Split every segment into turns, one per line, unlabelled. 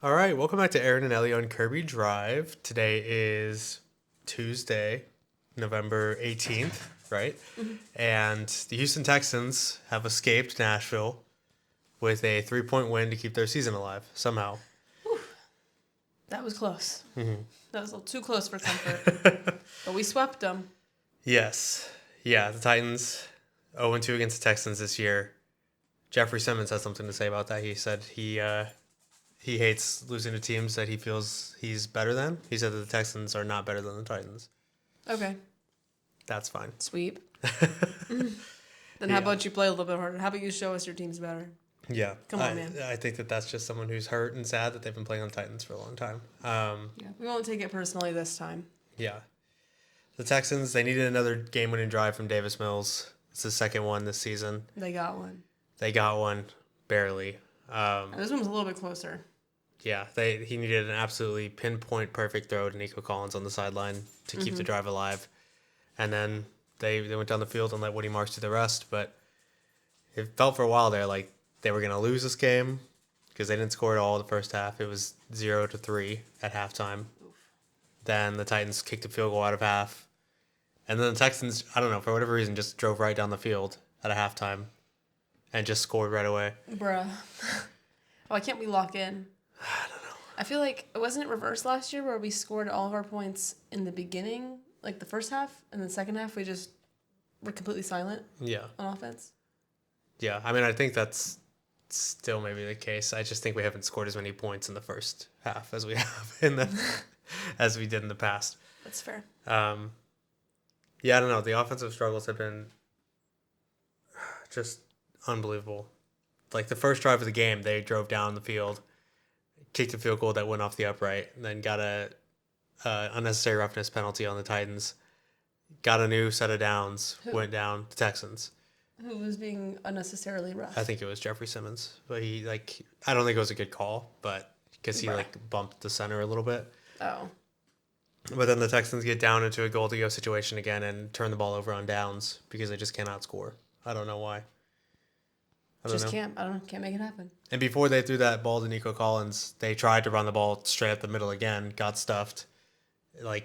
All right, welcome back to Aaron and Elle on Kirby Drive. Today is Tuesday, November 18th, right? And the Houston Texans have escaped Nashville with a 3-point win to keep their season alive, somehow.
That was close. That was a little too close for comfort. But we swept them.
Yes. Yeah, the Titans 0-2 against the Texans this year. Jeffrey Simmons has something to say about that. He said he hates losing to teams that he feels he's better than. He said that the Texans are not better than the Titans.
Okay.
That's fine.
Sweep. Then how about you play a little bit harder? How about you show us your team's better?
Yeah.
Come on, man.
I think that that's just someone who's hurt and sad that they've been playing on the Titans for a long time.
Yeah, we won't take it personally this time.
Yeah. The Texans, they needed another game-winning drive from Davis Mills. It's the second one this season.
They got one.
They got one, barely.
This one was a little bit closer.
Yeah, he needed an absolutely pinpoint perfect throw to Nico Collins on the sideline to keep the drive alive. And then they went down the field and let Woody Marks do the rest. But it felt for a while there like they were going to lose this game because they didn't score at all the first half. It was 0-3 at halftime. Then the Titans kicked a field goal out of half. And then the Texans, I don't know, for whatever reason, just drove right down the field at a halftime and just scored right away.
Bruh. Why can't we lock in?
I don't know.
I feel like, wasn't it reversed last year where we scored all of our points in the beginning, like the first half, and the second half we just were completely silent on offense?
Yeah, I mean, I think that's still maybe the case. I just think we haven't scored as many points in the first half as we have as we did in the past.
That's fair.
Yeah, I don't know. The offensive struggles have been just unbelievable. Like the first drive of the game, they drove down the field, kicked a field goal that went off the upright, and then got a unnecessary roughness penalty on the Titans. Got a new set of downs, went down the Texans.
Who was being unnecessarily rough?
I think it was Jeffrey Simmons, but I don't think it was a good call, but because he bumped the center a little bit.
Oh.
But then the Texans get down into a goal-to-go situation again and turn the ball over on downs because they just cannot score. I don't know why. I don't know.
Can't make it happen.
And before they threw that ball to Nico Collins, they tried to run the ball straight up the middle again, got stuffed.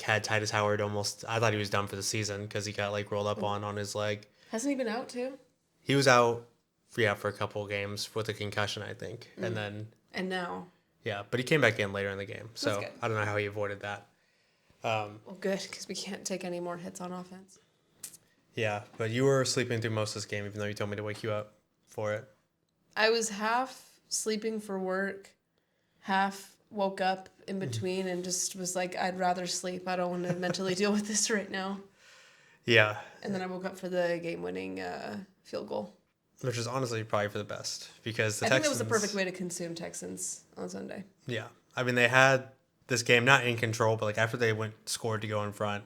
Had Titus Howard almost... I thought he was done for the season because he got, rolled up on his leg.
Hasn't he been out, too?
He was out, for a couple of games with a concussion, I think. And then...
And now?
Yeah, but he came back in later in the game. So I don't know how he avoided that.
Well, good, because we can't take any more hits on offense.
Yeah, but you were sleeping through most of this game, even though you told me to wake you up for it.
I was half sleeping for work, half woke up in between and just was like, I'd rather sleep. I don't want to mentally deal with this right now.
Yeah.
And then I woke up for the game-winning field goal.
Which is honestly probably for the best because
I think that was the perfect way to consume Texans on Sunday.
Yeah. I mean, they had this game not in control, but after they scored to go in front,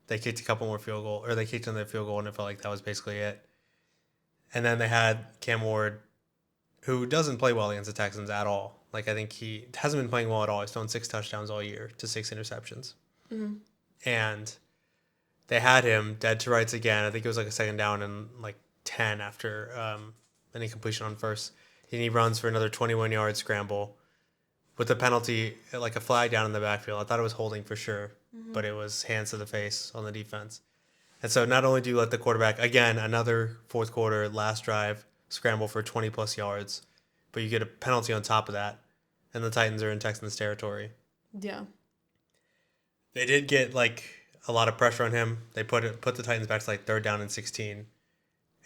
they kicked a couple more field goal, or they kicked another field goal, and it felt like that was basically it. And then they had Cam Ward, who doesn't play well against the Texans at all. I think he hasn't been playing well at all. He's thrown 6 touchdowns all year to 6 interceptions. Mm-hmm. And they had him dead to rights again. I think it was a second down and 10 after an incompletion on first. And he runs for another 21-yard scramble with a penalty, a flag down in the backfield. I thought it was holding for sure, but it was hands to the face on the defense. And so not only do you let the quarterback, again, another fourth quarter, last drive, scramble for 20-plus yards, but you get a penalty on top of that, and the Titans are in Texans territory.
Yeah.
They did get, a lot of pressure on him. They put the Titans back to, 3rd down and 16.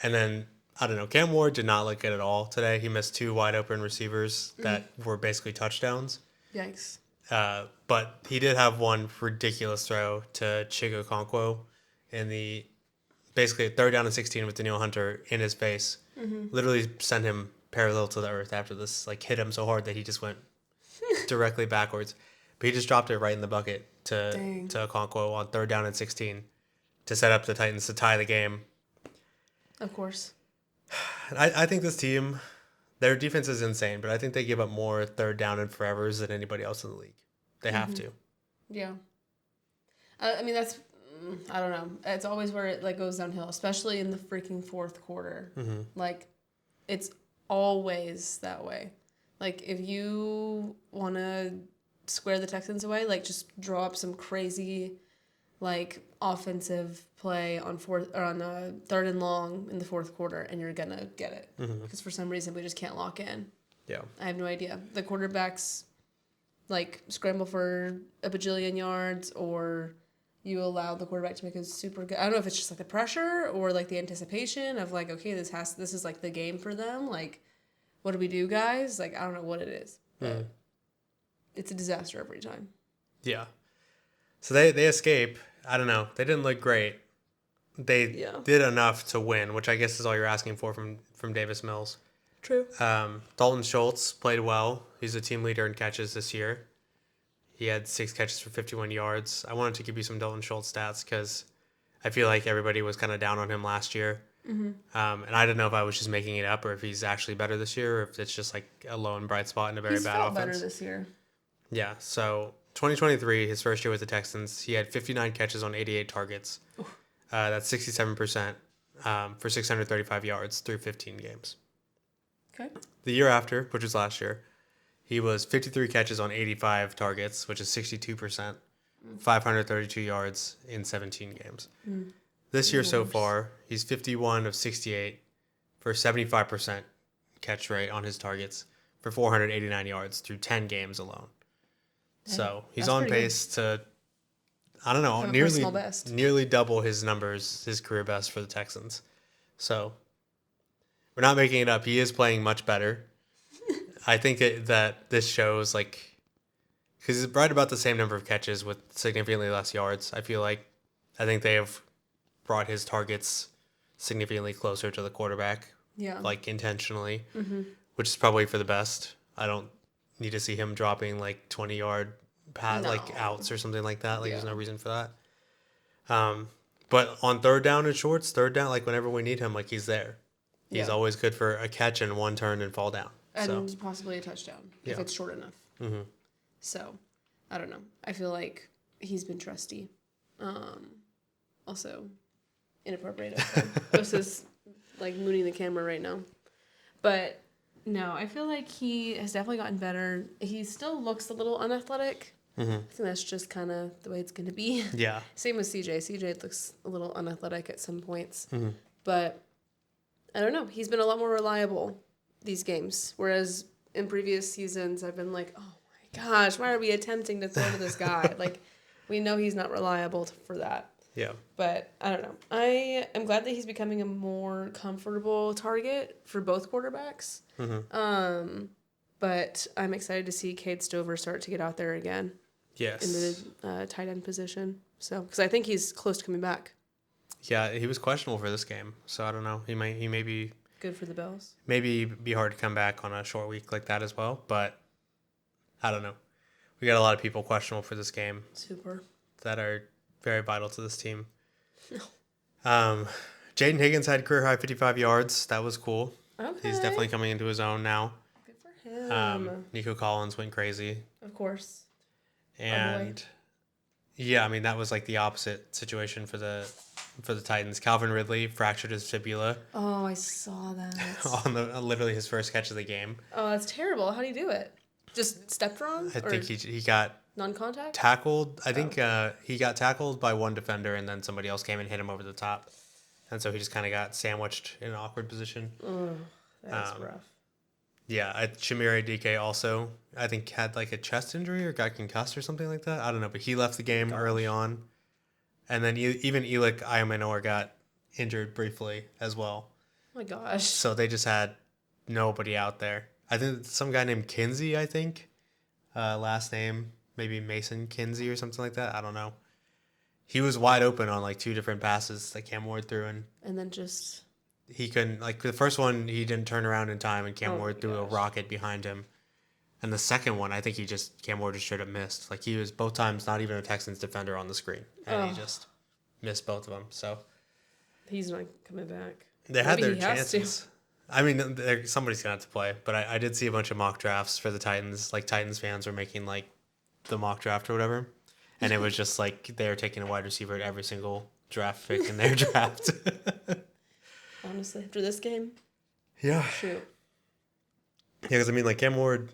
And then, I don't know, Cam Ward did not look good at all today. He missed 2 wide-open receivers that were basically touchdowns.
Yikes.
But he did have one ridiculous throw to Chigo Okonkwo in the basically 3rd down and 16 with Danielle Hunter in his face. Mm-hmm. Literally sent him parallel to the earth after this, hit him so hard that he just went directly backwards. But he just dropped it right in the bucket to Okonkwo on 3rd down and 16 to set up the Titans to tie the game.
Of course.
I think this team, their defense is insane, but I think they give up more 3rd down and forevers than anybody else in the league. They have to.
Yeah. I mean, that's... I don't know. It's always where it goes downhill, especially in the freaking fourth quarter. Mm-hmm. It's always that way. Like, if you want to square the Texans away, like, just draw up some crazy, like, offensive play on third and long in the fourth quarter, and you're going to get it. Because for some reason, we just can't lock in.
Yeah.
I have no idea. The quarterbacks, like, scramble for a bajillion yards, or you allow the quarterback to make a super good... I don't know if it's just, like, the pressure or, like, the anticipation of, like, okay, this is, like, the game for them. Like, what do we do, guys? Like, I don't know what it is. But it's a disaster every time.
Yeah. So they escape. I don't know. They didn't look great. They did enough to win, which I guess is all you're asking for from Davis Mills.
True.
Dalton Schultz played well. He's a team leader in catches this year. He had 6 catches for 51 yards. I wanted to give you some Dalton Schultz stats because I feel like everybody was kind of down on him last year. And I don't know if I was just making it up or if he's actually better this year or if it's just like a lone bright spot in a very bad offense.
Better this year.
Yeah, so 2023, his first year with the Texans, he had 59 catches on 88 targets. That's 67% for 635 yards through 15 games.
Okay.
The year after, which was last year, he was 53 catches on 85 targets, which is 62%, 532 yards in 17 games. This year so far, he's 51 of 68 for 75% catch rate on his targets for 489 yards through 10 games alone. So he's on pace to, I don't know, nearly double his numbers, his career best for the Texans. So we're not making it up. He is playing much better. I think that this shows, like, because he's right about the same number of catches with significantly less yards. I think they have brought his targets significantly closer to the quarterback, like intentionally, which is probably for the best. I don't need to see him dropping like 20-yard like outs or something like that. Like there's no reason for that. But on third down and shorts, like whenever we need him, like he's there. He's always good for a catch and one turn and fall down.
And possibly a touchdown if it's short enough. So, I don't know. I feel like he's been trusty. Also, inappropriate. This is like mooning the camera right now. But no, I feel like he has definitely gotten better. He still looks a little unathletic. I think that's just kind of the way it's going to be.
Yeah.
Same with CJ. CJ looks a little unathletic at some points. But I don't know. He's been a lot more reliable these games. Whereas in previous seasons, I've been like, oh my gosh, why are we attempting to throw to this guy? Like, we know he's not reliable for that.
Yeah.
But I don't know. I am glad that he's becoming a more comfortable target for both quarterbacks. But I'm excited to see Cade Stover start to get out there again.
Yes.
In the tight end position. So, because I think he's close to coming back.
Yeah, he was questionable for this game, so I don't know. He may be
good for the Bills.
Maybe be hard to come back on a short week like that as well, but I don't know. We got a lot of people questionable for this game.
Super.
That are very vital to this team. Jaden Higgins had career high 55 yards. That was cool.
Okay.
He's definitely coming into his own now.
Good for him.
Nico Collins went crazy.
Of course.
And yeah, I mean that was like the opposite situation for the Titans. Calvin Ridley fractured his fibula.
Oh, I saw that.
on literally his first catch of the game.
Oh, that's terrible. How do you do it? Just stepped wrong?
I think he got
non-contact?
Tackled. I think he got tackled by one defender and then somebody else came and hit him over the top. And so he just kind of got sandwiched in an awkward position.
Oh, that's rough.
Yeah, Shamir DK also, I think, had like a chest injury or got concussed or something like that. I don't know, but he left the game early on. And then even Elik Ayamanor got injured briefly as well.
Oh my gosh.
So they just had nobody out there. I think some guy named Kinsey, I think. Last name, maybe Mason Kinsey or something like that. I don't know. He was wide open on like 2 different passes that Cam Ward threw in.
And then just...
He couldn't, like the first one, he didn't turn around in time and Cam Ward threw a rocket behind him. And the second one, I think Cam Ward just straight up missed. Like he was both times not even a Texans defender on the screen. And he just missed both of them. So
he's not coming back.
They had their chances. I mean, somebody's going to have to play. But I did see a bunch of mock drafts for the Titans. Like Titans fans were making like the mock draft or whatever. And it was just like they were taking a wide receiver at every single draft pick in their draft.
Honestly, after this game?
Yeah.
Shoot.
Yeah, because I mean, like Cam Ward,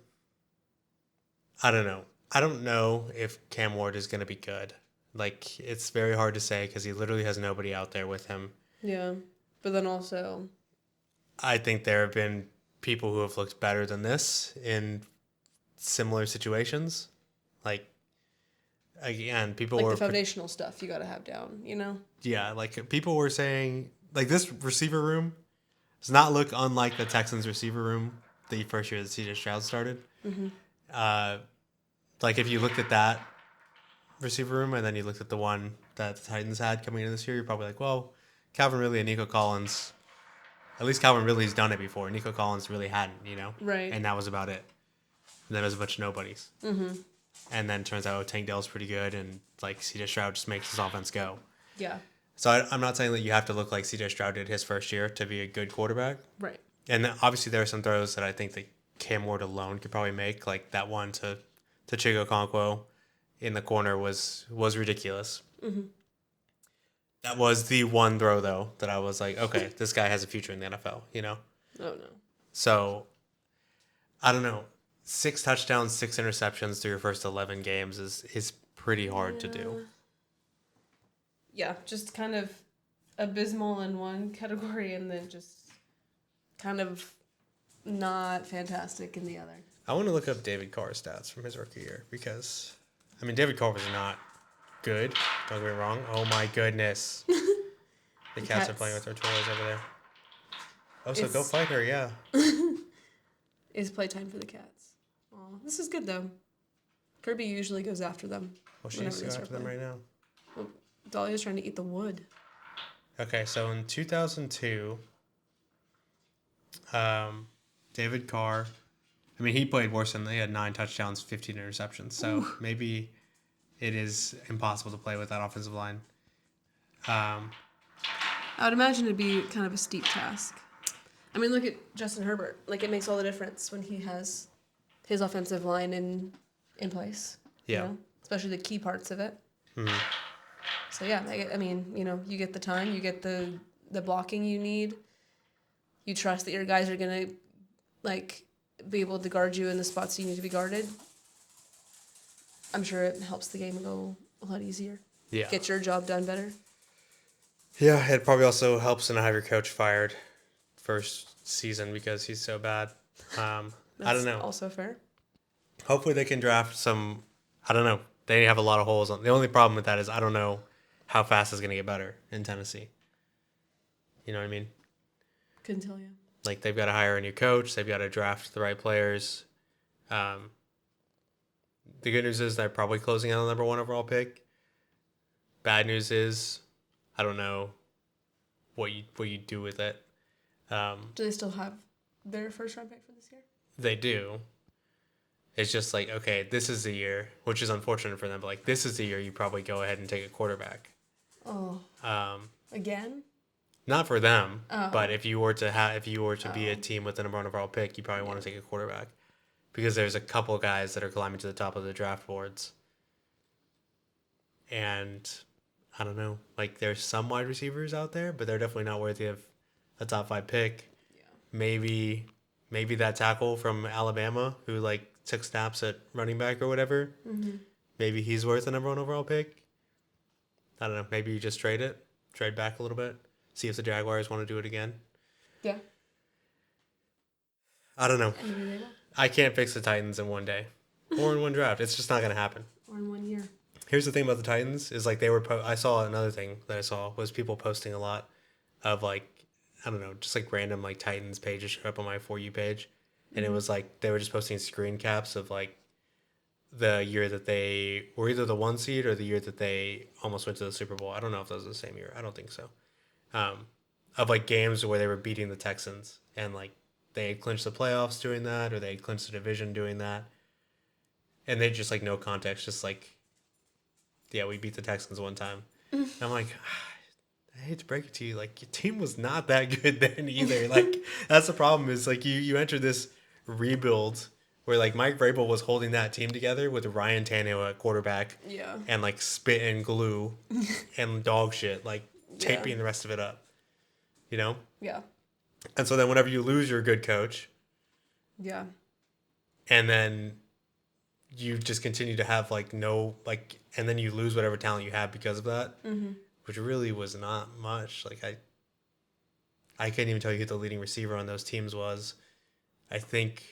I don't know. I don't know if Cam Ward is going to be good. Like, it's very hard to say because he literally has nobody out there with him.
Yeah. But then also,
I think there have been people who have looked better than this in similar situations. Like, again, people
like
were...
the foundational stuff you got to have down, you know?
Yeah, like people were saying, like this receiver room does not look unlike the Texans receiver room the first year that CJ Stroud started.
Mm-hmm.
Like if you looked at that receiver room and then you looked at the one that the Titans had coming into this year, you're probably like, well, Calvin Ridley and Nico Collins, at least Calvin Ridley's done it before. Nico Collins really hadn't, you know?
Right.
And that was about it. And then it was a bunch of nobodies.
Mm-hmm.
And then turns out Tank Dell's pretty good and like CJ Stroud just makes his offense go.
Yeah.
So I'm not saying that you have to look like CJ Stroud did his first year to be a good quarterback.
Right.
And then obviously there are some throws that I think that Cam Ward alone could probably make, like that one to Chigo Okonkwo in the corner was ridiculous.
Mm-hmm.
That was the one throw though that I was like, okay, this guy has a future in the NFL, you know?
Oh no.
So I don't know. 6 touchdowns, 6 interceptions through your first 11 games is pretty hard to do.
Yeah, just kind of abysmal in one category and then just kind of not fantastic in the other.
I want to look up David Carr's stats from his rookie year because, I mean, David Carr was not good. Don't get me wrong. Oh my goodness. The cats are playing with their toys over there. Oh, so go fight her, yeah.
It's playtime for the cats. Aw, this is good though. Kirby usually goes after them.
Well, she's going after them right now.
Well, Dahlia's trying to eat the wood.
Okay, so in 2002, David Carr, I mean, he played worse than they had 9 touchdowns, 15 interceptions. So maybe it is impossible to play with that offensive line.
I would imagine it'd be kind of a steep task. I mean, look at Justin Herbert. Like, it makes all the difference when he has his offensive line in place.
Yeah.
You know? Especially the key parts of it.
Mm-hmm.
So, yeah, I mean, you know, you get the time, you get the blocking you need. You trust that your guys are going to, like, be able to guard you in the spots you need to be guarded. I'm sure it helps the game go a lot easier.
Yeah.
Get your job done better.
Yeah, it probably also helps to not have your coach fired first season because he's so bad. I don't know.
Also fair.
Hopefully they can draft some, I don't know. They have a lot of holes on. The only problem with that is I don't know how fast it's going to get better in Tennessee. You know what I mean?
Couldn't tell you.
Like, they've got to hire a new coach. They've got to draft the right players. The good news is they're probably closing on the number 1 overall pick. Bad news is I don't know what you do with it.
Do they still have their first round pick for this year?
They do. It's just like, okay, this is the year, which is unfortunate for them, but like this is the year you probably go ahead and take a quarterback.
Oh. Again?
Not for them,
Oh.
but if you were to be a team with the number 1 overall pick, you probably want to take a quarterback because there's a couple of guys that are climbing to the top of the draft boards. And I don't know, like there's some wide receivers out there, but they're definitely not worthy of a top 5 pick.
Yeah.
Maybe that tackle from Alabama who like took snaps at running back or whatever.
Mm-hmm.
Maybe he's worth the number 1 overall pick. I don't know. Maybe you just trade back a little bit, see if the Jaguars want to do it again.
Yeah.
I don't know.
And maybe they will.
I can't fix the Titans in one day or in one draft. It's just not going to happen.
Or in 1 year.
Here's the thing about the Titans is like they were. I saw another thing that I saw was people posting a lot of like, I don't know, just like random like Titans pages show up on my For You page, and it was like they were just posting screen caps of like the year that they were either the 1 seed or the year that they almost went to the Super Bowl. I don't know if that was the same year. I don't think so. Of like games where they were beating the Texans and like they had clinched the playoffs doing that or they had clinched the division doing that, and they just like no context, just like. Yeah, we beat the Texans one time. And I'm like, I hate to break it to you, like your team was not that good then either. Like that's the problem is like you enter this rebuild where like Mike Vrabel was holding that team together with Ryan Tannehill at quarterback.
Yeah.
And like spit and glue and dog shit, like taping the rest of it up. You know?
Yeah.
And so then whenever you lose your good coach,
yeah,
and then you just continue to have like no like, and then you lose whatever talent you have because of that, which really was not much. Like I can't even tell you who the leading receiver on those teams was. I think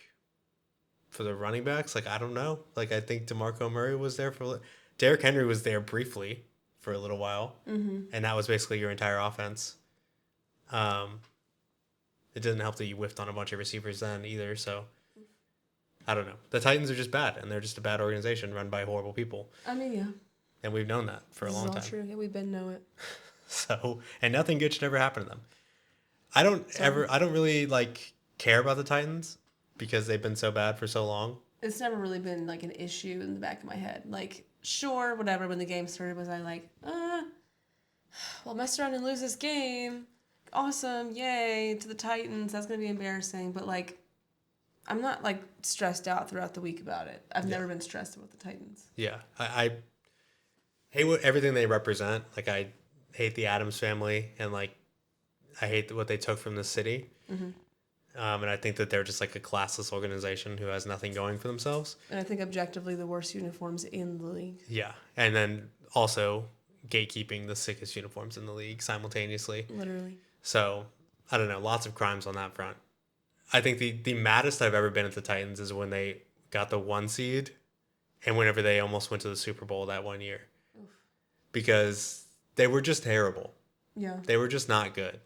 for the running backs, like I don't know. Like I think DeMarco Murray was there for. Derrick Henry was there briefly for a little while, and that was basically your entire offense. It doesn't help that you whiffed on a bunch of receivers then either. So I don't know. The Titans are just bad, and they're just a bad organization run by horrible people.
I mean, yeah.
And we've known that for a long time.
This is all true. Yeah, we've been know it.
So, and nothing good should ever happen to them. I don't really like care about the Titans because they've been so bad for so long.
It's never really been like an issue in the back of my head. Like, sure, whatever, when the game started, was I like, well, mess around and lose this game. Awesome, yay, to the Titans. That's going to be embarrassing. But, like, I'm not, like, stressed out throughout the week about it. I've never been stressed about the Titans. Yeah,
I hate everything they represent. Like, I hate the Addams family, and, like, I hate what they took from the city. And I think that they're just, like, a classless organization who has nothing going for themselves.
And I think objectively the worst uniforms in the league. Yeah,
and then also gatekeeping the sickest uniforms in the league simultaneously.
Literally.
So, I don't know, lots of crimes on that front. I think the maddest I've ever been at the Titans is when they got the 1 seed and whenever they almost went to the Super Bowl that 1 year. Oof. Because they were just terrible.
Yeah.
They were just not good.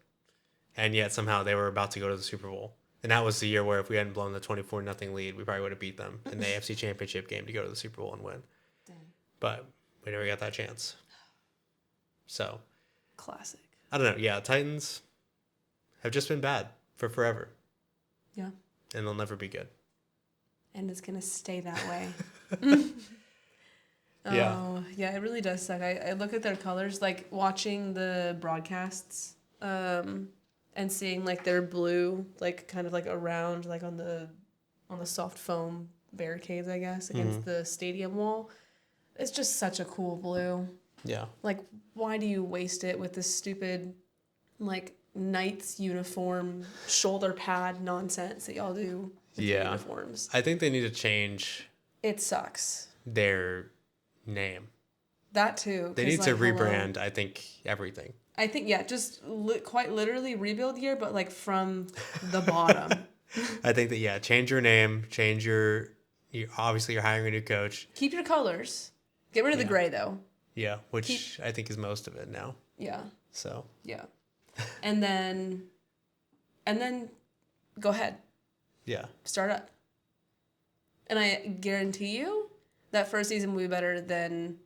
And yet somehow they were about to go to the Super Bowl. And that was the year where if we hadn't blown the 24-0 lead, we probably would have beat them in the AFC Championship game to go to the Super Bowl and win. Dang. But we never got that chance. So.
Classic.
I don't know. Yeah, Titans have just been bad for forever.
Yeah.
And they'll never be good.
And it's going to stay that way.
Yeah.
Oh, yeah, it really does suck. I look at their colors, like watching the broadcasts and seeing like their blue, like kind of like around, like on the soft foam barricades, I guess, against the stadium wall. It's just such a cool blue.
Yeah.
Like, why do you waste it with this stupid, like, Knights uniform shoulder pad nonsense that y'all do with your uniforms?
I think they need to change.
It sucks.
Their name.
That too.
They need to rebrand, I think, everything.
I think, yeah, just quite literally rebuild year, but like from the bottom.
I think that, yeah, change your name, change your obviously you're hiring a new coach.
Keep your colors. Get rid of the gray though.
Yeah, which I think is most of it now.
Yeah.
So.
Yeah. And then go ahead.
Yeah.
Start up. And I guarantee you that first season will be better than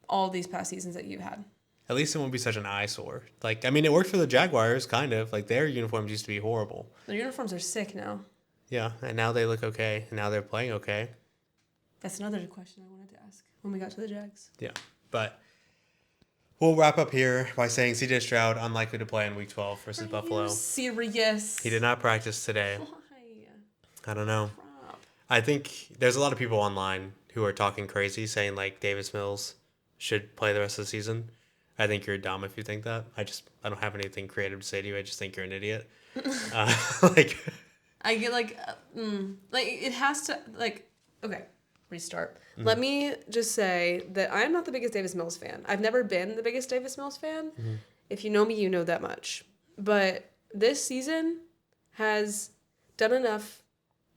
all these past seasons that you've had.
At least it won't be such an eyesore. Like, I mean, it worked for the Jaguars, kind of. Like, their uniforms used to be horrible.
Their uniforms are sick now.
Yeah, and now they look okay, and now they're playing okay.
That's another question I wanted to ask when we got to the Jags.
Yeah, but we'll wrap up here by saying C.J. Stroud unlikely to play in Week 12 versus Buffalo.
Are you serious?
He did not practice today.
Why?
I don't know.
Crap.
I think there's a lot of people online who are talking crazy, saying, like, Davis Mills should play the rest of the season. I think you're dumb if you think that. I don't have anything creative to say to you. I just think you're an idiot.
I get like it has to okay, restart. Mm-hmm. Let me just say that I am not the biggest Davis Mills fan. I've never been the biggest Davis Mills fan. Mm-hmm. If you know me, you know that much. But this season has done enough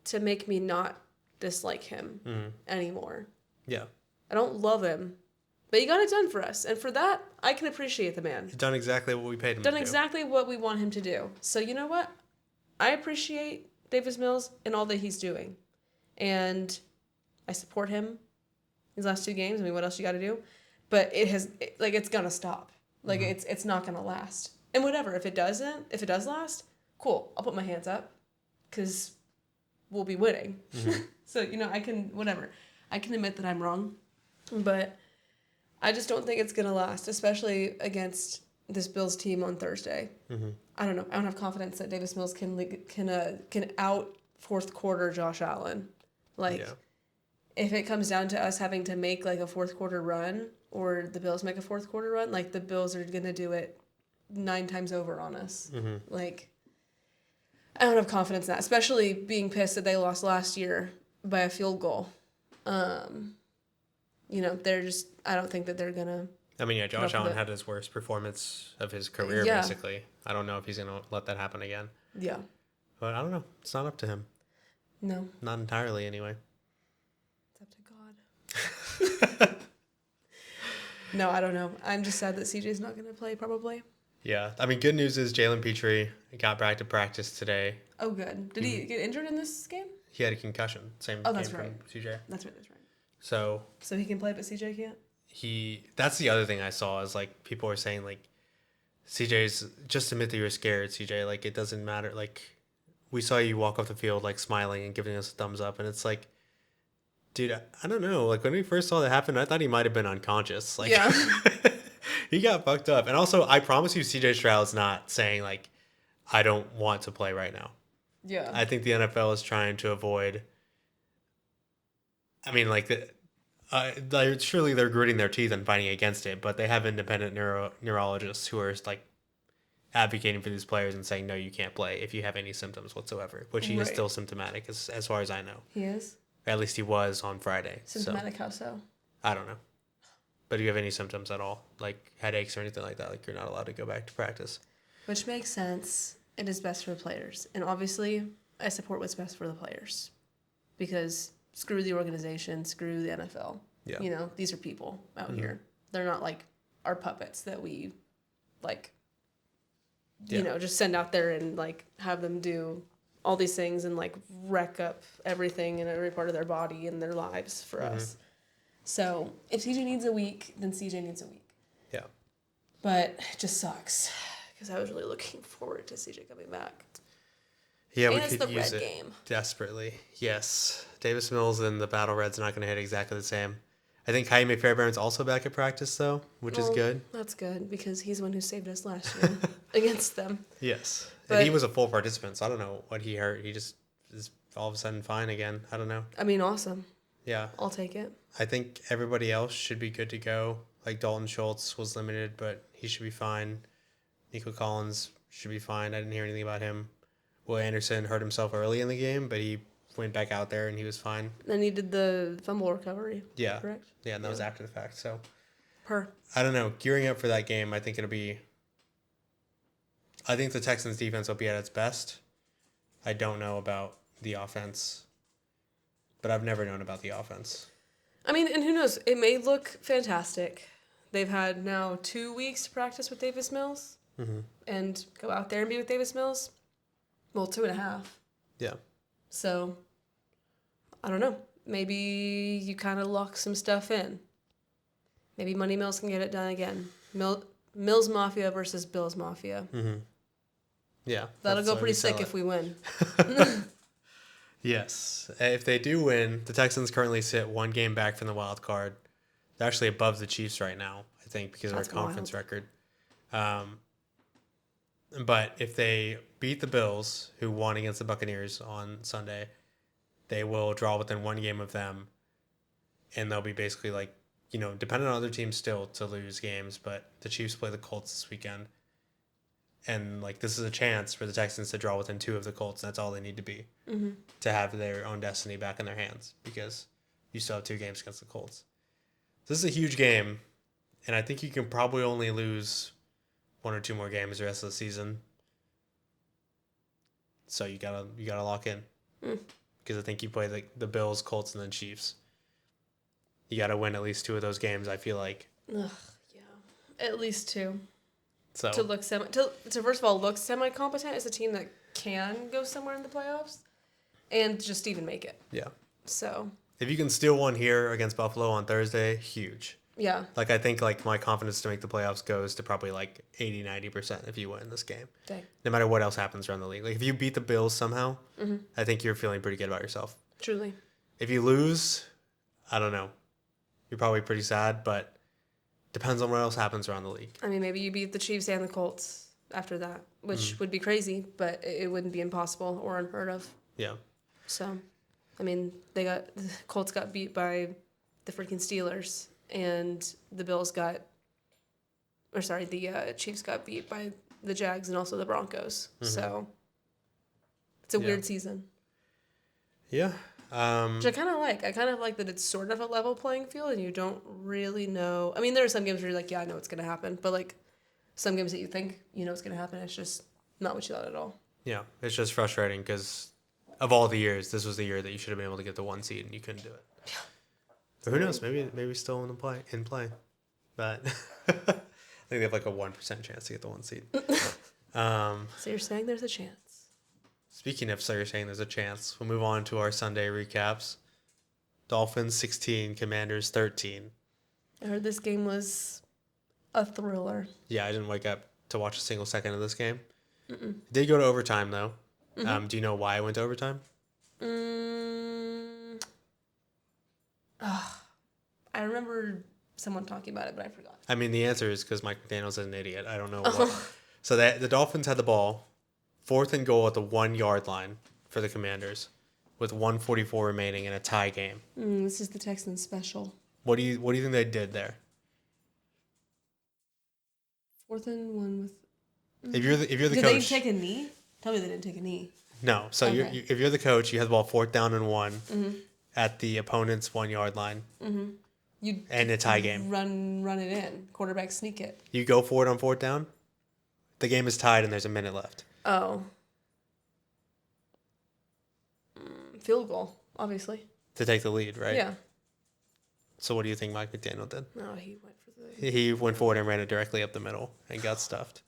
to make me not dislike him anymore.
Yeah.
I don't love him. But he got it done for us. And for that, I can appreciate the man.
He's done exactly what we paid him to do.
Done exactly what we want him to do. So you know what? I appreciate Davis Mills and all that he's doing. And I support him these last 2 games. I mean, what else you got to do? But it's going to stop. Like, it's not going to last. And whatever, if it does last, cool. I'll put my hands up because we'll be winning. Mm-hmm. So, I can admit that I'm wrong. But I just don't think it's going to last, especially against this Bills team on Thursday. Mm-hmm. I don't know. I don't have confidence that Davis Mills can out fourth quarter Josh Allen. If it comes down to us having to make like a fourth quarter run or the Bills make a fourth quarter run, like the Bills are going to do it 9 times over on us. Mm-hmm. Like, I don't have confidence in that, especially being pissed that they lost last year by a field goal. They're just, I don't think that they're going to.
I mean, yeah, Josh Allen had his worst performance of his career, basically. I don't know if he's going to let that happen again.
Yeah.
But I don't know. It's not up to him.
No.
Not entirely, anyway.
It's up to God. No, I don't know. I'm just sad that CJ's not going to play, probably.
Yeah. I mean, good news is Jalen Petrie got back to practice today.
Oh, good. Did he get injured in this game?
He had a concussion. Same
game
from
right.
CJ.
That's right.
So
he can play, but CJ can't?
That's the other thing I saw is, like, people were saying, like, CJ's, just admit that you're scared, CJ. Like, it doesn't matter. Like, we saw you walk off the field, like, smiling and giving us a thumbs up. And it's like, dude, I don't know. Like, when we first saw that happen, I thought he might have been unconscious. Like, yeah. He got fucked up. And also, I promise you, CJ Stroud's not saying, like, I don't want to play right now.
Yeah.
I think the NFL is trying to avoid. I mean, like, surely they're gritting their teeth and fighting against it, but they have independent neurologists who are, like, advocating for these players and saying, no, you can't play if you have any symptoms whatsoever, which he is still symptomatic as far as I know.
He is?
At least he was on Friday.
Symptomatic, how so?
I don't know. But do you have any symptoms at all? Like headaches or anything like that? Like, you're not allowed to go back to practice. Which
makes sense. It is best for the players. And obviously, I support what's best for the players. Because screw the organization, screw the NFL. Yeah. These are people out here. They're not like our puppets that we, like, just send out there and, like, have them do all these things and, like, wreck up everything in every part of their body and their lives for us. So if CJ needs a week, then CJ needs a week.
Yeah.
But it just sucks because I was really looking forward to CJ coming back.
Yeah, and we could use it desperately. Yes. Davis Mills and the Battle Red's not going to hit exactly the same. I think Jaime Fairbairn's also back at practice, though, which is good.
That's good because he's the one who saved us last year against them.
Yes. But, and he was a full participant, so I don't know what he hurt. He just is all of a sudden fine again. I don't know.
I mean, awesome.
Yeah.
I'll take it.
I think everybody else should be good to go. Like, Dalton Schultz was limited, but he should be fine. Nico Collins should be fine. I didn't hear anything about him. Will Anderson hurt himself early in the game, but he went back out there and he was fine.
And he did the fumble recovery.
Yeah.
Correct?
Yeah, and that was after the fact. So,
I
don't know. Gearing up for that game, I think the Texans defense will be at its best. I don't know about the offense, but I've never known about the offense.
I mean, and who knows? It may look fantastic. They've had now 2 weeks to practice with Davis Mills and go out there and be with Davis Mills. Well, 2.5.
Yeah.
So, I don't know. Maybe you kind of lock some stuff in. Maybe Money Mills can get it done again. Mills Mafia versus Bills Mafia.
Mm-hmm. Yeah.
That'll go pretty sick if we win.
Yes. If they do win, the Texans currently sit 1 game back from the wild card. They're actually above the Chiefs right now, I think, because of their conference record. But if they beat the Bills, who won against the Buccaneers on Sunday, they will draw within 1 game of them. And they'll be basically like, dependent on other teams still to lose games, but the Chiefs play the Colts this weekend. And, like, this is a chance for the Texans to draw within 2 of the Colts. And that's all they need to be to have their own destiny back in their hands, because you still have 2 games against the Colts. This is a huge game, and I think you can probably only lose 1 or 2 more games the rest of the season. So you gotta lock in, because I think you play the Bills, Colts, and then Chiefs. You gotta win at least 2 of those games, I feel like.
Ugh, yeah, at least 2.
So
to look to first of all look semi-competent as a team that can go somewhere in the playoffs, and just even make it.
Yeah.
So
if you can steal 1 here against Buffalo on Thursday, huge.
Yeah.
Like, I think, like, my confidence to make the playoffs goes to probably, like, 80-90% if you win this game.
Dang.
No matter what else happens around the league. Like, if you beat the Bills somehow, I think you're feeling pretty good about yourself.
Truly.
If you lose, I don't know. You're probably pretty sad, but depends on what else happens around the league.
I mean, maybe you beat the Chiefs and the Colts after that, which would be crazy, but it wouldn't be impossible or unheard of.
Yeah.
So, I mean, the Colts got beat by the freaking Steelers, and the Chiefs got beat by the Jags and also the Broncos. So, it's a weird season.
Yeah.
Which I kind of like. I kind of like that it's sort of a level playing field and you don't really know. I mean, there are some games where you're like, yeah, I know what's going to happen. But, like, some games that you think you know what's going to happen, it's just not what you thought at all.
Yeah, it's just frustrating because of all the years, this was the year that you should have been able to get the 1 seed and you couldn't do it. Yeah. But who knows? Maybe still in play. But I think they have like a 1% chance to get the 1 seed.
So you're saying there's a chance.
Speaking of, so you're saying there's a chance. We'll move on to our Sunday recaps. Dolphins 16, Commanders 13.
I heard this game was a thriller.
Yeah, I didn't wake up to watch a single second of this game. It did go to overtime, though. Mm-hmm. Do you know why it went to overtime?
I remember someone talking about it, but I forgot.
I mean, the answer is because Mike McDaniel's an idiot. I don't know what. So the Dolphins had the ball, 4th and goal at the 1 yard line for the Commanders, with 1:44 remaining in a tie game.
This is the Texans special.
What do you think they did there?
4th and 1 with.
If you're the coach,
did they take a knee? Tell me they didn't take a knee.
No. So okay. If you're the coach, you have the ball 4th down and 1 at the opponent's 1 yard line. You and a tie game.
Run it in. Quarterback sneak it.
You go for it on 4th down. The game is tied and there's a minute left.
Oh. Field goal, obviously.
To take the lead, right?
Yeah.
So what do you think Mike McDaniel did?
No, he went for the.
He went forward and ran it directly up the middle and got stuffed.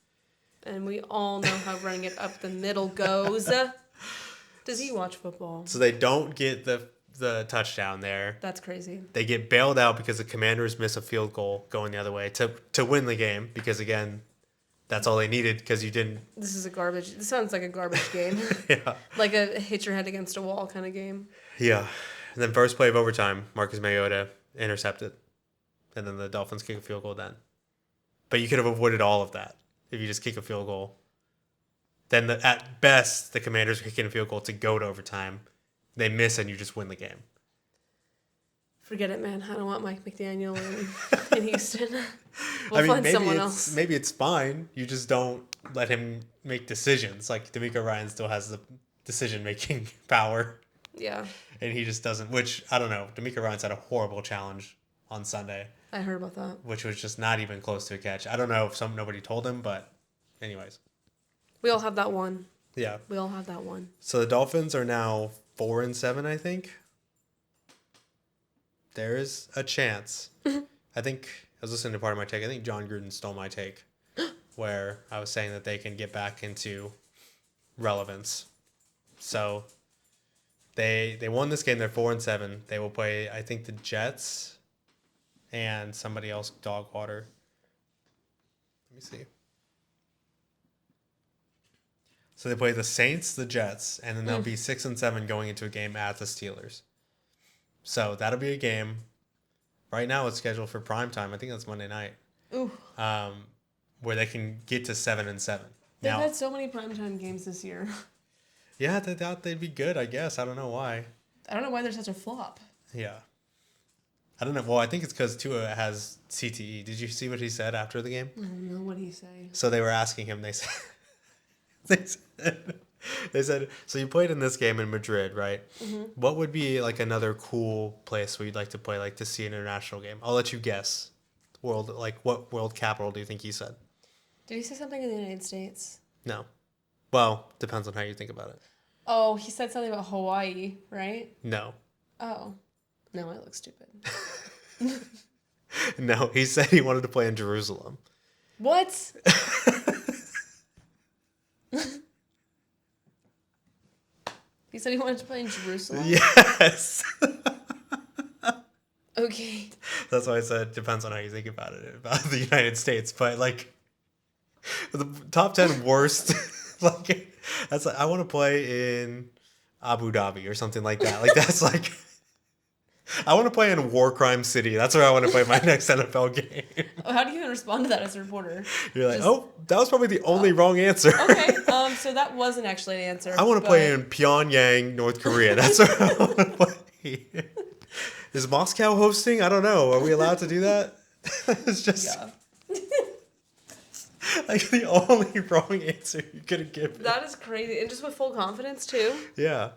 And we all know how running it up the middle goes. Does he watch football?
So they don't get the touchdown there.
That's crazy.
They get bailed out because the Commanders miss a field goal going the other way to win the game because, again, that's all they needed because you didn't. This
sounds like a garbage game.
Yeah.
Like a hit your head against a wall kind of game.
Yeah. And then first play of overtime, Marcus Mariota intercepted. And then the Dolphins kick a field goal then. But you could have avoided all of that if you just kick a field goal. Then at best, the Commanders are kicking a field goal to go to overtime. They miss and you just win the game.
Forget it, man. I don't want Mike McDaniel in Houston. We'll find someone else.
Maybe it's fine. You just don't let him make decisions. Like, DeMeco Ryan still has the decision-making power.
Yeah.
And he just doesn't, which, I don't know. DeMeco Ryan's had a horrible challenge on Sunday.
I heard about that.
Which was just not even close to a catch. I don't know if nobody told him, but anyways.
We all have that one.
Yeah.
We all have that one.
So the Dolphins are now 4-7, I think. There is a chance. I think, I was listening to part of my take. I think John Gruden stole my take where I was saying that they can get back into relevance. So they won this game. They're 4-7. They will play, I think, the Jets and somebody else, Dogwater. Let me see. So they play the Saints, the Jets, and then they'll be 6-7 going into a game at the Steelers. So that'll be a game. Right now it's scheduled for prime time. I think that's Monday night.
Ooh.
Where they can get to 7-7.
They've had so many primetime games this year.
Yeah, they thought they'd be good, I guess. I don't know why.
I don't know why they're such a flop.
Yeah. I don't know. Well, I think it's because Tua has CTE. Did you see what he said after the game?
I don't know. What did he say?
So they were asking him. They said, so you played in this game in Madrid, right? Mm-hmm. What would be like another cool place where you'd like to play, like to see an international game? I'll let you guess. What world capital do you think he said?
Did he say something in the United States?
No. Well, depends on how you think about it.
Oh, he said something about Hawaii, right?
No.
Oh. No, I look stupid.
No, he said he wanted to play in Jerusalem.
What? He said he wanted to play in Jerusalem?
Yes.
Okay.
That's why I said it depends on how you think about it, about the United States. But, like, the top 10 worst, like, that's like, I want to play in Abu Dhabi or something like that. Like, that's like, I want to play in War Crime City. That's where I want to play my next NFL game.
How do you even respond to that as a reporter?
You're like, that was probably the only wrong answer.
Okay, so that wasn't actually an answer.
I want to play in Pyongyang, North Korea. That's where I want to play. Is Moscow hosting? I don't know. Are we allowed to do that? It's just like the only wrong answer you could have given.
That is crazy. And just with full confidence, too.
Yeah.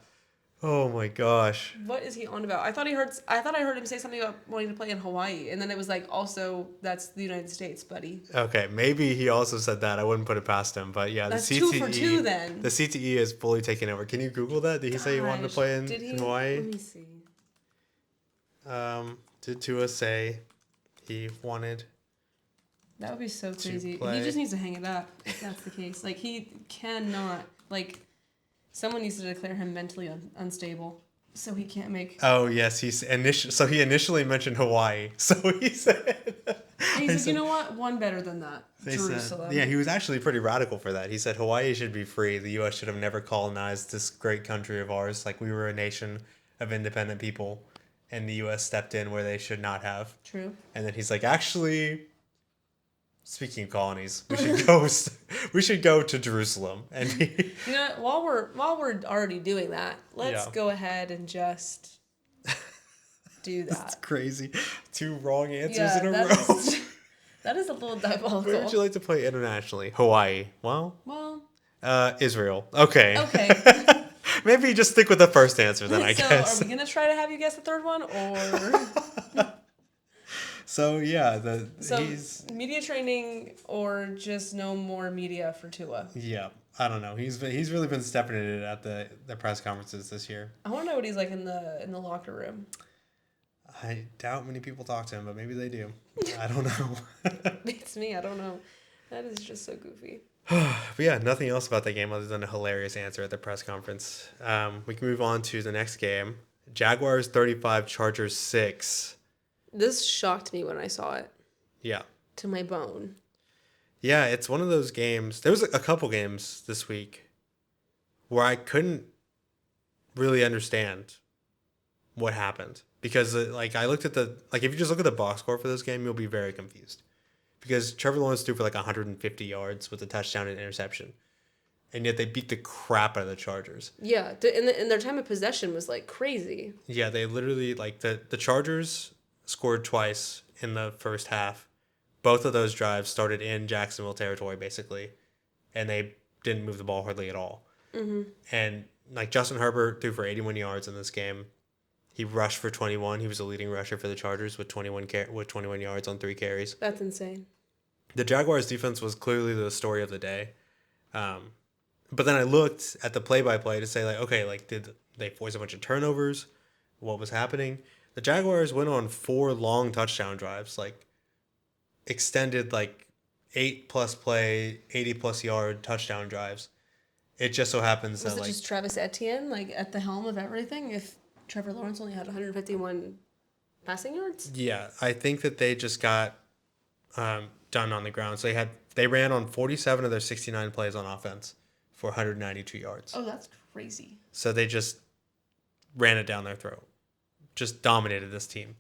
Oh my gosh.
What is he on about? I thought I heard him say something about wanting to play in Hawaii, and then it was like, also that's the United States, buddy.
Okay, maybe he also said that. I wouldn't put it past him, but yeah,
That's
the CTE.
2 for 2 then.
The CTE is fully taken over. Can you Google that? Did he say he wanted to play in Hawaii?
Let me see.
Did Tua say he wanted?
That would be so crazy.
play?
He just needs to hang it up if that's the case. Like, he cannot, like, someone needs to declare him mentally unstable so he can't make...
Oh, yes. He initially mentioned Hawaii. So he said...
He said, you know what? One better than that. Jerusalem.
Yeah, he was actually pretty radical for that. He said Hawaii should be free. The U.S. should have never colonized this great country of ours. Like, we were a nation of independent people, and the U.S. stepped in where they should not have.
True.
And then he's like, actually... Speaking of colonies, we should go to Jerusalem. And
you know, while we're already doing that, let's go ahead and just do that.
That's crazy. 2 wrong answers in a row.
That is a little diabolical.
Where would you like to play internationally? Hawaii. Well, Israel. Okay.
Okay.
Maybe just stick with the first answer then, I guess.
So, are we going to try to have you guess the third one, or...
So, yeah.
He's media training or just no more media for Tua?
Yeah. I don't know. He's really been stepping in it at the press conferences this year.
I want to know what he's like in the locker room.
I doubt many people talk to him, but maybe they do. I don't know.
It's me. I don't know. That is just so goofy.
But yeah, nothing else about that game other than a hilarious answer at the press conference. We can move on to the next game. Jaguars 35, Chargers 6.
This shocked me when I saw it.
Yeah.
To my bone.
Yeah, it's one of those games. There was a couple games this week where I couldn't really understand what happened. Because, I looked at if you just look at the box score for this game, you'll be very confused. Because Trevor Lawrence threw for 150 yards with a touchdown and interception. And yet they beat the crap out of the Chargers.
Yeah, and their time of possession was, crazy.
Yeah, they literally, the Chargers scored twice in the first half. Both of those drives started in Jacksonville territory, basically. And they didn't move the ball hardly at all. Mm-hmm. And, Justin Herbert threw for 81 yards in this game. He rushed for 21. He was the leading rusher for the Chargers with 21 yards on 3 carries.
That's insane.
The Jaguars' defense was clearly the story of the day. But then I looked at the play-by-play to say, did they force a bunch of turnovers? What was happening? The Jaguars went on 4 long touchdown drives, extended 8+ play, 80+ yard touchdown drives. It just so happens
was it just Travis Etienne at the helm of everything? If Trevor Lawrence only had 151 passing yards?
Yeah, I think that they just got done on the ground. So they ran on 47 of their 69 plays on offense for 192 yards.
Oh, that's crazy.
So they just ran it down their throat. Just dominated this team.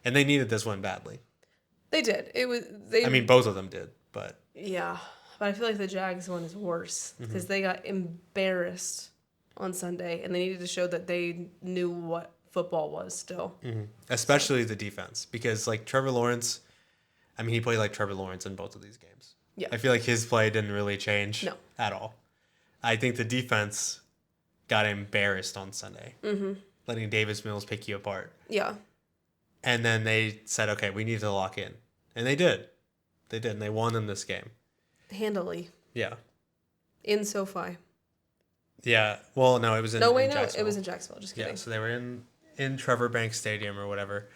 And they needed this one badly.
They did.
Both of them did, but...
Yeah, but I feel like the Jags one is worse because they got embarrassed on Sunday, and they needed to show that they knew what football was still.
Mm-hmm. Especially the defense, because Trevor Lawrence, he played like Trevor Lawrence in both of these games.
Yeah.
I feel like his play didn't really change at all. I think the defense got embarrassed on Sunday, letting Davis Mills pick you apart.
Yeah.
And then they said, okay, we need to lock in. And they did. They did, and they won in this game.
Handily.
Yeah.
In SoFi.
Yeah. Well, no, it was in Jacksonville.
It was in Jacksonville. Just kidding.
Yeah, so they were in Trevor Banks Stadium or whatever.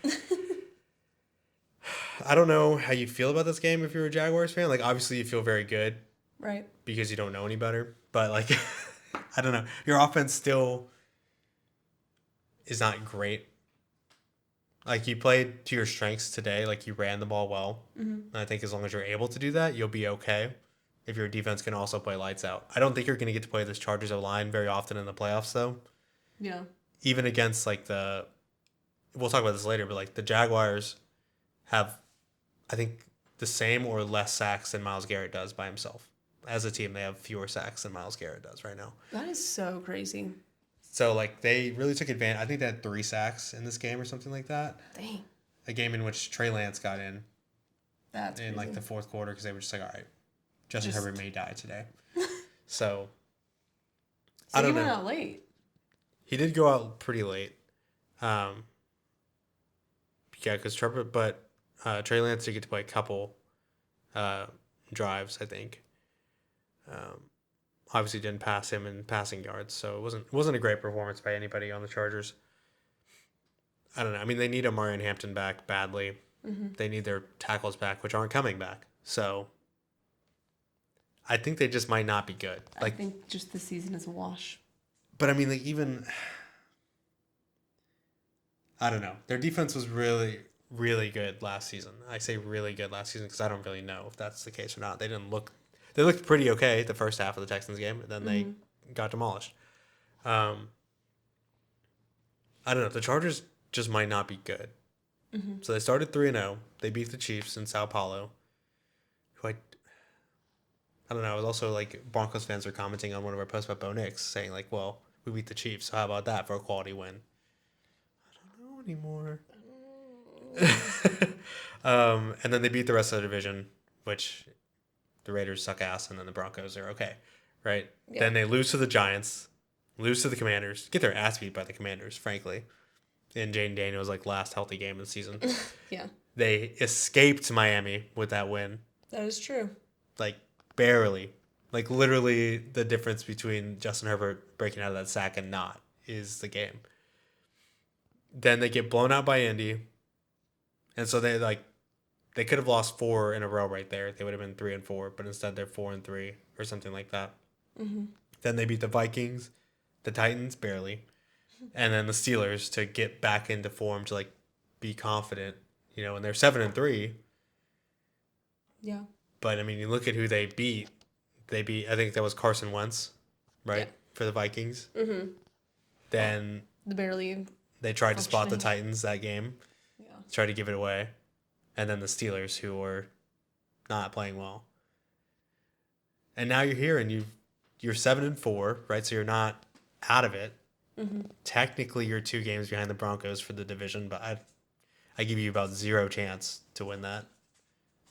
I don't know how you feel about this game if you're a Jaguars fan. Obviously you feel very good.
Right.
Because you don't know any better. But, I don't know. Your offense still is not great. You played to your strengths today. You ran the ball well. Mm-hmm. And I think as long as you're able to do that, you'll be okay. If your defense can also play lights out. I don't think you're going to get to play this Chargers O-line very often in the playoffs, though.
Yeah.
Even against, we'll talk about this later, but, the Jaguars have, I think, the same or less sacks than Myles Garrett does by himself. As a team, they have fewer sacks than Myles Garrett does right now.
That is so crazy.
So, they really took advantage. I think they had 3 sacks in this game or something like that.
Dang.
A game in which Trey Lance got in.
That's
in,
crazy.
the fourth quarter because they were just all right, Justin Herbert may die today. So I don't know.
He went out late.
He did go out pretty late. Yeah, because Trey Lance did get to play a couple drives, I think. Obviously didn't pass him in passing yards, so it wasn't a great performance by anybody on the Chargers. I don't know. I mean, they need Amari and Hampton back badly.
Mm-hmm.
They need their tackles back, which aren't coming back. So I think they just might not be good.
I think just the season is a wash.
But I mean, like even I don't know. Their defense was really, really good last season. I say really good last season because I don't really know if that's the case or not. They looked pretty okay the first half of the Texans game, and then they got demolished. I don't know. The Chargers just might not be good.
Mm-hmm.
So they started 3-0. They beat the Chiefs in Sao Paulo, who I don't know. I was also like Broncos fans are commenting on one of our posts about Bo Nix saying like, well, we beat the Chiefs, so how about that for a quality win? I don't know anymore. And then they beat the rest of the division, which the Raiders suck ass, and then the Broncos are okay, right? Yeah. Then they lose to the Giants, lose to the Commanders, get their ass beat by the Commanders, frankly. In Jaden Daniels' like last healthy game of the season.
Yeah.
They escaped Miami with that win.
That is true.
Like barely. Like literally the difference between Justin Herbert breaking out of that sack and not is the game. Then they get blown out by Indy. And so they could have lost 4 in a row right there. They would have been 3-4, but instead they're 4-3 or something like that.
Mm-hmm.
Then they beat the Vikings, the Titans barely, and then the Steelers to get back into form to like be confident, and they're 7-3.
Yeah.
But I mean, you look at who they beat. They beat, I think that was Carson Wentz, right? Yeah. For the Vikings.
Mm-hmm.
Then they tried to spot the Titans that game.
Yeah.
Tried to give it away. And then the Steelers, who were not playing well. And now you're here and you're 7-4, right? So you're not out of it.
Mm-hmm.
Technically, you're 2 games behind the Broncos for the division, but I give you about 0 chance to win that.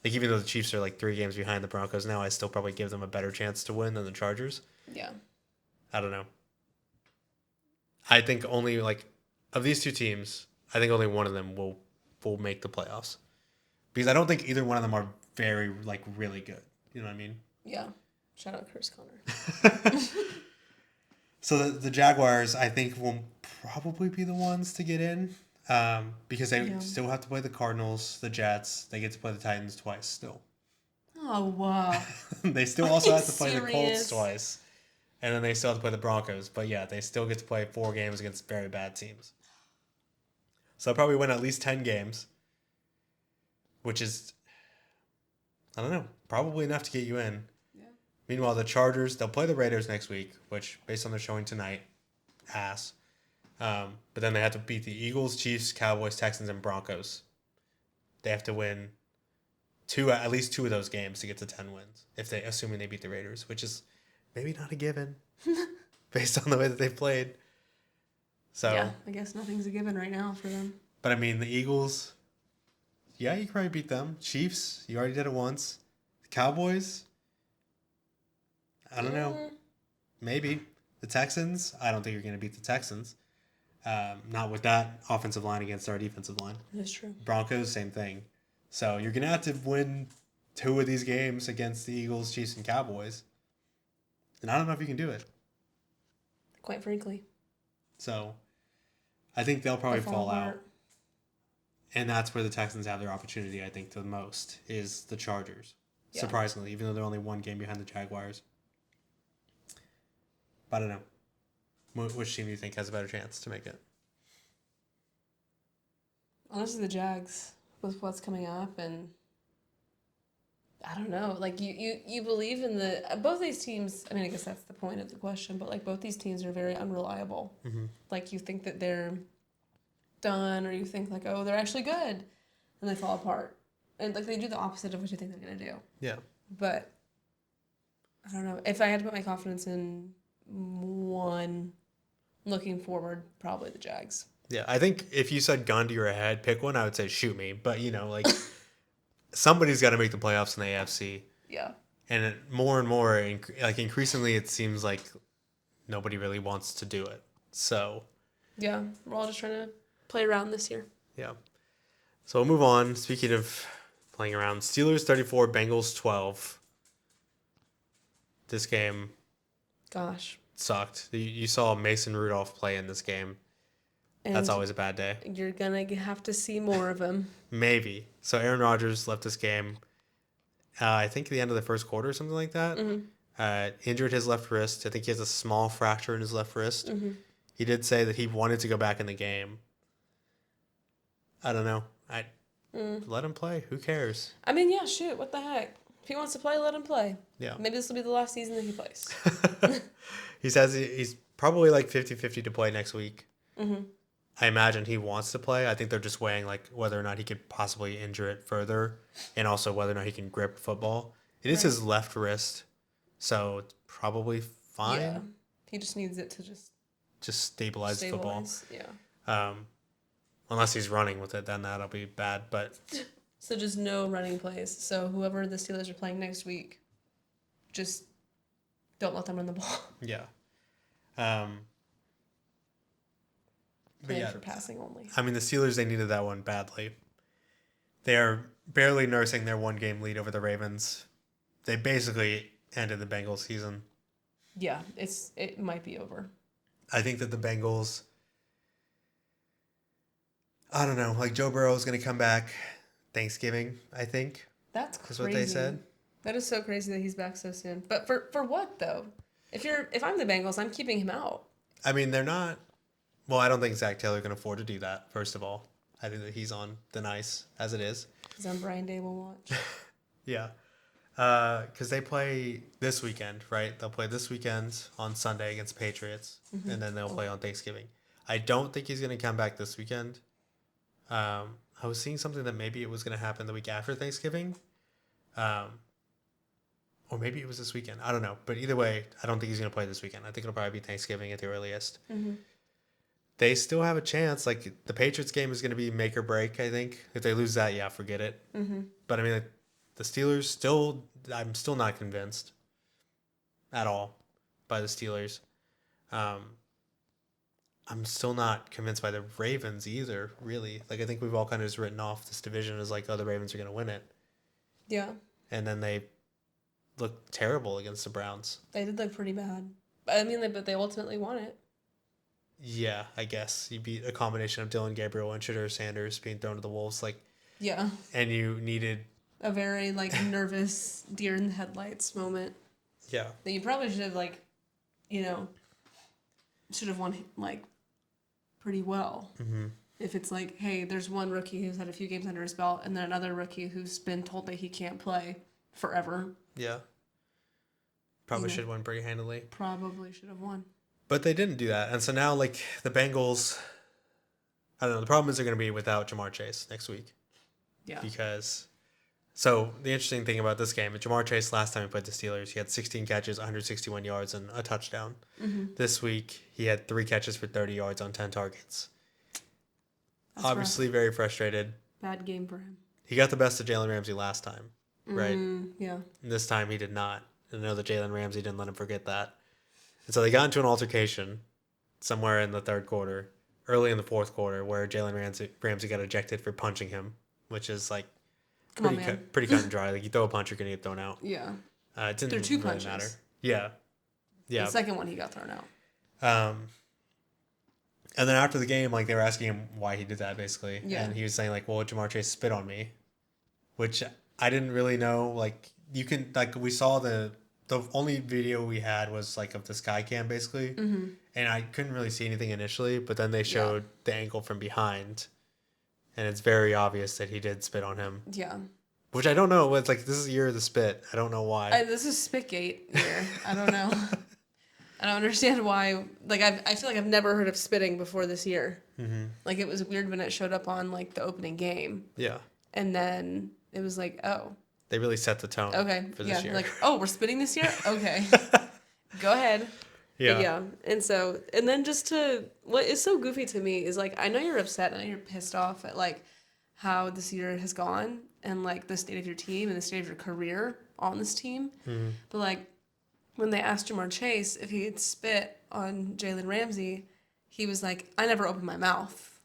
Like, even though the Chiefs are like 3 games behind the Broncos now, I still probably give them a better chance to win than the Chargers.
Yeah.
I don't know. I think only of these 2 teams, I think only one of them will make the playoffs. Because I don't think either one of them are very, really good. You know what I mean?
Yeah. Shout out Chris Conner.
So the Jaguars, I think, will probably be the ones to get in. Because they still have to play the Cardinals, the Jets. They get to play the Titans twice still.
Oh, wow.
They still also have to play the Colts twice. And then they still have to play the Broncos. But yeah, they still get to play 4 games against very bad teams. So they'll probably win at least 10 games. Which is, I don't know, probably enough to get you in.
Yeah.
Meanwhile, the Chargers, they'll play the Raiders next week, which, based on their showing tonight, ass. But then they have to beat the Eagles, Chiefs, Cowboys, Texans, and Broncos. They have to win at least 2 of those games to get to 10 wins, assuming they beat the Raiders, which is maybe not a given, based on the way that they've played. So
yeah, I guess nothing's a given right now for them.
But I mean, the Eagles, yeah, you can probably beat them. Chiefs, you already did it once. The Cowboys, I don't know. Maybe. The Texans, I don't think you're going to beat the Texans. Not with that offensive line against our defensive line.
That's true.
Broncos, same thing. So you're going to have to win 2 of these games against the Eagles, Chiefs, and Cowboys. And I don't know if you can do it.
Quite frankly.
So I think they'll probably fall out. And that's where the Texans have their opportunity, I think, the most, is the Chargers. Yeah. Surprisingly, even though they're only 1 game behind the Jaguars. But I don't know. Which team do you think has a better chance to make it?
Honestly, the Jags, with what's coming up, and I don't know. You believe in both these teams. I mean, I guess that's the point of the question, but both these teams are very unreliable. Mm-hmm. You think that they're done, or you think oh, they're actually good, and they fall apart, and they do the opposite of what you think they're gonna do.
Yeah.
But I don't know. If I had to put my confidence in one looking forward, probably the Jags.
Yeah, I think if you said gun to your head, pick one, I would say shoot me. But somebody's got to make the playoffs in the AFC.
Yeah.
And more and more, increasingly, it seems like nobody really wants to do it. So.
Yeah, we're all just trying to play around this year.
Yeah. So we'll move on. Speaking of playing around, Steelers 34, Bengals 12. This game.
Gosh.
Sucked. You saw Mason Rudolph play in this game.
And
that's always a bad day.
You're going to have to see more of him.
Maybe. So Aaron Rodgers left this game, I think at the end of the first quarter or something like that. Injured his left wrist. I think he has a small fracture in his left wrist. He did say that he wanted to go back in the game. I don't know. Let him play. Who cares?
I mean, yeah, shoot. What the heck? If he wants to play, let him play.
Yeah.
Maybe this will be the last season that he plays.
He says he's probably like 50-50 to play next week. I imagine he wants to play. I think they're just weighing like whether or not he could possibly injure it further and also whether or not he can grip football. It is his left wrist, so it's probably fine.
Yeah. He just needs it to just
stabilize football.
Yeah.
Unless he's running with it, then that'll be bad. But
so just no running plays. So whoever the Steelers are playing next week, just don't let them run the ball.
Yeah.
Plan for passing only.
I mean, the Steelers, they needed that one badly. They're barely nursing their one-game lead over the Ravens. They basically ended the Bengals season.
Yeah, it might be over.
I think that the Bengals, I don't know, like Joe Burrow is going to come back Thanksgiving, I think.
That's crazy.
Is what they said.
That is so crazy that he's back so soon. But for what though? If I'm the Bengals, I'm keeping him out.
I mean, they're not. Well, I don't think Zach Taylor can afford to do that. First of all, I think that he's on thin ice as it is.
He's on Brian Dable watch.
Yeah, because they play this weekend, right? They'll play this weekend on Sunday against Patriots, and then they'll play on Thanksgiving. I don't think he's going to come back this weekend. I was seeing something that maybe it was going to happen the week after Thanksgiving. Or maybe it was this weekend. I don't know. But either way, I don't think he's going to play this weekend. I think it'll probably be Thanksgiving at the earliest. They still have a chance. Like, the Patriots game is going to be make or break, I think. If they lose that, yeah, forget it. But, I mean, like, the Steelers I'm still not convinced at all by the Steelers. I'm still not convinced by the Ravens either, really. Like, I think we've all kind of just written off this division as like, oh, the Ravens are going to win it.
Yeah.
And then they looked terrible against the Browns.
They did look pretty bad. I mean, but they ultimately won it.
Yeah, I guess. You beat a combination of Dylan Gabriel and Shedeur Sanders being thrown to the wolves. Like,
yeah.
And you needed
a very, like, nervous deer in the headlights moment.
Yeah.
That you probably should have, like, should have won, like, pretty well. If it's like, hey, there's one rookie who's had a few games under his belt and then another rookie who's been told that he can't play forever.
Yeah. Probably should have won pretty handily.
Probably should have won.
But they didn't do that. And so now, like, the Bengals, I don't know, the problem is they're going to be without Jamar Chase next week.
Yeah.
Because, so the interesting thing about this game, Jamar Chase, last time he played the Steelers, he had 16 catches, 161 yards, and a touchdown. This week, he had 3 catches for 30 yards on 10 targets. That's obviously rough. Very frustrated.
Bad game for him.
He got the best of Jalen Ramsey last time, right?
Yeah.
And this time he did not. I know that Jalen Ramsey didn't let him forget that. And so they got into an altercation somewhere in the third quarter, early in the fourth quarter, where Jalen Ramsey got ejected for punching him, which is like pretty cut and dry. Like, you throw a punch, you're going to get thrown out.
Yeah.
It didn't
there are 2
really
punches.
matter. Yeah. Yeah.
The second one, he got thrown out.
And then after the game, like, they were asking him why he did that, basically.
Yeah.
And he was saying, like, well, Jamar Chase spit on me, which I didn't really know. Like, you can, like, we saw the only video we had was, like, of the sky cam, basically. And I couldn't really see anything initially, but then they showed the angle from behind. And it's very obvious that he did spit on him.
Yeah.
Which I don't know. It's like, this is the year of the spit. I don't know why.
This is Spitgate year. I don't know. I don't understand why. Like, I feel like I've never heard of spitting before this year. Like, it was weird when it showed up on, like, the opening game.
Yeah.
And then it was like, oh.
They really set the tone for this year.
Like, oh, we're spitting this year? Okay. Go ahead. Yeah. But yeah. And then what is so goofy to me is, like, I know you're upset and I know you're pissed off at, like, how this year has gone and, like, the state of your team and the state of your career on this team. But, like, when they asked Jamar Chase if he had spit on Jalen Ramsey, he was like, I never opened my mouth.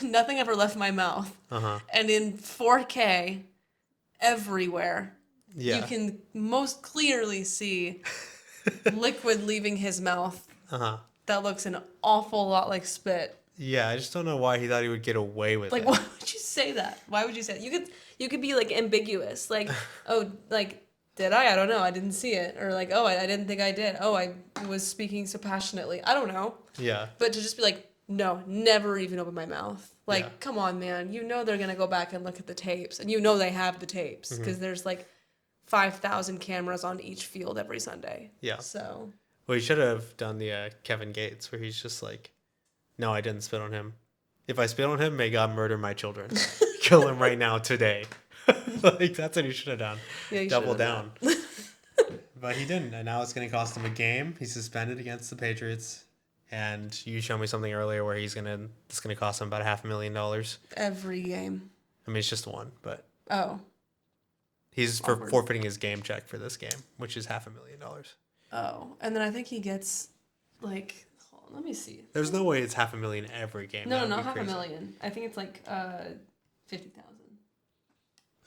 Nothing ever left my mouth. And in 4K, everywhere, you can most clearly see liquid leaving his mouth. That looks an awful lot like spit.
Yeah, I just don't know why he thought he would get away with it.
Why would you say that? Why would you say that? You could be like ambiguous, like, oh, like, did I? I don't know. I didn't see it. Or like, oh, I didn't think I did. Oh, I was speaking so passionately. I don't know.
Yeah.
But to just be like, no, never even open my mouth. Like, come on, man. You know they're going to go back and look at the tapes. And you know they have the tapes. Because there's like 5,000 cameras on each field every Sunday.
Yeah.
So.
Well, you should have done the Kevin Gates where he's just like, no, I didn't spit on him. If I spit on him, may God murder my children. Kill him right now today. Like, that's what he should have done. Yeah, double down. But he didn't, and now it's going to cost him a game. He's suspended against the Patriots, and you showed me something earlier where it's going to cost him about $500,000
every game.
I mean, it's just one, but
he's
forfeiting his game check for this game, which is $500,000.
Oh, and then I think he gets like, hold on, let me see.
There's no way it's $500,000 every game.
No, not $500,000. I think it's like 50,000.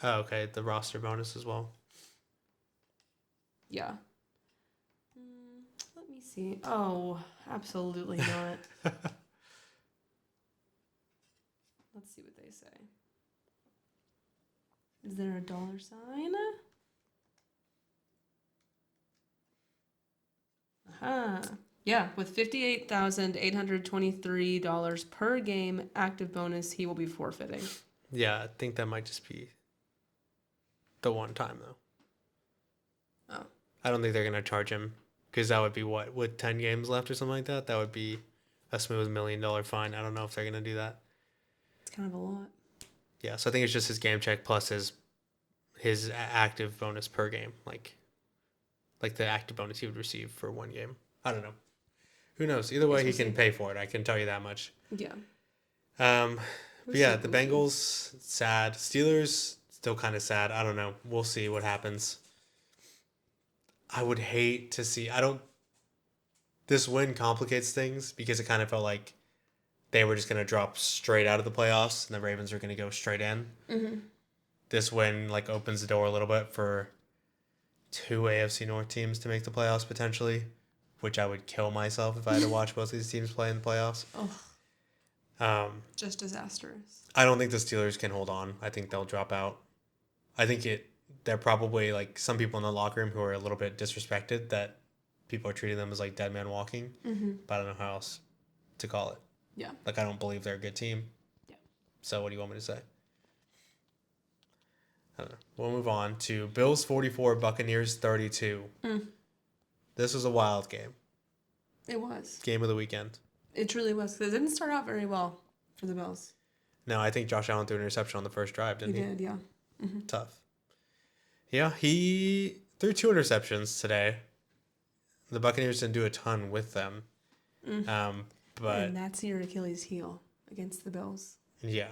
Oh, okay. The roster bonus as well.
Yeah. Let me see. Oh, absolutely not. Let's see what they say. Is there a dollar sign? Yeah, with $58,823 per game active bonus, he will be forfeiting.
Yeah, I think that might just be the one time, though.
Oh.
I don't think they're going to charge him, because that would be what? With 10 games left or something like that? That would be a smooth $1 million fine. I don't know if they're going to do that.
It's kind of a lot.
Yeah, so I think it's just his game check plus his active bonus per game. Like the active bonus he would receive for one game. I don't know. Who knows? Either way, he can pay for it. I can tell you that much.
Yeah.
But yeah, the Bengals, sad. Steelers, still kind of sad. I don't know. We'll see what happens. I would hate to see... This win complicates things because it kind of felt like they were just going to drop straight out of the playoffs and the Ravens were going to go straight in.
Mm-hmm.
This win opens the door a little bit for 2 AFC North teams to make the playoffs potentially, which I would kill myself if I had to watch both of these teams play in the playoffs.
Just disastrous.
I don't think the Steelers can hold on. I think they'll drop out. I think they're probably like some people in the locker room who are a little bit disrespected that people are treating them as like dead man walking.
Mm-hmm.
But I don't know how else to call it.
Yeah.
Like, I don't believe they're a good team.
Yeah.
So what do you want me to say? I don't know. We'll move on to Bills 44, Buccaneers 32. This was a wild game.
It was.
Game of the weekend.
It truly was. Because it didn't start out very well for the Bills.
No, I think Josh Allen threw an interception on the first drive, didn't he?
He did, yeah. Mm-hmm.
Tough. Yeah, he threw 2 interceptions today. The Buccaneers didn't do a ton with them. But
and that's your Achilles heel against the Bills.
Yeah.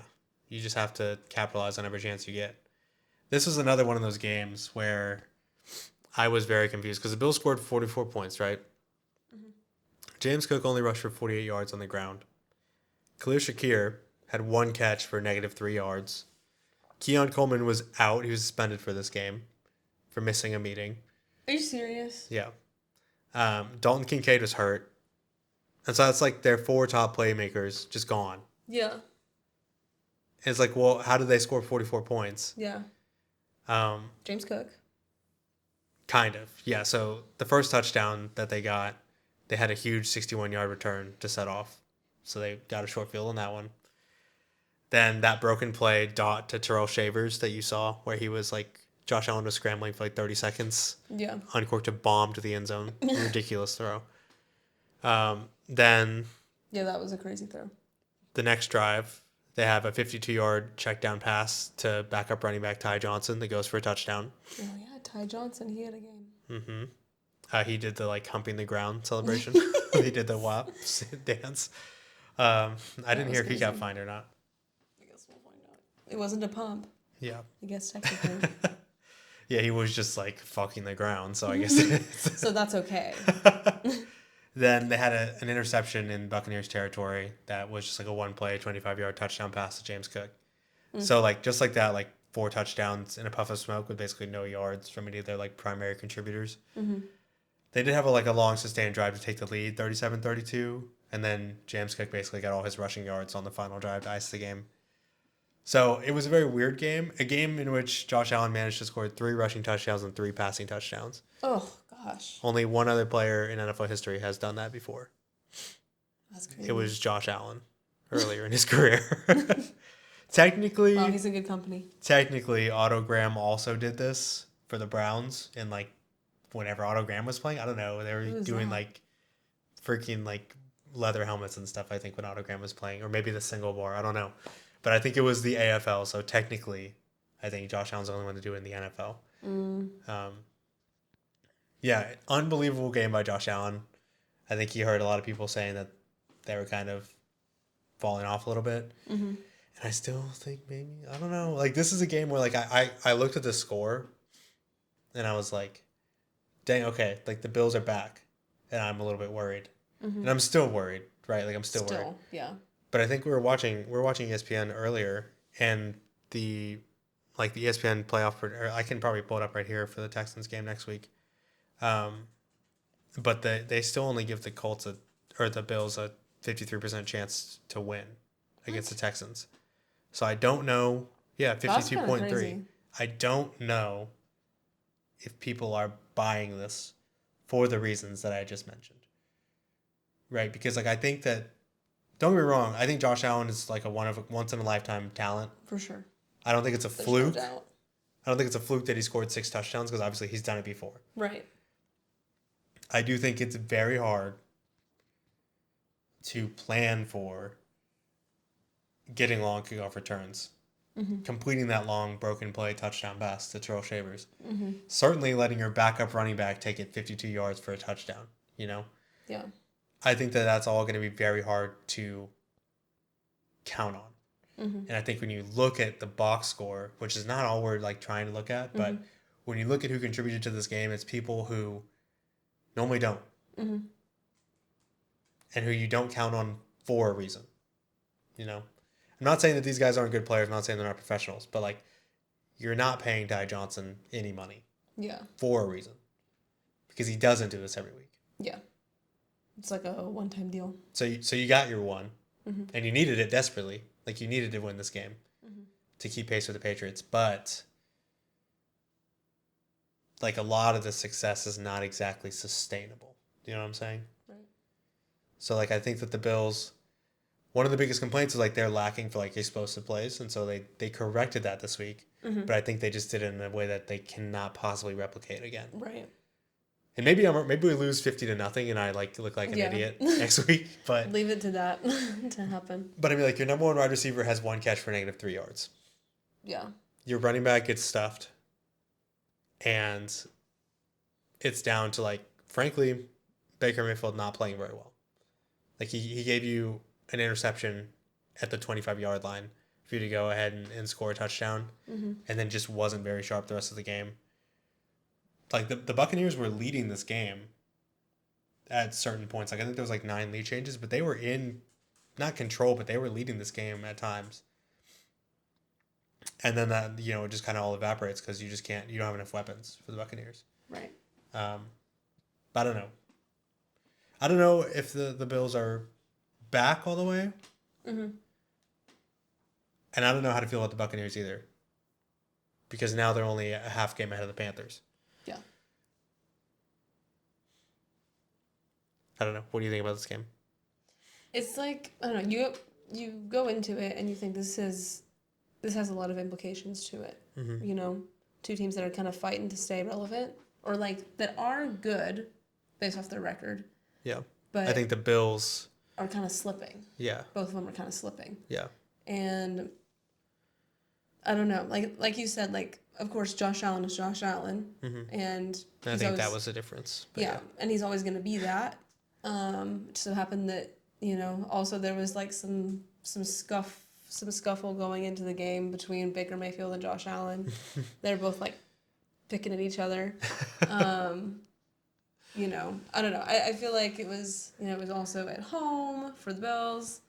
You just have to capitalize on every chance you get. This was another one of those games where I was very confused because the Bills scored 44 points, right? Mm-hmm. James Cook only rushed for 48 yards on the ground. Khalil Shakir had 1 catch for -3 yards. Keon Coleman was out. He was suspended for this game for missing a meeting.
Are you serious?
Yeah. Dalton Kincaid was hurt. And so that's like their 4 top playmakers just gone.
Yeah.
And it's like, well, how did they score 44 points?
Yeah. James Cook.
Kind of. Yeah, so the first touchdown that they got, they had a huge 61-yard return to set off. So they got a short field on that one. Then that broken play dot to Terrell Shavers that you saw where he was like, Josh Allen was scrambling for like 30 seconds.
Yeah.
Uncorked a bomb to the end zone. Ridiculous throw. Then...
Yeah, that was a crazy throw.
The next drive, they have a 52-yard check down pass to backup running back Ty Johnson that goes for a touchdown.
Oh, yeah, Ty Johnson, he had a game.
Mm-hmm. He did the, like, humping the ground celebration. He did the WAP dance. I didn't hear if he got fined or not.
I guess we'll find out. It wasn't a pump.
Yeah.
I guess technically.
Yeah, he was just, like, fucking the ground, so I guess...
So that's okay.
Then they had an interception in Buccaneers territory that was just like a one-play, 25-yard touchdown pass to James Cook. So, like, just like that, like, 4 touchdowns in a puff of smoke with basically no yards from any of their, like, primary contributors. They did have, a long, sustained drive to take the lead, 37-32. And then James Cook basically got all his rushing yards on the final drive to ice the game. So, it was a very weird game. A game in which Josh Allen managed to score 3 rushing touchdowns and 3 passing touchdowns.
Oh, gosh.
Only one other player in NFL history has done that before.
That's crazy.
It was Josh Allen earlier in his career. Technically,
well, he's in good company.
Technically, Otto Graham also did this for the Browns in whenever Otto Graham was playing. I don't know. They were doing freaking leather helmets and stuff, I think, when Otto Graham was playing, or maybe the single bar. I don't know. But I think it was the AFL. So technically, I think Josh Allen's the only one to do it in the NFL. Yeah, unbelievable game by Josh Allen. I think he heard a lot of people saying that they were kind of falling off a little bit. And I still think maybe, I don't know. This is a game where, I looked at the score and I was like, dang, okay, the Bills are back. And I'm a little bit worried. And I'm still worried, right? I'm still worried.
Yeah.
But I think we were watching ESPN earlier, and the ESPN playoff, or I can probably pull it up right here for the Texans game next week. But they still only give the Bills a 53% chance to win against the Texans. So I don't know. Yeah, 52.3. I don't know if people are buying this for the reasons that I just mentioned. Right? Because I think that, don't get me wrong, I think Josh Allen is a once in a lifetime talent.
For sure.
I don't think it's a fluke.
No doubt.
I don't think it's a fluke that he scored 6 touchdowns, because obviously he's done it before.
Right.
I do think it's very hard to plan for getting long kickoff returns, completing that long broken play touchdown pass to Terrell Shavers, certainly letting your backup running back take it 52 yards for a touchdown,
Yeah.
I think that's all going to be very hard to count on. And I think when you look at the box score, which is not all we're trying to look at, but when you look at who contributed to this game, it's people who normally don't. And who you don't count on for a reason. I'm not saying that these guys aren't good players. I'm not saying they're not professionals. But, you're not paying Ty Johnson any money.
Yeah.
For a reason. Because he doesn't do this every week.
Yeah. It's a one-time deal.
So you got your one. And you needed it desperately. You needed to win this game. To keep pace with the Patriots. But, a lot of the success is not exactly sustainable. You know what I'm saying?
Right.
So, I think that the Bills, one of the biggest complaints is, they're lacking for, explosive plays. And so they corrected that this week. But I think they just did it in a way that they cannot possibly replicate again.
Right.
And maybe we lose 50-0 and I, look like an idiot next week. But
leave it to that to happen.
But, I mean, your number one wide receiver has 1 catch for -3 yards.
Yeah.
Your running back gets stuffed. And it's down to, frankly, Baker Mayfield not playing very well. He gave you an interception at the 25-yard line for you to go ahead and score a touchdown, and then just wasn't very sharp the rest of the game. The Buccaneers were leading this game at certain points. I think there was 9 lead changes, but they were in, not control, but they were leading this game at times. And then that, it just kind of all evaporates because you don't have enough weapons for the Buccaneers.
Right.
But I don't know. I don't know if the Bills are back all the way. And I don't know how to feel about the Buccaneers either. Because now they're only a half game ahead of the Panthers.
Yeah.
I don't know. What do you think about this game?
It's I don't know. You go into it and you think this has a lot of implications to it. Two teams that are kind of fighting to stay relevant, or that are good based off their record.
Yeah.
But
I think the Bills
are kind of slipping.
Yeah.
Both of them are kind of slipping.
Yeah.
And I don't know. Like you said, of course Josh Allen is Josh Allen. And
I think that was the difference.
Yeah, and he's always going to be that. It so happened that, also there was some scuffle going into the game between Baker Mayfield and Josh Allen. They're both picking at each other. I don't know. I feel like it was, it was also at home for the Bills.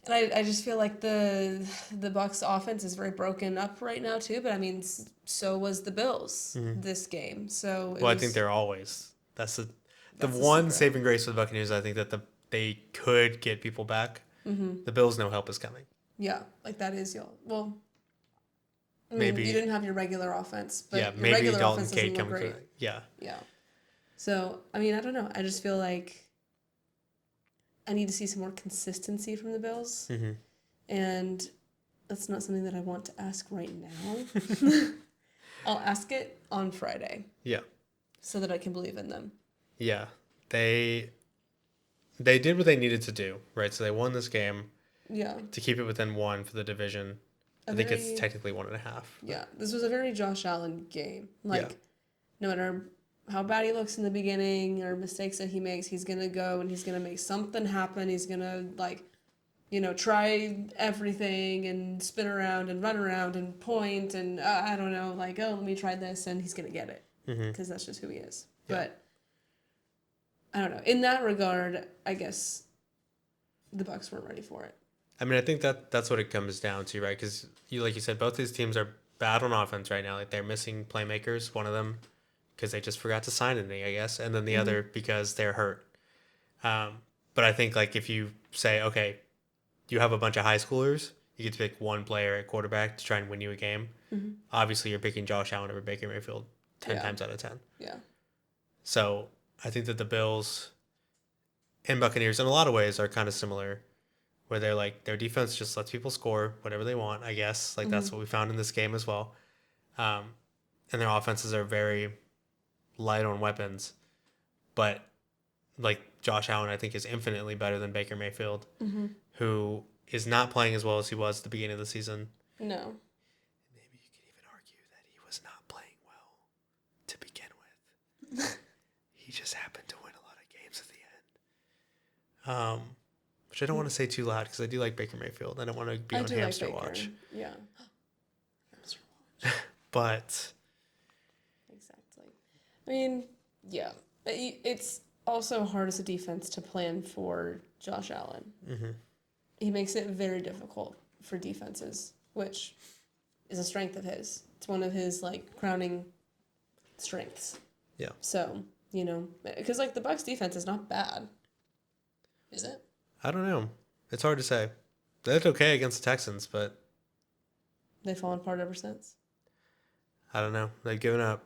And I just feel like the Bucs offense is very broken up right now too. But I mean, so was the Bills this game. So
I think they're always. That's the
the
one
secret.
saving grace for the Buccaneers. I think that they could get people back. The Bills, no help is coming.
Yeah, like that is y'all. Well, I mean,
Maybe
you didn't have your regular offense, but your
maybe
regular
Dalton
offense
Cade
doesn't look
coming.
great.
Yeah.
So I mean, I don't know. I just feel like I need to see some more consistency from the Bills, and that's not something that I want to ask right now. I'll ask it on Friday.
Yeah.
So that I can believe in them.
Yeah, they did what they needed to do, right? So they won this game.
Yeah.
To keep it within 1 for the division. I think it's technically 1.5.
Yeah, this was a very Josh Allen game. Like, no matter how bad he looks in the beginning or mistakes that he makes, he's going to go and he's going to make something happen. He's going to, try everything and spin around and run around and point and, I don't know, let me try this, and he's going to get it. Because that's just who he is. Yeah. But, I don't know. In that regard, I guess the Bucs weren't ready for it.
I mean, I think that's what it comes down to, right? Because, like you said, both these teams are bad on offense right now. Like, they're missing playmakers, one of them because they just forgot to sign any, I guess, and then the other because they're hurt. But I think, if you say, okay, you have a bunch of high schoolers, you get to pick one player at quarterback to try and win you a game. Obviously, you're picking Josh Allen over Baker Mayfield 10 times out of 10.
Yeah.
So I think that the Bills and Buccaneers, in a lot of ways, are kind of similar, where they're their defense just lets people score whatever they want, I guess. That's what we found in this game as well. And their offenses are very light on weapons. But, Josh Allen, I think, is infinitely better than Baker Mayfield, who is not playing as well as he was at the beginning of the season.
No.
Maybe you could even argue that he was not playing well to begin with. He just happened to win a lot of games at the end. Which I don't want to say too loud because I do like Baker Mayfield. I don't want to be on hamster watch.
Yeah.
Hamster watch. But.
Exactly. I mean, yeah. It's also hard as a defense to plan for Josh Allen. He makes it very difficult for defenses, which is a strength of his. It's one of his, crowning strengths.
Yeah.
So, because, the Bucs defense is not bad. Is it?
I don't know. It's hard to say. They looked okay against the Texans, but
they've fallen apart ever since.
I don't know. They've given up.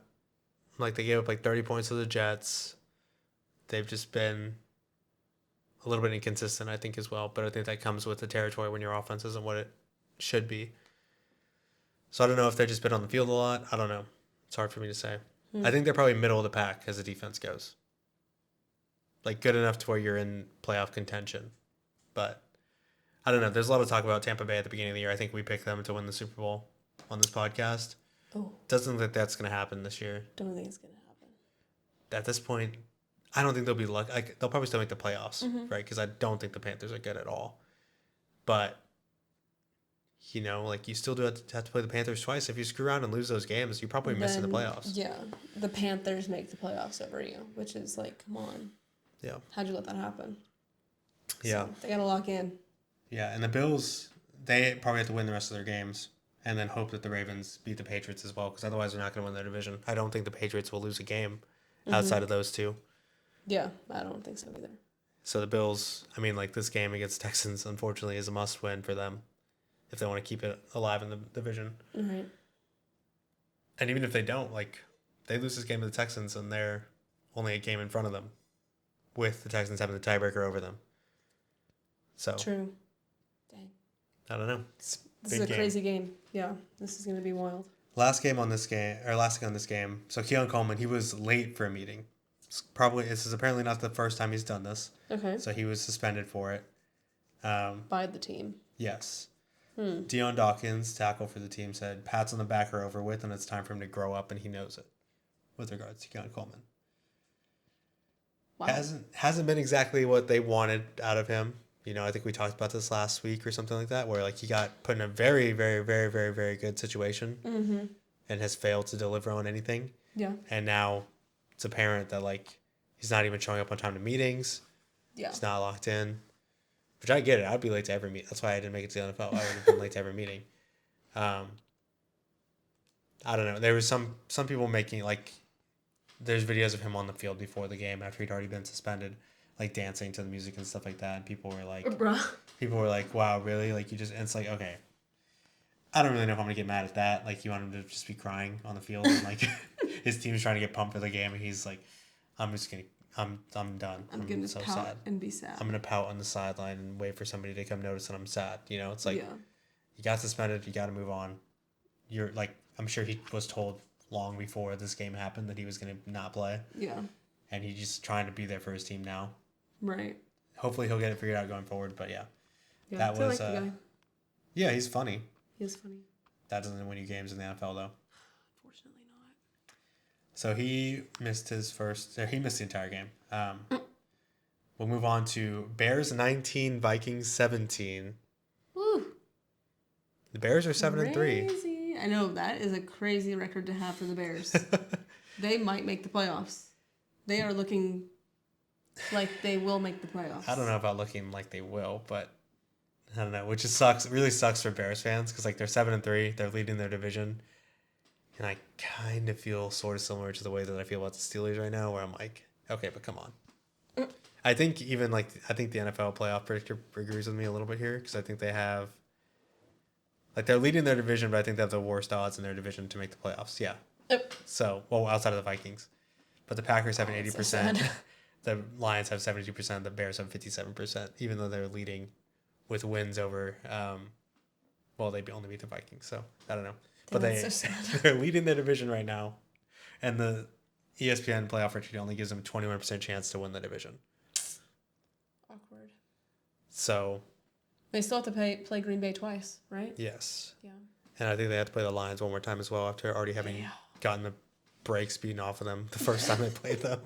They gave up 30 points to the Jets. They've just been a little bit inconsistent, I think, as well. But I think that comes with the territory when your offense isn't what it should be. So I don't know if they've just been on the field a lot. I don't know. It's hard for me to say. I think they're probably middle of the pack as the defense goes. Good enough to where you're in playoff contention. But I don't know. There's a lot of talk about Tampa Bay at the beginning of the year. I think we picked them to win the Super Bowl on this podcast.
Oh.
Doesn't look like that's going to happen this year.
Don't think it's going to happen.
At this point, I don't think they'll be lucky. They'll probably still make the playoffs, right? Because I don't think the Panthers are good at all. But, you still do have to play the Panthers twice. If you screw around and lose those games, you're probably missing the playoffs.
Yeah. The Panthers make the playoffs over you, which is come on.
Yeah.
How'd you let that happen?
Yeah.
So they got to lock in.
Yeah, and the Bills, they probably have to win the rest of their games and then hope that the Ravens beat the Patriots as well, because otherwise they're not going to win their division. I don't think the Patriots will lose a game outside of those two.
Yeah, I don't think so either.
So the Bills, this game against Texans, unfortunately, is a must-win for them if they want to keep it alive in the division.
Right.
And even if they don't, they lose this game to the Texans and they're only a game in front of them, with the Texans having the tiebreaker over them. So
true. Dang.
I don't know.
This is a crazy game. Yeah, this is going to be wild.
Last thing on this game. So Keon Coleman, he was late for a meeting. This is apparently not the first time he's done this.
Okay.
So he was suspended for it.
By the team.
Yes. Deion Dawkins, tackle for the team, said pats on the back are over with and it's time for him to grow up, and he knows it with regards to Keon Coleman. Wow. Hasn't been exactly what they wanted out of him. I think we talked about this last week or something like that, where he got put in a very, very, very, very, very good situation and has failed to deliver on anything.
Yeah.
And now it's apparent that like he's not even showing up on time to meetings.
Yeah.
He's not locked in, which I get it. I'd be late to every meet. That's why I didn't make it to the NFL. I would have been late to every meeting. I don't know. There was some people making like there's videos of him on the field before the game after he'd already been suspended, like dancing to the music and stuff like that. And people were like, "Wow, really?" Like you just. And it's like, okay, I don't really know if I'm gonna get mad at that. Like you want him to just be crying on the field and like his team's trying to get pumped for the game and he's like, I'm done.
I'm gonna so pout sad and be sad.
I'm gonna pout on the sideline and wait for somebody to come notice that I'm sad. You know, it's like you got suspended, you got to move on. You're like, I'm sure he was told long before this game happened that he was gonna not play.
Yeah.
And he's just trying to be there for his team now.
Right.
Hopefully he'll get it figured out going forward. But yeah that was
like the guy.
Yeah, he's funny.
He is funny. That
doesn't win you games in the NFL though.
Fortunately not.
So he missed the entire game. We'll move on to Bears 19, Vikings 17.
Woo.
The Bears are 7-3.
I know that is a crazy record to have for the Bears. They might make the playoffs. They are looking like they will make the playoffs.
I don't know about looking like they will, but I don't know, which just sucks. It really sucks for Bears fans because like they're 7-3, they're leading their division, and I kind of feel sort of similar to the way that I feel about the Steelers right now, where I'm like, okay, but come on. I think the NFL playoff predictor agrees with me a little bit here because I think they have, like, they're leading their division, but I think they have the worst odds in their division to make the playoffs. Yeah.
Yep.
So, well, outside of the Vikings, but the Packers have an 80%, the Lions have 72%, the Bears have 57%, even though they're leading with wins over. Well, they only beat the Vikings, so I don't know. But they're leading their division right now, and the ESPN playoff record only gives them 21% chance to win the division.
Awkward.
So
they still have to play Green Bay twice, right?
Yes.
Yeah.
And I think they have to play the Lions one more time as well after already having gotten the brakes beaten off of them the first time they played them.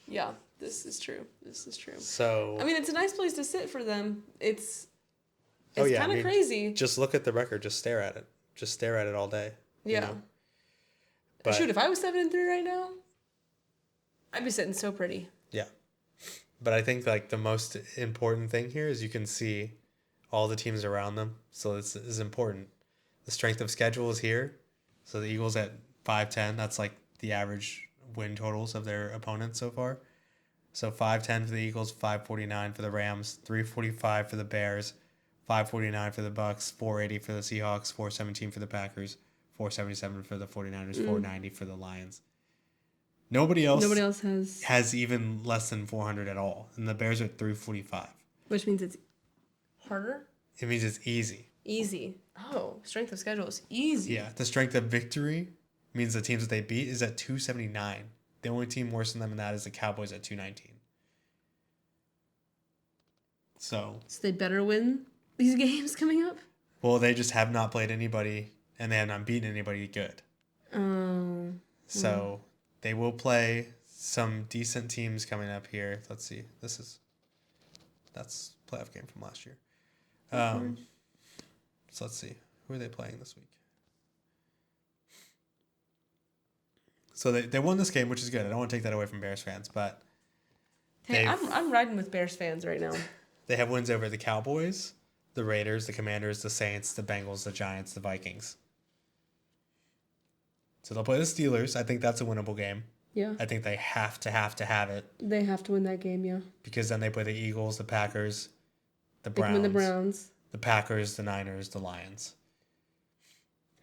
Yeah, this is true.
So
I mean, it's a nice place to sit for them. It's kind of crazy.
Just look at the record. Just stare at it. Just stare at it all day.
Yeah.
You know? But,
shoot, if I was 7-3 right now, I'd be sitting so pretty.
Yeah. But I think like the most important thing here is you can see all the teams around them. So this is important. The strength of schedule is here. So the Eagles at 5-10, that's like the average win totals of their opponents so far. So 5-10 for the Eagles, 5-49 for the Rams, 3-45 for the Bears, 5-49 for the Bucks, 4-80 for the Seahawks, 4-17 for the Packers, 4-77 for the 49ers, 4-90 for the Lions. Nobody else has even less than 400 at all. And the Bears are 345.
Which means it's harder?
It means it's easy.
Easy. Oh, strength of schedule is easy.
Yeah. The strength of victory means the teams that they beat is at 279. The only team worse than them in that is the Cowboys at 219. So
they better win these games coming up?
Well, they just have not played anybody, and they have not beaten anybody good. So they will play some decent teams coming up here. Let's see. That's playoff game from last year. So let's see. Who are they playing this week? So they won this game, which is good. I don't want to take that away from Bears fans, but
hey, I'm riding with Bears fans right now.
They have wins over the Cowboys, the Raiders, the Commanders, the Saints, the Bengals, the Giants, the Vikings. So they'll play the Steelers. I think that's a winnable game.
Yeah.
I think they have to have it.
They have to win that game, yeah.
Because then they play the Eagles, the Packers, the
Browns. They can win the Browns.
The Packers, the Niners, the Lions.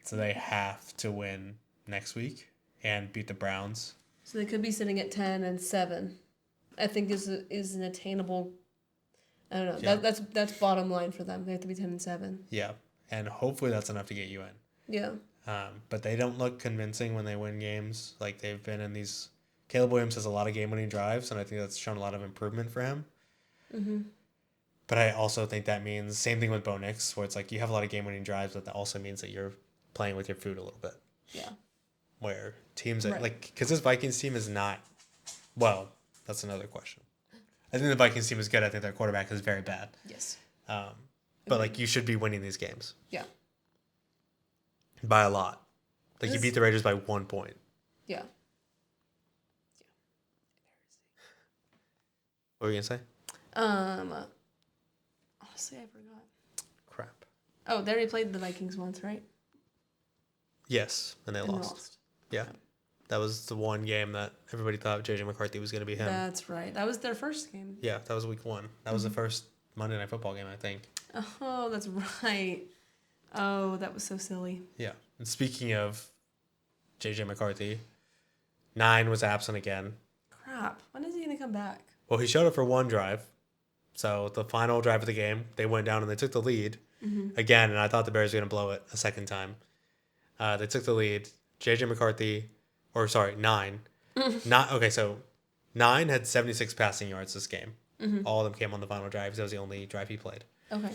So they have to win next week and beat the Browns.
So they could be sitting at 10-7. I think is an attainable. I don't know. Yeah. That's bottom line for them. They have to be 10-7.
Yeah, and hopefully that's enough to get you in.
Yeah.
But they don't look convincing when they win games. Like they've been in these. Caleb Williams has a lot of game-winning drives, and I think that's shown a lot of improvement for him. Mm-hmm. But I also think that means same thing with Bo Nix, where it's like you have a lot of game-winning drives, but that also means that you're playing with your food a little bit.
Yeah.
Where teams are because this Vikings team is not. Well, that's another question. I think the Vikings team is good. I think their quarterback is very bad.
Yes.
But like you should be winning these games.
Yeah.
By a lot. Like you beat the Raiders by 1 point.
Yeah.
What were you going to say?
Honestly, I forgot.
Crap.
Oh, they already played the Vikings once, right?
Yes, and they lost. Yeah.
Okay.
That was the one game that everybody thought J.J. McCarthy was going to be him.
That's right. That was their first game.
Yeah, that was week 1. That was the first Monday Night Football game, I think.
Oh, that's right. Oh, that was so silly.
Yeah. And speaking of J.J. McCarthy, 9 was absent again.
Crap. When is he going to come back?
Well, he showed up for one drive. So the final drive of the game, they went down and they took the lead again, and I thought the Bears were going to blow it a second time. They took the lead. J.J. McCarthy, 9. So 9 had 76 passing yards this game. All of them came on the final drive. That was the only drive he played.
Okay.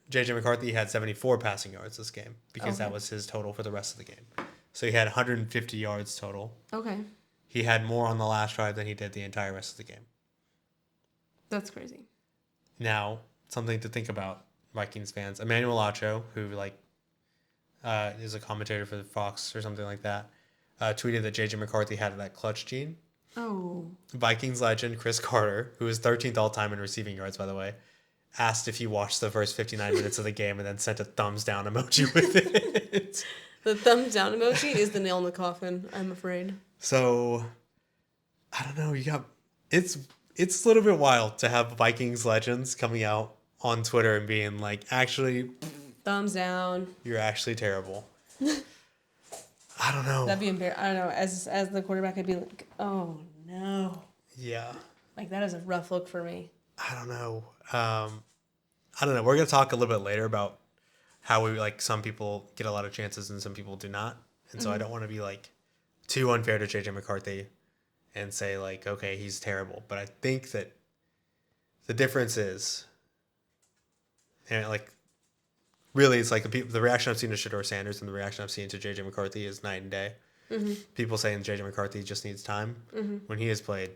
J.J. McCarthy had 74 passing yards this game because that was his total for the rest of the game. So he had 150 yards total.
Okay.
He had more on the last drive than he did the entire rest of the game.
That's crazy.
Now, something to think about, Vikings fans. Emmanuel Acho, who is a commentator for the Fox or something like that, tweeted that J.J. McCarthy had that clutch gene.
Oh.
Vikings legend Chris Carter, who is 13th all-time in receiving yards, by the way, asked if he watched the first 59 minutes of the game and then sent a thumbs down emoji with it.
The thumbs down emoji is the nail in the coffin, I'm afraid.
So, I don't know. It's a little bit wild to have Vikings legends coming out on Twitter and being like, actually,
thumbs down.
You're actually terrible. I don't know.
That'd be embarrassing. I don't know. As the quarterback, I'd be like, oh no.
Yeah.
Like that is a rough look for me.
I don't know. I don't know. We're gonna talk a little bit later about how some people get a lot of chances and some people do not, and so I don't want to be too unfair to JJ McCarthy and say okay, he's terrible. But I think that the difference is, and really, it's the reaction I've seen to Shedeur Sanders and the reaction I've seen to J.J. McCarthy is night and day. Mm-hmm. People saying J.J. McCarthy just needs time when he has played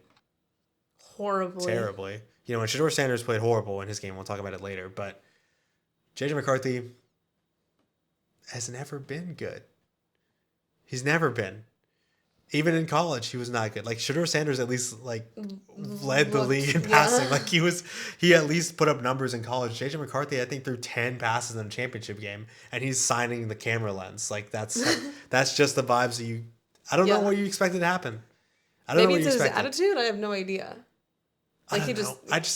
terribly. When Shedeur Sanders played horrible in his game, we'll talk about it later, but J.J. McCarthy has never been good. He's never been. Even in college, he was not good. Shedeur Sanders at least led the league in passing. He at least put up numbers in college. JJ McCarthy, I think, threw 10 passes in a championship game, and he's signing the camera lens. That's just the vibes that you. I don't know what you expected to happen. I don't know what you expected.
Maybe it's his attitude. I have no idea.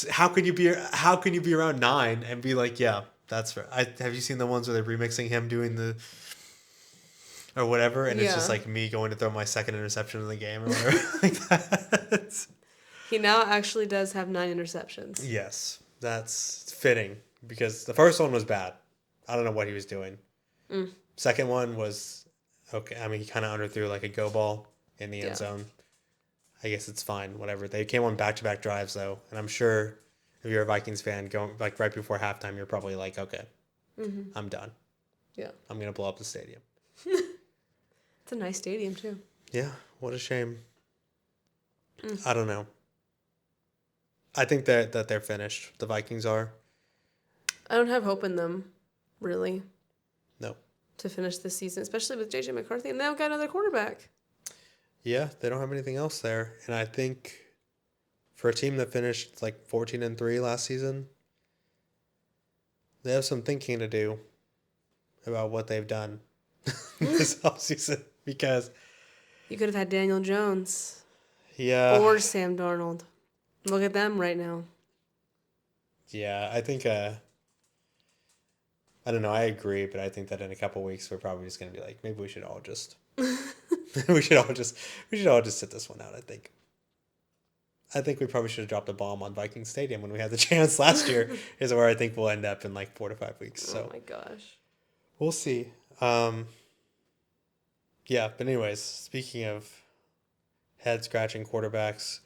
How can you be around 9 and be like, yeah, that's right. Have you seen the ones where they're remixing him doing the. Or whatever, and it's just me going to throw my second interception in the game or whatever like that.
He now actually does have 9 interceptions.
Yes, that's fitting because the first one was bad. I don't know what he was doing. Second one was okay. I mean, he kind of underthrew a go ball in the end zone. I guess it's fine, whatever. They came on back-to-back drives though, and I'm sure if you're a Vikings fan, going right before halftime, you're probably okay, I'm done. Yeah, I'm gonna blow up the stadium.
It's a nice stadium, too.
Yeah, what a shame. I don't know. I think that they're finished. The Vikings are.
I don't have hope in them, really.
No.
To finish this season, especially with J.J. McCarthy, and they don't got another quarterback.
Yeah, they don't have anything else there. And I think for a team that finished 14-3 last season, they have some thinking to do about what they've done this offseason. Because
you could have had Daniel Jones.
Yeah.
Or Sam Darnold. Look at them right now.
Yeah, I think I don't know, I agree, but I think that in a couple weeks we're probably just gonna be maybe we should all just we should all just sit this one out, I think. I think we probably should have dropped a bomb on Viking Stadium when we had the chance last year, is where I think we'll end up in 4 to 5 weeks. So
oh my gosh.
We'll see. Yeah, but anyways, speaking of head-scratching quarterbacks,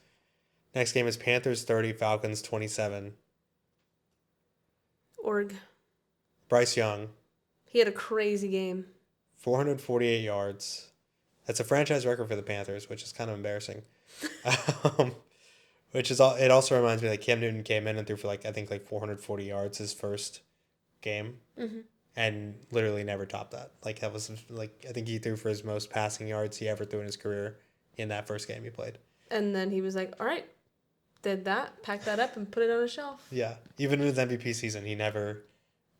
next game is Panthers 30, Falcons 27. Bryce Young.
He had a crazy game.
448 yards. That's a franchise record for the Panthers, which is kind of embarrassing. It also reminds me that Cam Newton came in and threw for I think 440 yards his first game. Mm-hmm. And literally never topped that. That was I think he threw for his most passing yards he ever threw in his career in that first game he played.
And then he was like, all right, did that, packed that up, and put it on a shelf.
Yeah. Even in his MVP season, he never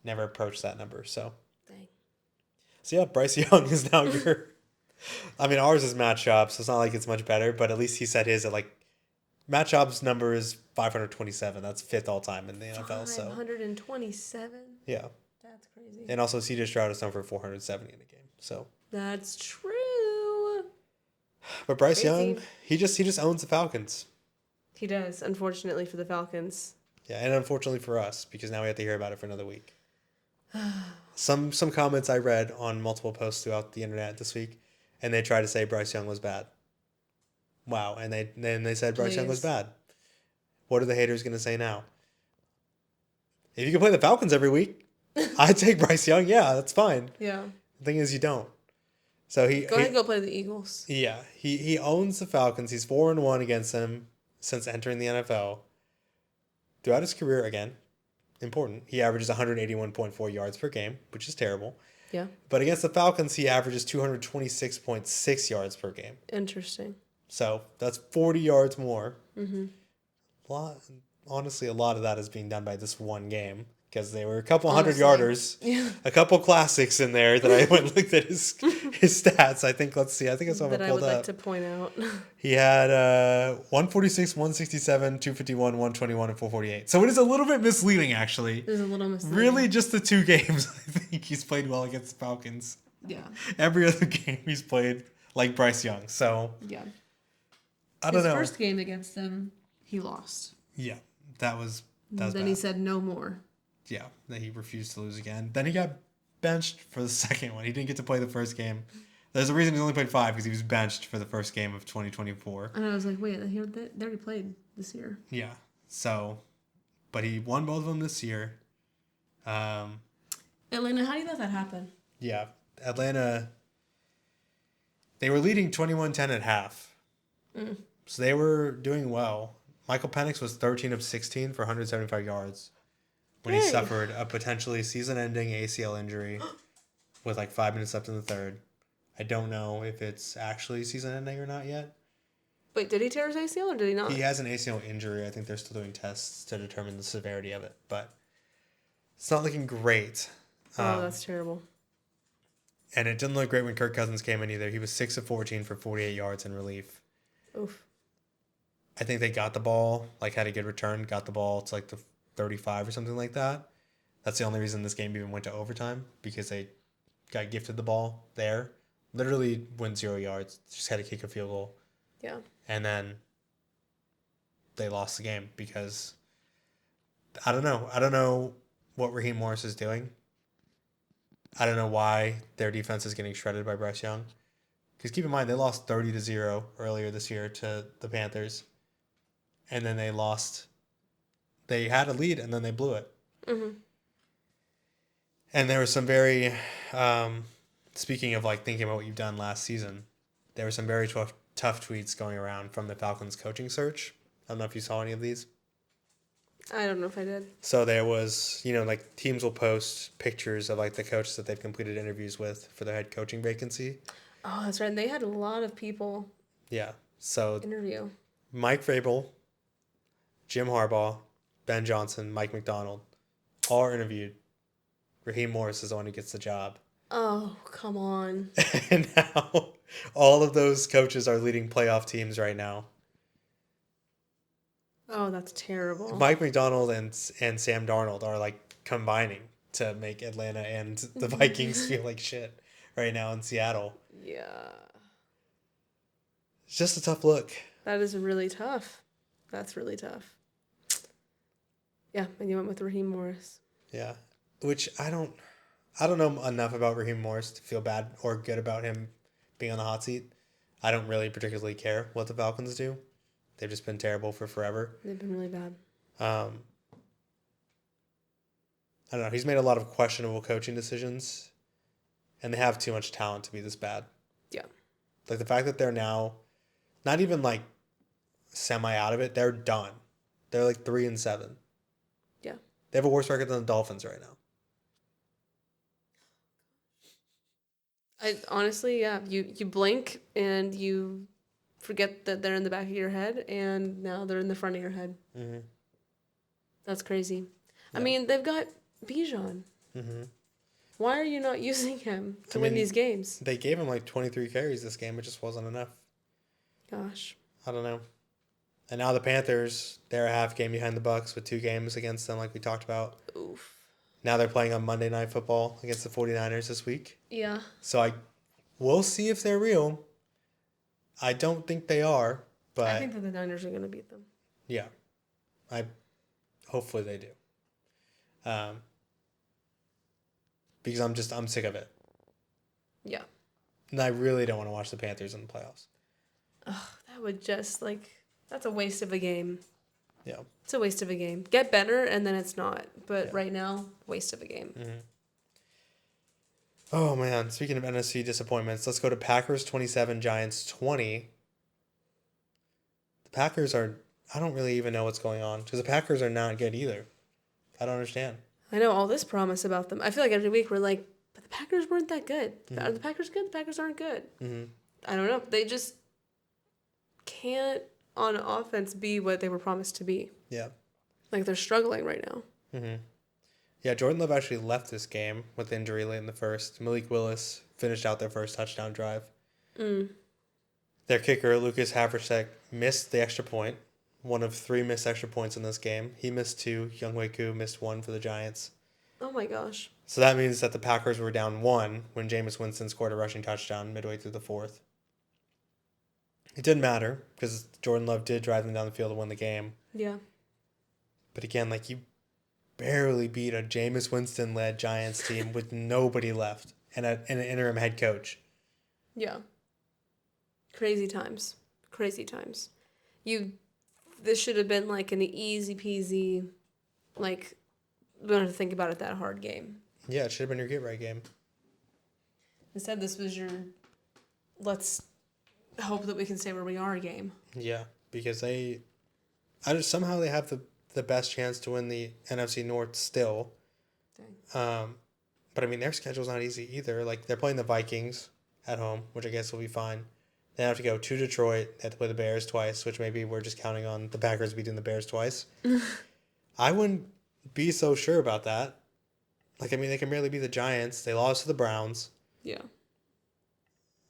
approached that number. So,
Dang.
yeah, Bryce Young is now your. I mean, ours is Matt Schaub, so it's not like it's much better, but at least he said his at like. Matt Schaub's number is 527. That's fifth all time in the NFL. So
527.
Yeah.
That's crazy.
And also, C.J. Stroud is number 470 in a game. So
That's true.
But Bryce Young, he just owns the Falcons.
He does, unfortunately for the Falcons.
Yeah, and unfortunately for us, because now we have to hear about it for another week. Some comments I read on multiple posts throughout the internet this week, and they tried to say Bryce Young was bad. Wow, and they said Bryce Young was bad. What are the haters going to say now? If you can play the Falcons every week, I'd take Bryce Young. Yeah, that's fine.
Yeah.
The thing is, you don't. So
go ahead and go play the Eagles.
Yeah, he owns the Falcons. He's 4-1 against them since entering the NFL. Throughout his career, again, important. He averages 181.4 yards per game, which is terrible.
Yeah. But
against the Falcons, he averages 226.6 yards per game.
Interesting.
So that's 40 yards more.
Mm-hmm.
Honestly, a lot of that is being done by this one game because they were a couple 100-yarders, a couple classics in there that I went and looked at his stats. I think I saw him pulled up.
That I would like to point out.
He had 146, 167, 251, 121, and 448. So it is a little bit misleading, actually.
It is a little misleading.
Really, just the two games I think he's played well against the Falcons.
Yeah.
Every other game he's played like Bryce Young. So
yeah.
I don't know.
His first game against them, he lost.
Yeah, that was
then bad. He said no more.
Yeah, then he refused to lose again. Then he got benched for the second one. He didn't get to play the first game. There's a reason he only played 5 because he was benched for the first game of 2024.
And I was like, wait, they already played this year.
Yeah, so, but he won both of them this year.
Atlanta, how do you let that happen?
Yeah, Atlanta, they were leading 21-10 at half. So they were doing well. Michael Penix was 13 of 16 for 175 yards when he suffered a potentially season-ending ACL injury with like 5 minutes left in the third. I don't know if it's actually season-ending or not yet.
Wait, did he tear his ACL or did he not?
He has an ACL injury. I think they're still doing tests to determine the severity of it, but it's not looking great.
That's terrible.
And it didn't look great when Kirk Cousins came in either. He was 6 of 14 for 48 yards in relief.
Oof.
I think they got the ball, like had a good return, got the ball to like the 35 or something like that. That's the only reason this game even went to overtime, because they got gifted the ball there. Literally went 0 yards, just had to kick a field goal.
Yeah.
And then they lost the game because I don't know. I don't know what Raheem Morris is doing. I don't know why their defense is getting shredded by Bryce Young. Because keep in mind, they lost 30-0 earlier this year to the Panthers. And then they lost. They had a lead, and then they blew it.
Mm-hmm.
And there was some very, speaking of like thinking about what you've done last season, there were some very tough tweets going around from the Falcons coaching search. I don't know if you saw any of these.
I don't know if I did.
So there was, like teams will post pictures of like the coaches that they've completed interviews with for their head coaching vacancy.
Oh, that's right. And they had a lot of people.
Yeah. So
interview.
Mike Vrabel, Jim Harbaugh, Ben Johnson, Mike McDonald, all are interviewed. Raheem Morris is the one who gets the job.
Oh, come on.
And now all of those coaches are leading playoff teams right now.
Oh, that's terrible.
Mike McDonald and Sam Darnold are like combining to make Atlanta and the Vikings feel like shit right now in Seattle.
Yeah.
It's just a tough look.
That is really tough. That's really tough. Yeah, and you went with Raheem Morris.
Yeah, which I don't know enough about Raheem Morris to feel bad or good about him being on the hot seat. I don't really particularly care what the Falcons do. They've just been terrible for forever.
They've been really bad.
I don't know. He's made a lot of questionable coaching decisions, and they have too much talent to be this bad.
Yeah.
Like the fact that they're now not even like semi out of it, they're done. They're like 3-7.
Yeah.
They have a worse record than the Dolphins right now.
I honestly, yeah, you blink and you forget that they're in the back of your head, and now they're in the front of your head.
Mm-hmm.
That's crazy.
Yeah.
I mean, they've got Bijan.
Mm-hmm.
Why are you not using him to win these games?
They gave him like 23 carries this game. It just wasn't enough.
Gosh.
I don't know. And now the Panthers, they're a half game behind the Bucs with 2 games against them like we talked about.
Oof.
Now they're playing on Monday Night Football against the 49ers this week.
Yeah.
So we'll see if they're real. I don't think they are, but
I think that the Niners are going to beat them.
Yeah. Hopefully they do. Because I'm sick of it.
Yeah.
And I really don't want to watch the Panthers in the playoffs.
Ugh, that would just, that's a waste of a game.
Yeah.
It's a waste of a game. Get better, and then it's not. But right now, waste of a game.
Mm-hmm. Oh, man. Speaking of NFC disappointments, let's go to Packers 27, Giants 20. The Packers I don't really even know what's going on, because the Packers are not good either. I don't understand.
I know all this promise about them. I feel like every week we're like, but the Packers weren't that good.
Mm-hmm.
Are the Packers good? The Packers aren't good.
Mm-hmm.
I don't know. They just can't, on offense, be what they were promised to be.
Yeah.
Like, they're struggling right now.
Mm-hmm. Yeah, Jordan Love actually left this game with injury late in the first. Malik Willis finished out their first touchdown drive. Their kicker, Lucas Haversack, missed the extra point. One of 3 missed extra points in this game. He missed 2. Younghoe Koo missed 1 for the Giants.
Oh, my gosh.
So that means that the Packers were down 1 when Jameis Winston scored a rushing touchdown midway through the 4th. It didn't matter because Jordan Love did drive them down the field to win the game.
Yeah.
But again, you barely beat a Jameis Winston-led Giants team with nobody left and an interim head coach.
Yeah. Crazy times. Crazy times. This should have been an easy peasy, we don't have to think about it that hard game.
Yeah, it should have been your get-right game.
Instead, this was your let's hope that we can stay where we are game.
Yeah, because somehow they have the best chance to win the NFC North still. Dang. But I mean, their schedule's not easy either. They're playing the Vikings at home, which I guess will be fine. They have to go to Detroit. They have to play the Bears twice, which maybe we're just counting on the Packers beating the Bears twice. I wouldn't be so sure about that. They can barely beat the Giants. They lost to the Browns.
Yeah.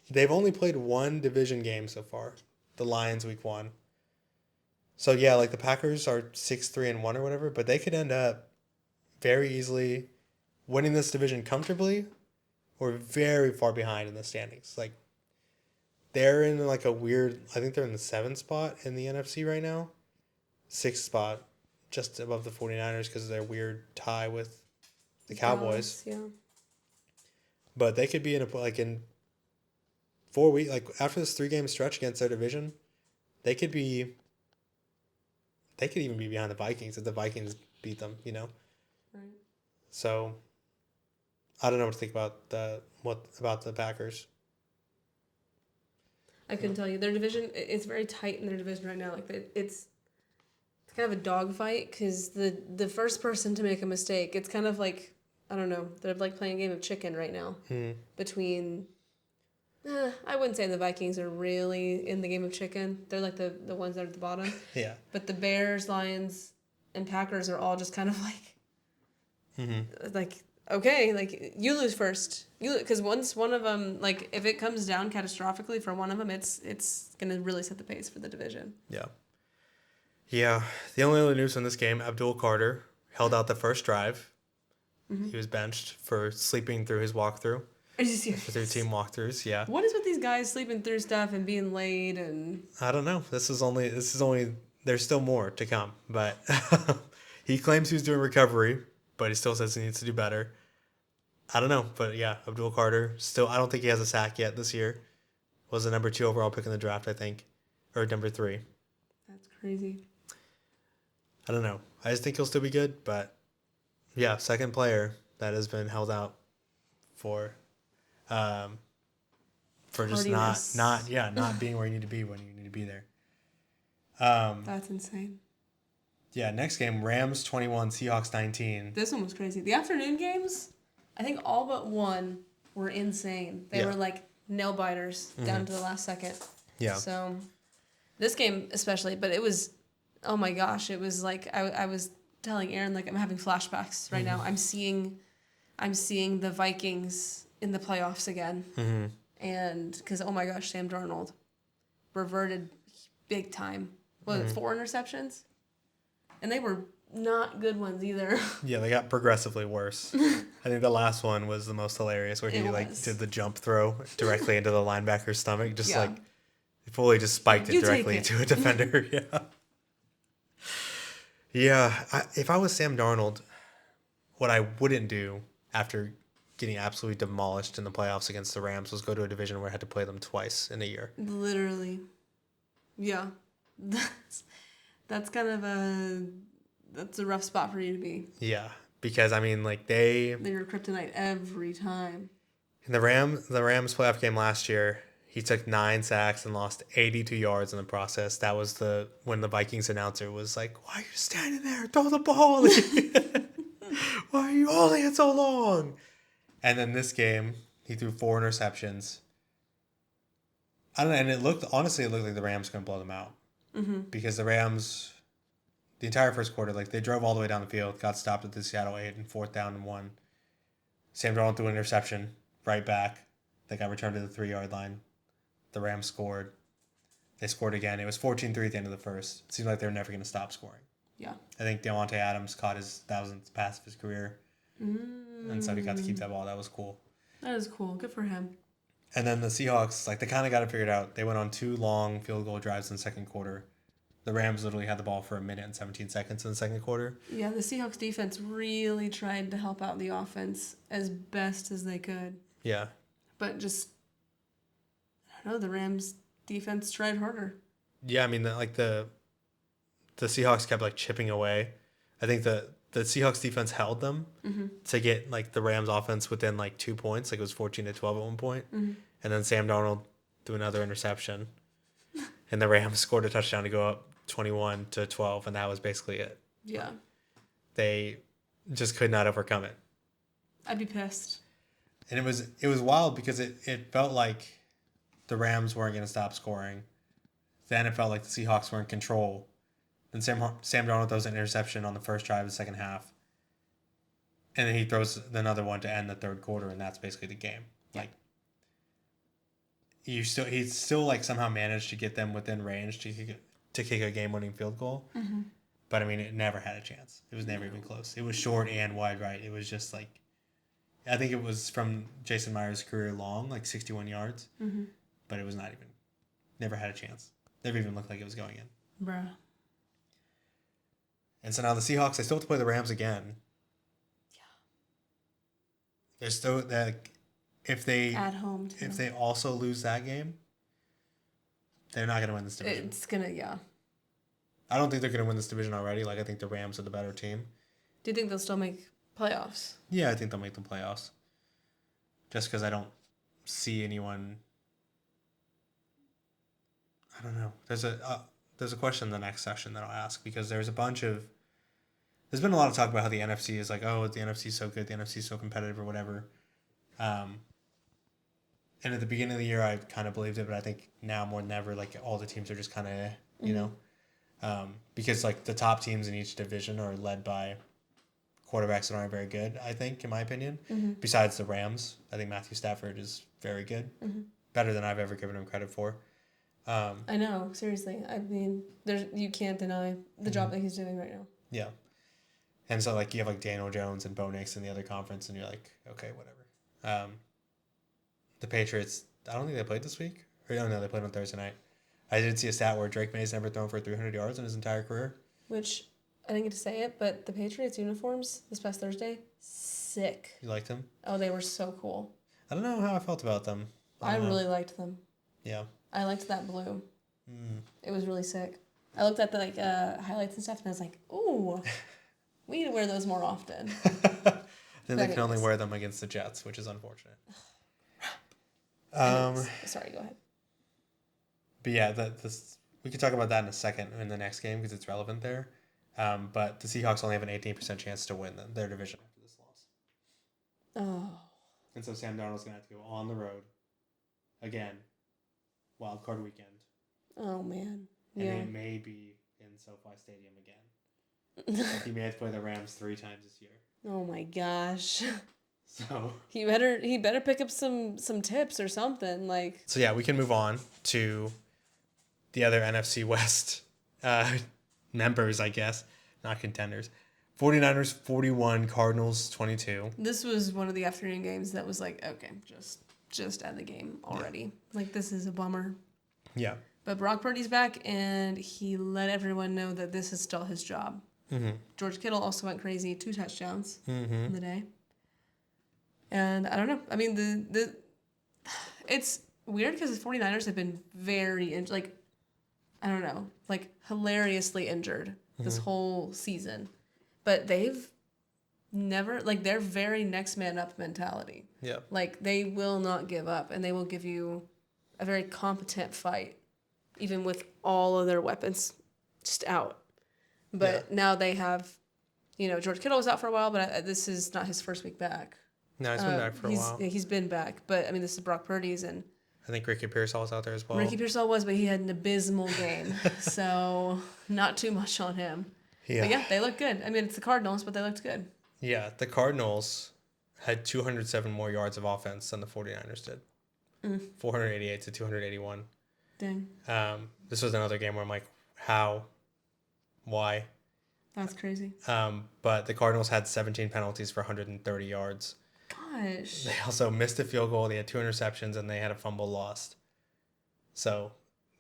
They've only played 1 division game so far. The Lions week 1. So yeah, the Packers are 6-3-1 or whatever, but they could end up very easily winning this division comfortably or very far behind in the standings. They're in a weird, I think they're in the 7th spot in the NFC right now. 6th spot, just above the 49ers because of their weird tie with the Cowboys.
Yeah.
But they could be in 4 weeks, after this 3-game stretch against their division, they could even be behind the Vikings if the Vikings beat them, Right. So I don't know what to think about the Packers.
I couldn't tell you. Their division, it's very tight in their division right now. It's kind of a dogfight because the first person to make a mistake, it's kind of I don't know, they're playing a game of chicken right now. Between, I wouldn't say the Vikings are really in the game of chicken. They're the ones that are at the bottom.
Yeah.
But the Bears, Lions, and Packers are all just kind of okay, you lose first. Because once one of them, if it comes down catastrophically for one of them, it's going to really set the pace for the division.
Yeah. Yeah. The only other news in this game, Abdul Carter held out the first drive. Mm-hmm. He was benched for sleeping through his walkthrough.
Are you serious?
For their team walkthroughs, yeah.
What is with these guys sleeping through stuff and being late and...
I don't know. This is only, there's still more to come. But he claims he's doing recovery, but he still says he needs to do better. I don't know, but yeah, Abdul Carter still. I don't think he has a sack yet this year. Was the number 2 overall pick in the draft, I think, or number 3.
That's crazy.
I don't know. I just think he'll still be good, but yeah, second player that has been held out for just not being where you need to be when you need to be there.
That's insane.
Yeah, next game, Rams 21, Seahawks 19.
This one was crazy. The afternoon games, I think all but one were insane. They were nail biters down to the last second.
Yeah.
So This game especially, but it was, oh my gosh, it was like I was telling Aaron, like, I'm having flashbacks right now. I'm seeing the Vikings in the playoffs again. And because, oh my gosh, Sam Darnold reverted big time. What was it, 4 interceptions? And they were not good ones either.
Yeah, they got progressively worse. I think the last one was the most hilarious, where he did the jump throw directly into the linebacker's stomach, just he fully just spiked it directly into a defender. If I was Sam Darnold, what I wouldn't do after getting absolutely demolished in the playoffs against the Rams was go to a division where I had to play them twice in a year.
Literally. Yeah. That's kind of that's a rough spot for you to be.
Yeah, because I mean, like they
were kryptonite every time.
In the Rams playoff game last year, he took 9 sacks and lost 82 yards in the process. That was when the Vikings announcer was like, "Why are you standing there? Throw the ball! Why are you holding it so long?" And then this game, he threw 4 interceptions. I don't know, and it looked like the Rams couldn't blow them out. Because the Rams, the entire first quarter, like they drove all the way down the field, got stopped at the Seattle 8 and 4th down and 1. Sam Darnold threw an interception right back. They got returned to the 3-yard line. The Rams scored. They scored again. It was 14-3 at the end of the first. It seemed like they were never going to stop scoring. Yeah. I think Devontae Adams caught his 1,000th pass of his career. And so he got to keep that ball. That was cool.
That is cool. Good for him.
And then the Seahawks, like, they kind of got it figured out. They went on 2 long field goal drives in the second quarter. The Rams literally had the ball for 1 minute and 17 seconds in the second quarter.
Yeah, the Seahawks defense really tried to help out the offense as best as they could. Yeah. But just, I don't know, the Rams defense tried harder.
Yeah, I mean, the Seahawks kept, like, chipping away. I think the Seahawks defense held them to get, like, the Rams offense within, like, 2 points. Like, it was 14-12 at one point. And then Sam Darnold threw another interception. And the Rams scored a touchdown to go up 21-12, and that was basically it. Yeah. They just could not overcome it.
I'd be pissed.
And it was wild because it felt like the Rams weren't going to stop scoring. Then it felt like the Seahawks were in control. Then Sam Darnold throws an interception on the first drive of the second half. And then he throws another one to end the third quarter, and that's basically the game. Yeah. Like, he's still like somehow managed to get them within range to kick a game-winning field goal. But I mean, it never had a chance. It was never even close. It was short and wide right. It was just like, I think it was from Jason Myers' career long, like 61 yards. But it was not even, never had a chance. Never even looked like it was going in. Bruh. And so now the Seahawks, they still have to play the Rams again. Yeah. They're still like, at home too. If they also lose that game, they're not going to win this division.
It's going to, yeah.
I don't think they're going to win this division already. Like, I think the Rams are the better team.
Do you think they'll still make playoffs?
Yeah, I think they'll make the playoffs. Just because I don't see anyone. I don't know. There's a question in the next session that I'll ask, because there's been a lot of talk about how the NFC is like, oh, the NFC is so good, the NFC is so competitive or whatever. And at the beginning of the year, I kind of believed it, but I think now more than ever, like, all the teams are just kind of, you know, because, like, the top teams in each division are led by quarterbacks that aren't very good, I think, in my opinion. Besides the Rams, I think Matthew Stafford is very good, better than I've ever given him credit for.
I know, seriously. I mean, you can't deny the job that he's doing right now. Yeah.
And so, like, you have, like, Daniel Jones and Bo Nix in the other conference, and you're like, okay, whatever. The Patriots, I don't think they played this week. Or no, they played on Thursday night. I did see a stat where Drake May's never thrown for 300 yards in his entire career.
Which, I didn't get to say it, but the Patriots uniforms this past Thursday, sick.
You liked them?
Oh, they were so cool.
I don't know how I felt about them.
I really liked them. Yeah. I liked that blue. It was really sick. I looked at the highlights and stuff, and I was like, ooh, we need to wear those more often.
Then they can only wear them against the Jets, which is unfortunate.
Sorry, go ahead.
But yeah, we could talk about that in a second in the next game because it's relevant there. But the Seahawks only have an 18% chance to win their division after this loss. Oh. And so Sam Darnold's going to have to go on the road again, wild card weekend.
Oh, man.
And they may be in SoFi Stadium again. He may have to play the Rams 3 times this year.
Oh my gosh.
So
he better pick up some tips or something like.
So yeah, we can move on to the other NFC West members, I guess, not contenders. 49ers 41, Cardinals 22.
This was one of the afternoon games that was like, okay, just end the game already. Yeah. Like, this is a bummer.
Yeah.
But Brock Purdy's back, and he let everyone know that this is still his job. Mm-hmm. George Kittle also went crazy, 2 touchdowns in the day. And I don't know. I mean, it's weird because the 49ers have been very, I don't know, like hilariously injured this whole season. But they've never, like, they're very next man up mentality.
Yeah.
Like, they will not give up, and they will give you a very competent fight, even with all of their weapons just out. But now they have, George Kittle was out for a while, but this is not his first week back.
No, he's been back for a while.
He's been back, but I mean, this is Brock Purdy's, and
I think Ricky Pearsall was out there as well.
Ricky Pearsall was, but he had an abysmal game, so not too much on him. Yeah. But yeah, they look good. I mean, it's the Cardinals, but they looked good.
Yeah, the Cardinals had 207 more yards of offense than the 49ers did. 488 to 281.
Dang.
This was another game where I'm like, how? Why?
That's crazy.
But the Cardinals had 17 penalties for 130 yards.
Gosh.
They also missed a field goal. They had 2 interceptions, and they had a fumble lost. So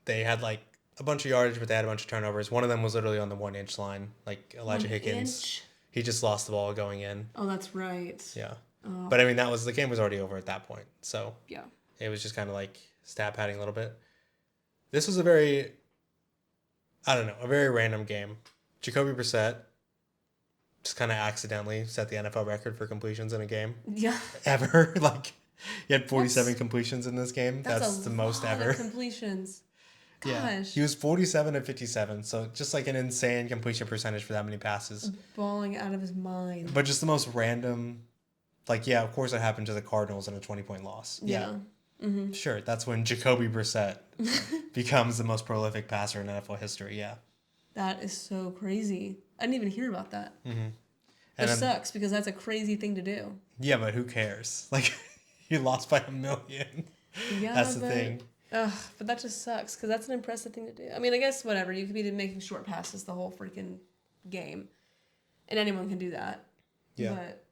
they had like a bunch of yardage, but they had a bunch of turnovers. One of them was literally on the 1-inch line, like Elijah Higgins. He just lost the ball going in.
Oh, that's right.
Yeah. Oh. But I mean, the game was already over at that point. So
yeah,
it was just kind of like stat padding a little bit. This was a very random game. Jacoby Brissett just kind of accidentally set the NFL record for completions in a game.
Yeah.
Ever. Like, he had 47 completions in this game. That's the most ever.
Completions. Gosh.
Yeah. He was 47 of 57, so just like an insane completion percentage for that many passes.
Balling out of his mind.
But just the most random, like, yeah, of course it happened to the Cardinals in a 20-point loss. Yeah. Mm-hmm. Sure, that's when Jacoby Brissett becomes the most prolific passer in NFL history, yeah.
That is so crazy. I didn't even hear about that.
Mm-hmm.
Which sucks, because that's a crazy thing to do.
Yeah, but who cares? Like, you lost by 1 million. Yeah, that's the thing.
Ugh, but that just sucks, because that's an impressive thing to do. I mean, I guess whatever. You could be making short passes the whole freaking game. And anyone can do that.
Yeah.
But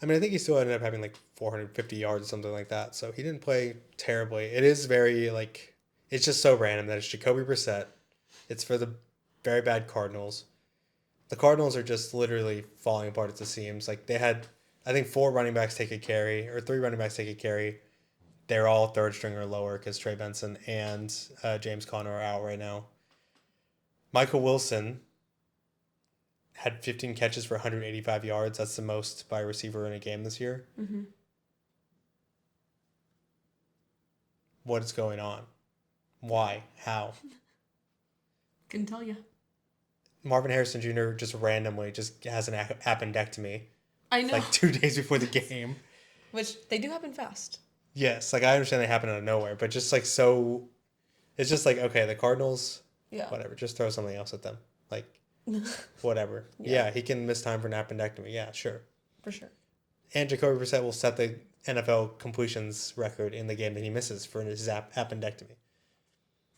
I mean, I think he still ended up having like 450 yards or something like that. So he didn't play terribly. It is very, like, it's just so random that it's Jacoby Brissett. It's for the very bad Cardinals. The Cardinals are just literally falling apart at the seams. Like, they had, I think, 4 running backs take a carry, or 3 running backs take a carry. They're all third string or lower because Trey Benson and James Conner are out right now. Michael Wilson had 15 catches for 185 yards. That's the most by a receiver in a game this year. Mm-hmm. What is going on? Why? How?
Couldn't tell you.
Marvin Harrison Jr. just randomly just has an appendectomy.
I know.
Like 2 days before the game.
Which, they do happen fast.
Yes, like, I understand they happen out of nowhere, but just, like, so... It's just like, okay, the Cardinals... Yeah. Whatever, just throw something else at them. Like, whatever. Yeah, he can miss time for an appendectomy. Yeah, sure.
For sure.
And Jacoby Brissett will set the NFL completions record in the game that he misses for his appendectomy.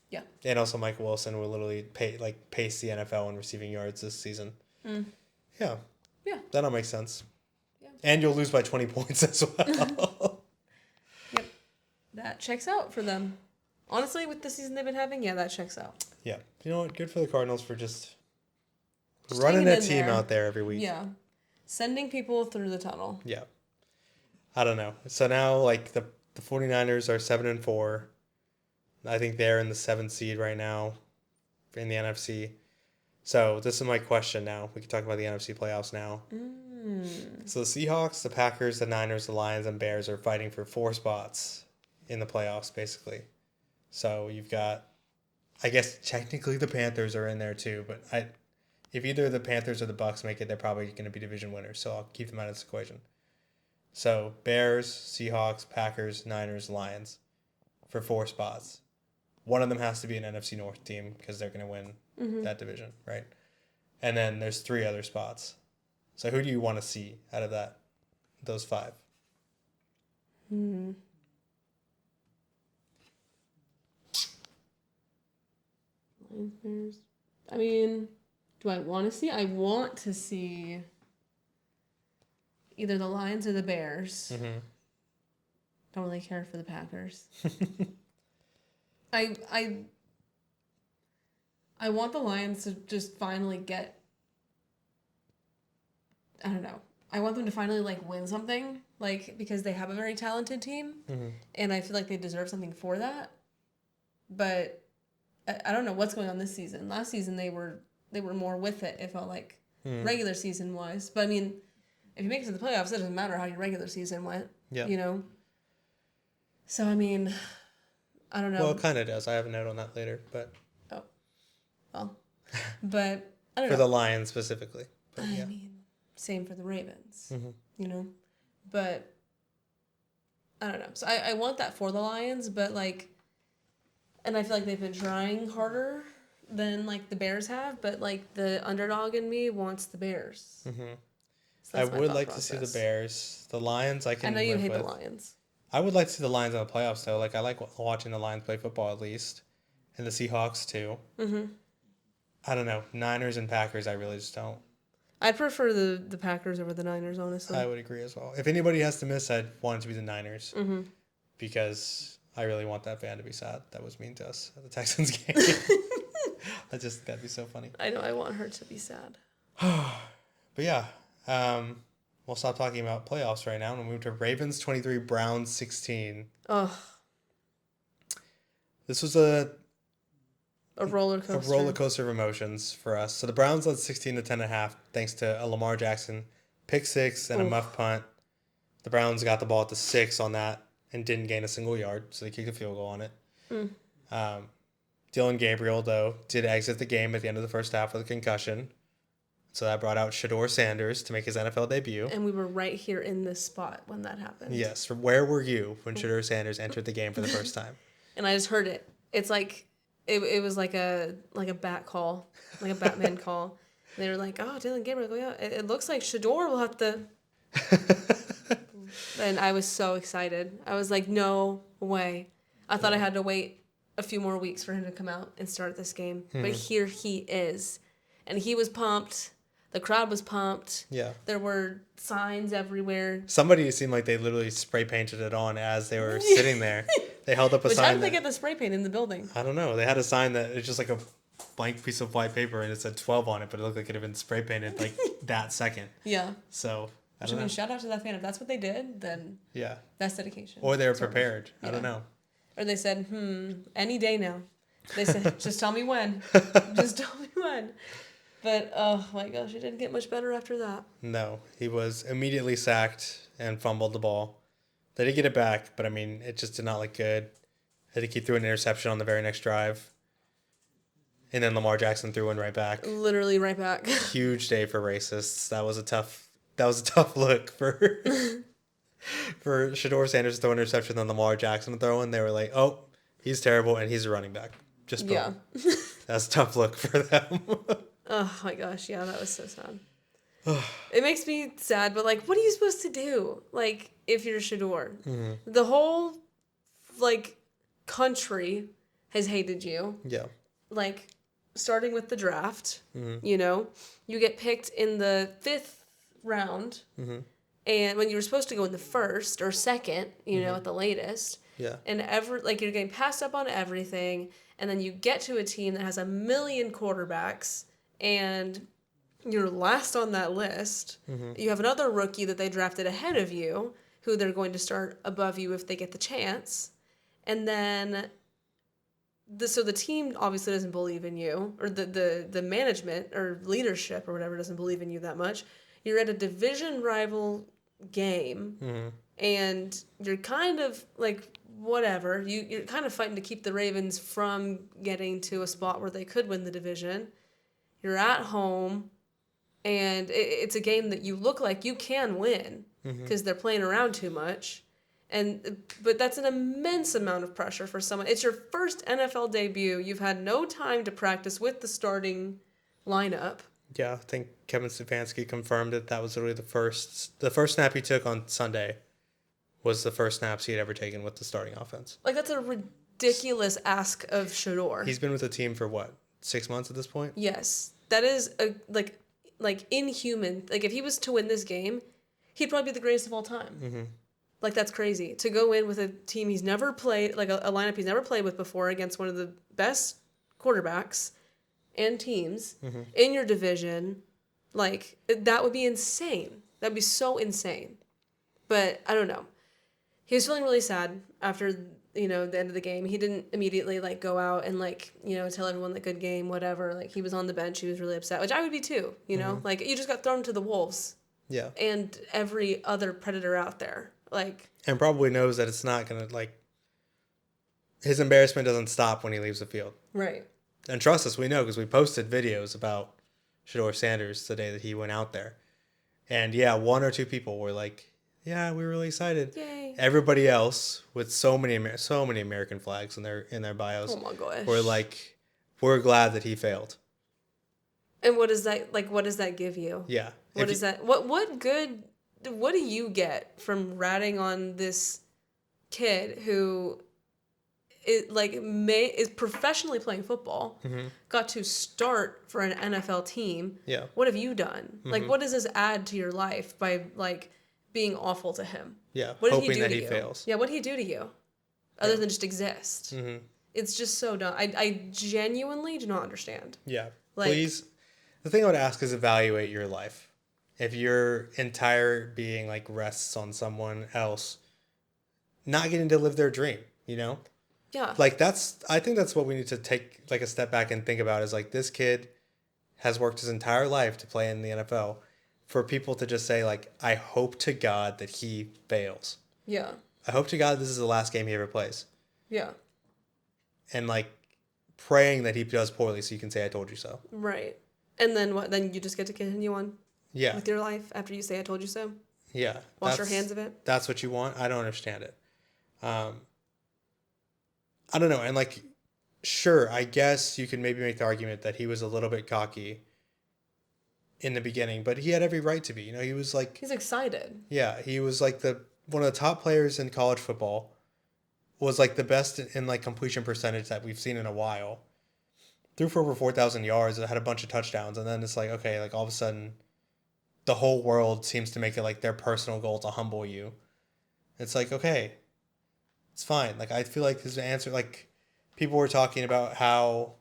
Yeah.
And also Michael Wilson will literally pace the NFL in receiving yards this season. Mm. Yeah.
Yeah.
That all makes sense. Yeah. And you'll lose by 20 points as well.
Yep. That checks out for them. Honestly, with the season they've been having, yeah, that checks out.
Yeah. You know what? Good for the Cardinals for just running that team out there every week.
Yeah. Sending people through the tunnel.
Yeah. I don't know. So now, like, the 49ers are 7-4. I think they're in the 7th seed right now in the NFC. So this is my question now. We can talk about the NFC playoffs now. So the Seahawks, the Packers, the Niners, the Lions, and Bears are fighting for 4 spots in the playoffs, basically. So you've got, I guess technically the Panthers are in there too, but if either the Panthers or the Bucks make it, they're probably going to be division winners. So I'll keep them out of this equation. So Bears, Seahawks, Packers, Niners, Lions for 4 spots. one of them has to be an NFC North team because they're going to win that division, right? And then there's 3 other spots. So who do you want to see out of those 5?
I mean, do I want to see? I want to see either the Lions or the Bears. Don't really care for the Packers. I want the Lions to just finally get, I don't know. I want them to finally like win something, like because they have a very talented team, and I feel like they deserve something for that. But I don't know what's going on this season. Last season they were more with it. It felt like regular season wise. But I mean, if you make it to the playoffs, it doesn't matter how your regular season went. Yeah. You know. So I mean, I don't know.
Well, it kind of does. I have a note on that later, but.
Oh. Well, but I don't know.
For the Lions specifically. But,
I mean, same for the Ravens. You know, but I don't know. So I want that for the Lions, but like. And I feel like they've been trying harder than, like, the Bears have. But, like, the underdog in me wants the Bears.
So I would like to see the Bears. The Lions, I can
I know you
live
hate
with.
the Lions.
I would like to see the Lions in the playoffs, though. Like, I like watching the Lions play football, at least. And the Seahawks, too. I don't know. Niners and Packers, I really just don't.
I'd prefer the Packers over the Niners, honestly.
I would agree as well. If anybody has to miss, I'd want it to be the Niners. Because I really want that fan to be sad. That was mean to us at the Texans game. That'd be so funny.
I know. I want her to be sad.
But yeah, we'll stop talking about playoffs right now and we'll move to Ravens 23, Browns 16.
Oh.
This was a
roller coaster.
A roller coaster of emotions for us. So the Browns led 16 to 10.5 thanks to a Lamar Jackson pick 6 and a muff punt. The Browns got the ball at the 6 on that. And didn't gain a single yard, so they kicked a field goal on it. Dylan Gabriel, though, did exit the game at the end of the first half with a concussion. So that brought out Shedeur Sanders to make his NFL debut.
And we were right here in this spot when that happened.
Yes. Where were you when Shedeur Sanders entered the game for the first time?
And I just heard it. It's like, it was like a bat call, like a Batman call. And they were like, oh, Dylan Gabriel, yeah. It looks like Shedeur will have to... And I was so excited. I was like, no way. I thought I had to wait a few more weeks for him to come out and start this game. But here he is. And he was pumped. The crowd was pumped.
Yeah.
There were signs everywhere.
Somebody seemed like they literally spray painted it on as they were sitting there. They held up a sign.
How did they get the spray paint in the building?
I don't know. They had a sign that it's just like a blank piece of white paper and it said 12 on it, but it looked like it had been spray painted like that second.
Yeah.
So... I
mean, shout out to that fan. If that's what they did, then that's dedication.
Or they were prepared. I don't know.
Or they said, any day now. They said, just tell me when. Just tell me when. But, oh my gosh, it didn't get much better after that.
No, he was immediately sacked and fumbled the ball. They did get it back, but I mean, it just did not look good. He threw an interception on the very next drive. And then Lamar Jackson threw one right back.
Literally right back.
Huge day for racists. That was a tough look for Shedeur Sanders to throw an interception, then Lamar Jackson to throw in. They were like, oh, he's terrible, and he's a running back. Just boom. Yeah. That's a tough look for them.
Oh, my gosh. Yeah, that was so sad. It makes me sad, but, like, what are you supposed to do? Like, if you're Shedeur. The whole, like, country has hated you.
Yeah.
Like, starting with the draft, you know, you get picked in the 5th round, and when you were supposed to go in the 1st or 2nd, you know, at the latest, and you're getting passed up on everything, and then you get to a team that has 1 million quarterbacks, and you're last on that list. You have another rookie that they drafted ahead of you, who they're going to start above you if they get the chance, and then so the team obviously doesn't believe in you, or the management or leadership or whatever doesn't believe in you that much. You're at a division rival game, and you're kind of like, whatever. You're kind of fighting to keep the Ravens from getting to a spot where they could win the division. You're at home, and it's a game that you look like you can win because they're playing around too much. But that's an immense amount of pressure for someone. It's your first NFL debut. You've had no time to practice with the starting lineup.
Yeah, I think Kevin Stefanski confirmed that was literally the first snap he took on Sunday was the first snaps he had ever taken with the starting offense.
Like, that's a ridiculous ask of Shedeur.
He's been with the team for what, 6 months at this point?
Yes. That is like inhuman. Like, if he was to win this game, he'd probably be the greatest of all time.
Mm-hmm.
Like, that's crazy. To go in with a team he's never played, like a lineup he's never played with before against one of the best quarterbacks and teams in your division, like, that would be insane. That'd be so insane. But I don't know. He was feeling really sad after, the end of the game. He didn't immediately, like, go out and, like, tell everyone, like, good game, whatever. Like, he was on the bench. He was really upset, which I would be too, Like, you just got thrown to the wolves.
Yeah.
And every other predator out there. Like,
and probably knows that it's not going to, like, his embarrassment doesn't stop when he leaves the field.
Right.
And trust us, we know because we posted videos about Shedeur Sanders the day that he went out there. And yeah, 1 or 2 people were like, yeah, we were really excited.
Yay.
Everybody else with so many American flags in their bios
oh my gosh.
were like, we're glad that he failed.
And what does that give you?
Yeah.
What do you get from ratting on this kid who is professionally playing football, got to start for an NFL team?
Yeah.
What have you done? Like, what does this add to your life by, like, being awful to him?
Yeah.
What did
hoping
he do
that
to
he
you?
fails.
Yeah, what did he do to you? Other than just exist.
Mm-hmm.
It's just so dumb. I genuinely do not understand.
Yeah.
Like,
please, the thing I would ask is evaluate your life. If your entire being, like, rests on someone else not getting to live their dream,
Yeah.
Like, I think that's what we need to take, like, a step back and think about is, like, this kid has worked his entire life to play in the NFL. For people to just say, like, I hope to God that he fails.
Yeah.
I hope to God this is the last game he ever plays.
Yeah.
And, like, praying that he does poorly so you can say, I told you so.
Right. And then what? Then you just get to continue on with your life after you say I told you so?
Yeah.
Wash your hands of it?
That's what you want? I don't understand it. I don't know. And, like, sure, I guess you can maybe make the argument that he was a little bit cocky in the beginning, but he had every right to be. He was like...
He's excited.
Yeah, he was like one of the top players in college football. Was like the best in like completion percentage that we've seen in a while. Threw for over 4,000 yards and had a bunch of touchdowns. And then it's like, okay, like all of a sudden the whole world seems to make it like their personal goal to humble you. It's like, okay, it's fine. Like, I feel like his answer, like people were talking about how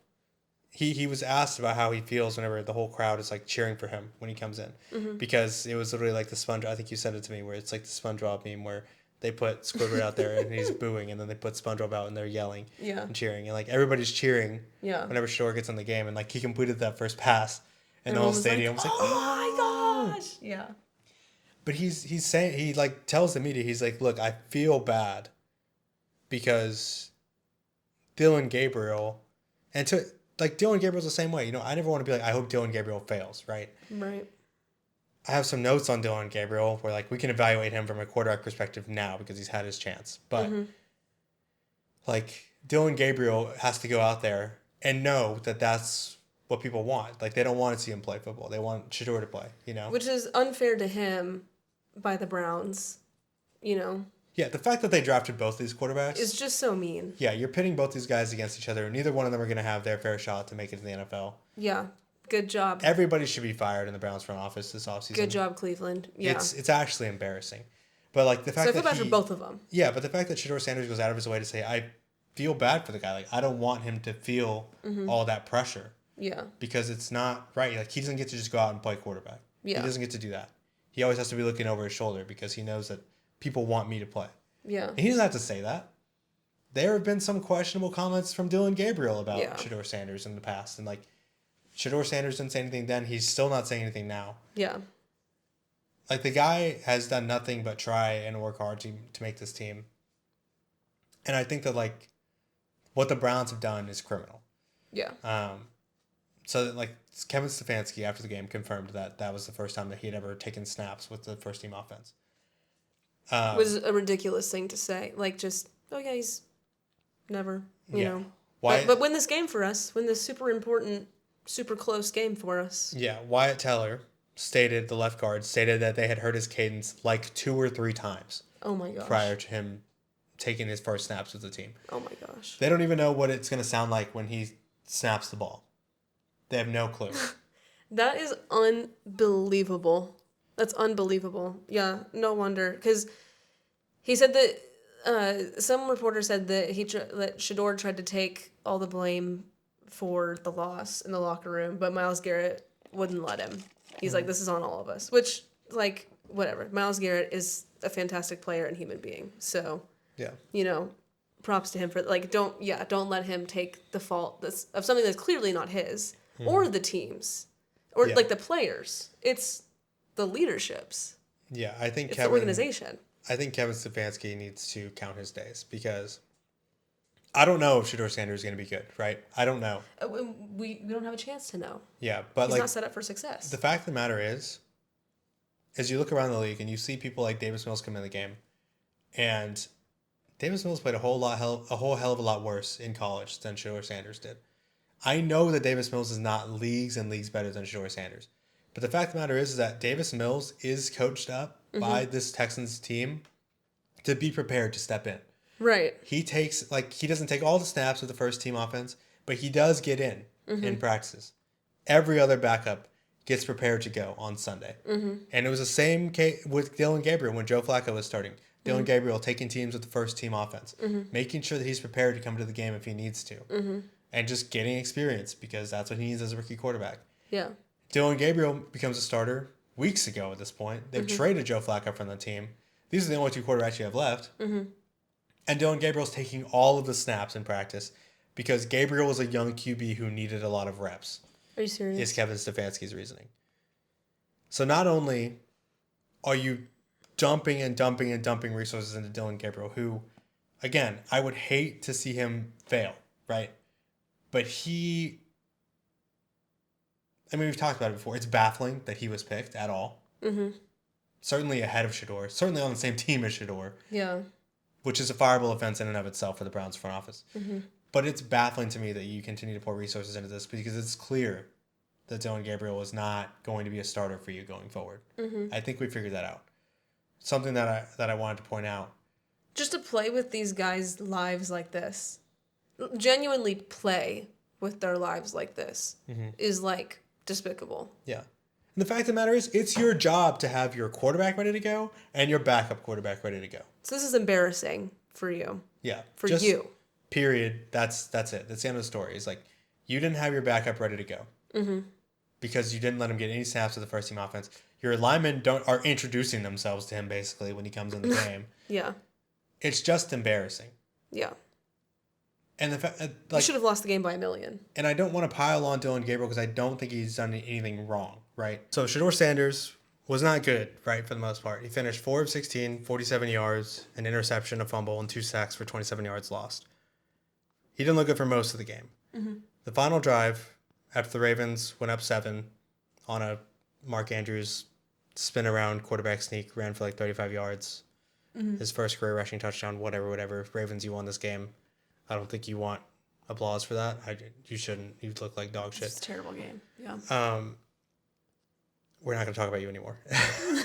he was asked about how he feels whenever the whole crowd is like cheering for him when he comes in, because it was literally like the SpongeBob. I think you said it to me where it's like the SpongeBob meme where they put Squidward out there and he's booing, and then they put SpongeBob out and they're yelling and cheering, and like everybody's cheering whenever Shedeur gets in the game, and like he completed that first pass, and the whole stadium was like,
oh my gosh, yeah.
But he's saying, he like tells the media, he's like, look, I feel bad because Dylan Gabriel, and to like Dylan Gabriel's the same way. I never want to be like, I hope Dylan Gabriel fails, right?
Right.
I have some notes on Dylan Gabriel where like we can evaluate him from a quarterback perspective now because he's had his chance. But like Dylan Gabriel has to go out there and know that that's what people want. Like they don't want to see him play football. They want Shedeur to play, Which
is unfair to him by the Browns,
Yeah, the fact that they drafted both these quarterbacks
is just so mean.
Yeah, you're pitting both these guys against each other. Neither one of them are going to have their fair shot to make it to the NFL.
Yeah, good job.
Everybody should be fired in the Browns front office this offseason.
Good job, Cleveland. Yeah,
it's actually embarrassing. But like the fact
I feel bad for both of them.
Yeah, but the fact that Shedeur Sanders goes out of his way to say, I feel bad for the guy. Like I don't want him to feel all that pressure.
Yeah.
Because it's not right. Like he doesn't get to just go out and play quarterback.
Yeah.
He doesn't get to do that. He always has to be looking over his shoulder because he knows that people want me to play.
Yeah.
And he doesn't have to say that. There have been some questionable comments from Dylan Gabriel about Shedeur Sanders in the past. And like Shedeur Sanders didn't say anything then. He's still not saying anything now.
Yeah.
Like the guy has done nothing but try and work hard to make this team. And I think that like what the Browns have done is criminal.
Yeah.
So like Kevin Stefanski after the game confirmed that that was the first time that he had ever taken snaps with the first team offense.
was a ridiculous thing to say. Like, just, oh, yeah, he's never, you know. But win this game for us. Win this super important, super close game for us.
Yeah, Wyatt Teller the left guard, stated that they had heard his cadence like 2 or 3 times.
Oh, my gosh.
Prior to him taking his first snaps with the team.
Oh, my gosh.
They don't even know what it's going to sound like when he snaps the ball. They have no clue.
That is unbelievable. That's unbelievable. Yeah, no wonder. Because he said that some reporter said that that Shedeur tried to take all the blame for the loss in the locker room, but Myles Garrett wouldn't let him. He's like, this is on all of us. Which, like, whatever. Myles Garrett is a fantastic player and human being. So,
yeah,
you know, props to him for, like, don't let him take the fault of something that's clearly not his or the team's or, like, the players. It's the leaderships.
Yeah, I think
it's the organization.
I think Kevin Stefanski needs to count his days because I don't know if Shedeur Sanders is going to be good, right? I don't know.
We don't have a chance to know.
Yeah, but
he's not set up for success.
The fact of the matter is you look around the league and you see people like Davis Mills come in the game, and Davis Mills played a whole hell of a lot worse in college than Shedeur Sanders did. I know that Davis Mills is not leagues and leagues better than Shedeur Sanders, but the fact of the matter is that Davis Mills is coached up by this Texans team to be prepared to step in.
Right.
He doesn't take all the snaps with the first team offense, but he does get in practices. Every other backup gets prepared to go on Sunday. And it was the same case with Dylan Gabriel when Joe Flacco was starting. Dylan Gabriel taking teams with the first team offense, making sure that he's prepared to come to the game if he needs to, and just getting experience because that's what he needs as a rookie quarterback.
Yeah.
Dylan Gabriel becomes a starter weeks ago at this point. They've traded Joe Flacco from the team. These are the only 2 quarterbacks you have left. And Dylan Gabriel's taking all of the snaps in practice because Gabriel was a young QB who needed a lot of reps.
Are you serious?
Is Kevin Stefanski's reasoning. So not only are you dumping resources into Dylan Gabriel, who, again, I would hate to see him fail, right? But we've talked about it before. It's baffling that he was picked at all. Certainly ahead of Shedeur. Certainly on the same team as Shedeur.
Yeah.
Which is a fireable offense in and of itself for the Browns front office. But it's baffling to me that you continue to pour resources into this because it's clear that Dylan Gabriel is not going to be a starter for you going forward. I think we figured that out. Something that I wanted to point out.
Just to play with these guys' lives like this, genuinely play with their lives like this is, like, despicable. Yeah.
And the fact of the matter is, it's your job to have your quarterback ready to go and your backup quarterback ready to go.
So this is embarrassing for you.
Yeah.
For you.
Period. That's it. That's the end of the story. It's like, you didn't have your backup ready to go. Because you didn't let him get any snaps of the first team offense. Your linemen are introducing themselves to him, basically, when he comes in the game.
Yeah.
It's just embarrassing.
Yeah.
And the fact,
you should have lost the game by 1 million.
And I don't want to pile on Dylan Gabriel because I don't think he's done anything wrong, right? So Shedeur Sanders was not good, right, for the most part. He finished 4 of 16, 47 yards, an interception, a fumble, and 2 sacks for 27 yards lost. He didn't look good for most of the game. The final drive, after the Ravens went up 7 on a Mark Andrews spin around quarterback sneak, ran for like 35 yards. His first career rushing touchdown, whatever. Ravens, you won this game. I don't think you want applause for that. You shouldn't. You look like dog shit.
It's a terrible game. Yeah.
We're not going to talk about you anymore.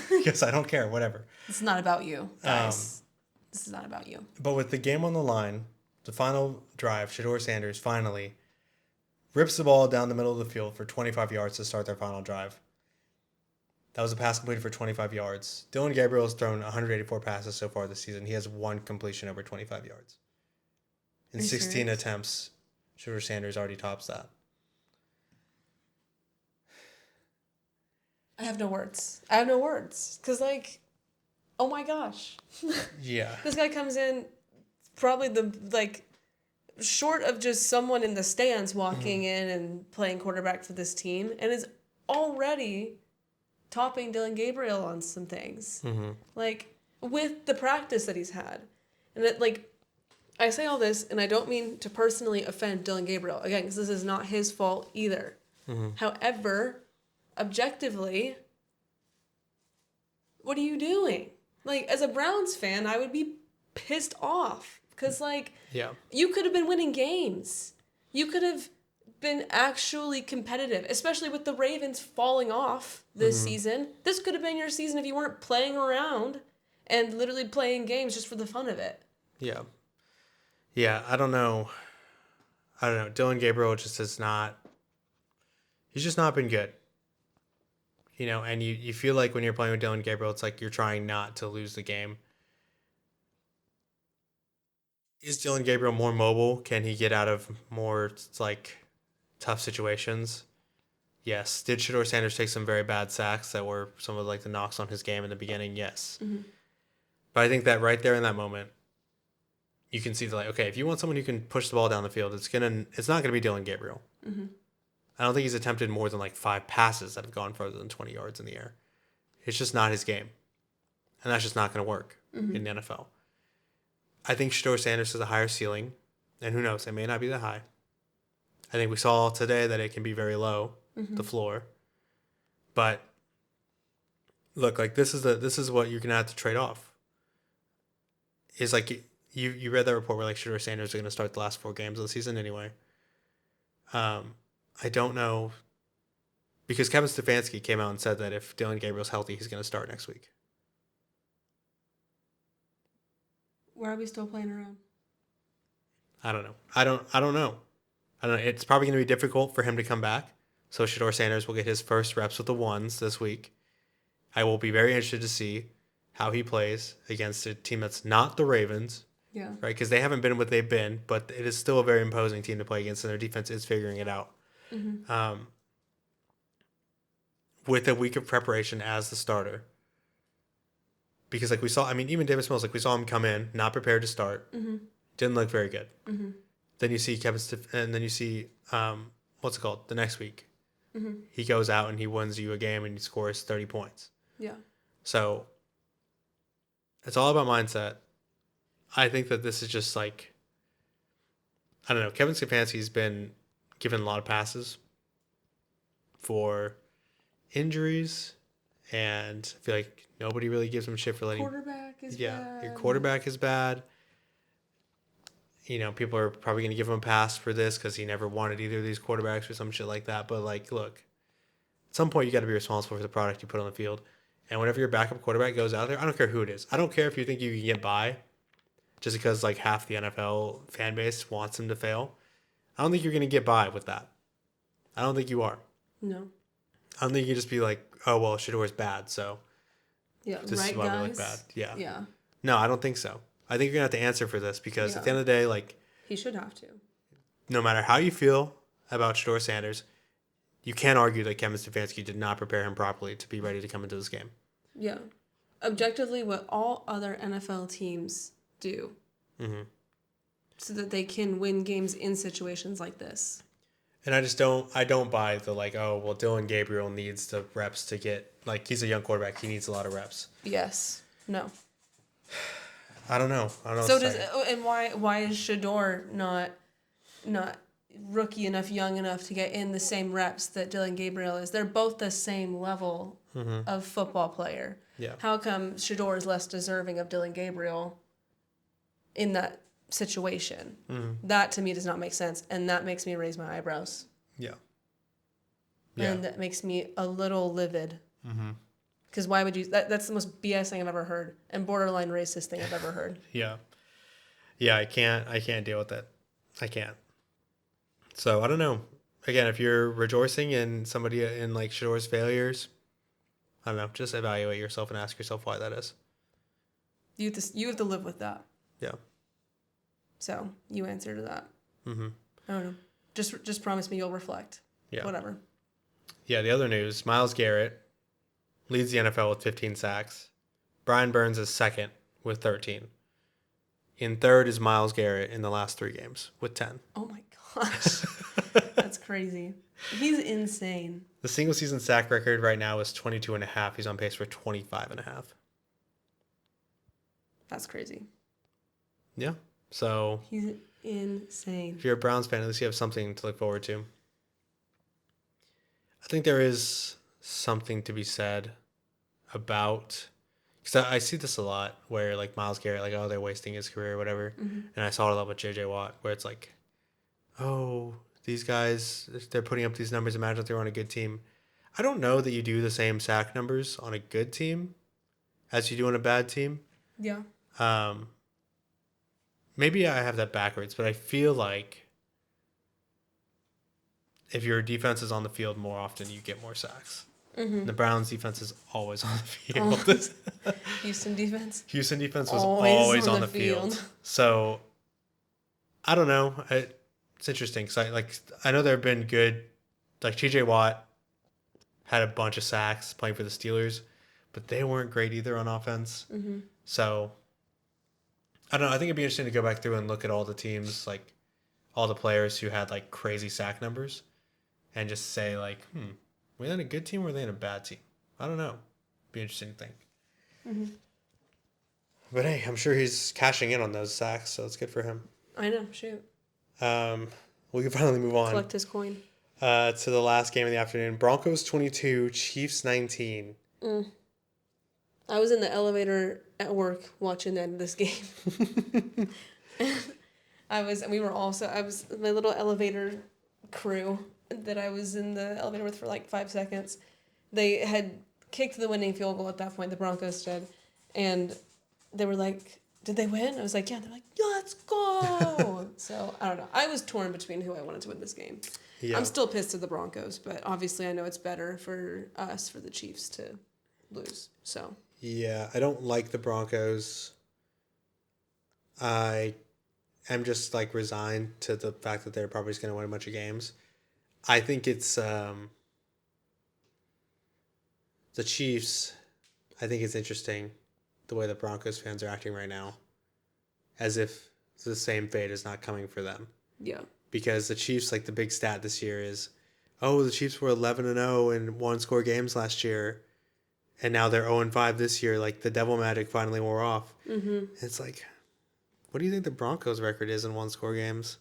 Because I don't care. Whatever.
It's not about you, guys. This is not about you.
But with the game on the line, the final drive, Shedeur Sanders finally rips the ball down the middle of the field for 25 yards to start their final drive. That was a pass completed for 25 yards. Dylan Gabriel has thrown 184 passes so far this season. He has 1 completion over 25 yards. In 16 attempts, Shedeur Sanders already tops that.
I have no words. Because, like, oh my gosh.
Yeah.
This guy comes in probably short of just someone in the stands walking in and playing quarterback for this team, and is already topping Dylan Gabriel on some things. Like, with the practice that he's had. And that, like, I say all this, and I don't mean to personally offend Dylan Gabriel, again, because this is not his fault either. However, objectively, what are you doing? Like, as a Browns fan, I would be pissed off. Because, like,
Yeah.
you could have been winning games. You could have been actually competitive, especially with the Ravens falling off this season. This could have been your season if you weren't playing around and literally playing games just for the fun of it.
Yeah. Yeah, I don't know. Dylan Gabriel just has not... He's just not been good. You know, and you feel like when you're playing with Dylan Gabriel, it's like you're trying not to lose the game. Is Dylan Gabriel more mobile? Can he get out of more, like, tough situations? Yes. Did Shedeur Sanders take some very bad sacks that were some of, like, the knocks on his game in the beginning? Yes. But I think that right there in that moment, you can see, like, okay, if you want someone who can push the ball down the field, it's not gonna be Dylan Gabriel. I don't think he's attempted more than like 5 passes that have gone further than 20 yards in the air. It's just not his game, and that's just not gonna work in the NFL. I think Shedeur Sanders has a higher ceiling, and who knows, it may not be that high. I think we saw today that it can be very low, the floor. But look, like this is what you're gonna have to trade off. Is like you read that report where like Shedeur Sanders is gonna start the last 4 games of the season anyway. I don't know, because Kevin Stefanski came out and said that if Dylan Gabriel's healthy, he's gonna start next week.
Why are we still playing around?
I don't know. I don't know. It's probably going to be difficult for him to come back. So Shedeur Sanders will get his first reps with the ones this week. I will be very interested to see how he plays against a team that's not the Ravens.
Yeah.
Right? Because they haven't been what they've been, but it is still a very imposing team to play against, and their defense is figuring it out. With a week of preparation as the starter. Because like we saw, I mean, even Davis Mills, like we saw him come in, not prepared to start. Didn't look very good. Then you see and then you see, what's it called? The next week. He goes out and he wins you a game and he scores 30 points.
Yeah.
So it's all about mindset. I think that this is just like, I don't know. Kevin Stefanski's been given a lot of passes for injuries, and I feel like nobody really gives him shit for letting...
Quarterback is bad.
Your quarterback is bad. You know, people are probably going to give him a pass for this because he never wanted either of these quarterbacks or some shit like that. But, like, look, at some point you got to be responsible for the product you put on the field. And whenever your backup quarterback goes out there, I don't care who it is. I don't care if you think you can get by just because, like, half the NFL fan base wants him to fail. I don't think you're going to get by with that. I don't think you are.
No.
I don't think you can just be like, oh, well, Shedeur is bad, so
yeah,
this
right,
is why
guys?
we look bad. Yeah.
Yeah.
No, I don't think so. I think you're going to have to answer for this because at the end of the day, like...
He should have to.
No matter how you feel about Shedeur Sanders, you can't argue that Kevin Stefanski did not prepare him properly to be ready to come into this game.
Yeah. Objectively, what all other NFL teams do. So that they can win games in situations like this.
And I don't buy the like, oh, well, Dylan Gabriel needs the reps to get, like, he's a young quarterback. He needs a lot of reps.
Yes. No.
I don't know.
So why is Shedeur not rookie enough, young enough to get in the same reps that Dylan Gabriel is? They're both the same level of football player.
Yeah.
How come Shedeur is less deserving of Dylan Gabriel in that situation? That to me does not make sense, and that makes me raise my eyebrows.
Yeah.
And that makes me a little livid. Because why would you... That's the most BS thing I've ever heard, and borderline racist thing I've ever heard.
Yeah. Yeah, I can't deal with that. I can't. So, I don't know. Again, if you're rejoicing in somebody in, like, Shedeur's failures, I don't know, just evaluate yourself and ask yourself why that is.
You have to live with that.
Yeah.
So, you answer to that.
I
don't know. Just promise me you'll reflect.
Yeah.
Whatever.
Yeah, the other news, Myles Garrett leads the NFL with 15 sacks. Brian Burns is second with 13. In third is Myles Garrett in the last 3 games with 10.
Oh my gosh. That's crazy. He's insane.
The single season sack record right now is 22.5. He's on pace for 25.5.
That's crazy.
Yeah. So
he's insane.
If you're a Browns fan, at least you have something to look forward to. I think there is something to be said about Because I see this a lot where, like, Myles Garrett, like, oh, they're wasting his career or whatever.
Mm-hmm.
And I saw it a lot with J.J. Watt, where it's like, oh, these guys, they're putting up these numbers. Imagine if they were on a good team. I don't know that you do the same sack numbers on a good team as you do on a bad team.
Yeah.
Maybe I have that backwards, but I feel like if your defense is on the field more often, you get more sacks.
Mm-hmm.
The Browns' defense is always on the field.
Oh. Houston defense?
Houston defense was always on the field. So, I don't know. It's interesting because I know there have been good, like T.J. Watt had a bunch of sacks playing for the Steelers, but they weren't great either on offense.
Mm-hmm.
So, I don't know. I think it'd be interesting to go back through and look at all the teams, like all the players who had like crazy sack numbers, and just say like, were they in a good team or were they in a bad team? I don't know. Be interesting to think.
Mm-hmm.
But hey, I'm sure he's cashing in on those sacks, so it's good for him.
I know. Shoot.
We can finally move on.
Collect his coin.
To the last game of the afternoon. Broncos 22, Chiefs 19.
I was in the elevator at work watching the end of this game. I was my little elevator crew that I was in the elevator with for like 5 seconds. They had kicked the winning field goal at that point, the Broncos did. And they were like, did they win? I was like, yeah. They're like, yeah, let's go. So, I don't know. I was torn between who I wanted to win this game. Yeah. I'm still pissed at the Broncos, but obviously I know it's better for us, for the Chiefs to lose. So.
Yeah, I don't like the Broncos. I am just like resigned to the fact that they're probably just going to win a bunch of games. I think it's the Chiefs. I think it's interesting the way the Broncos fans are acting right now, as if the same fate is not coming for them.
Yeah.
Because the Chiefs, like the big stat this year is, oh, the Chiefs were 11-0 in one-score games last year, and now they're 0-5 this year. Like the devil magic finally wore off.
Mm-hmm.
It's like, what do you think the Broncos' record is in one-score games?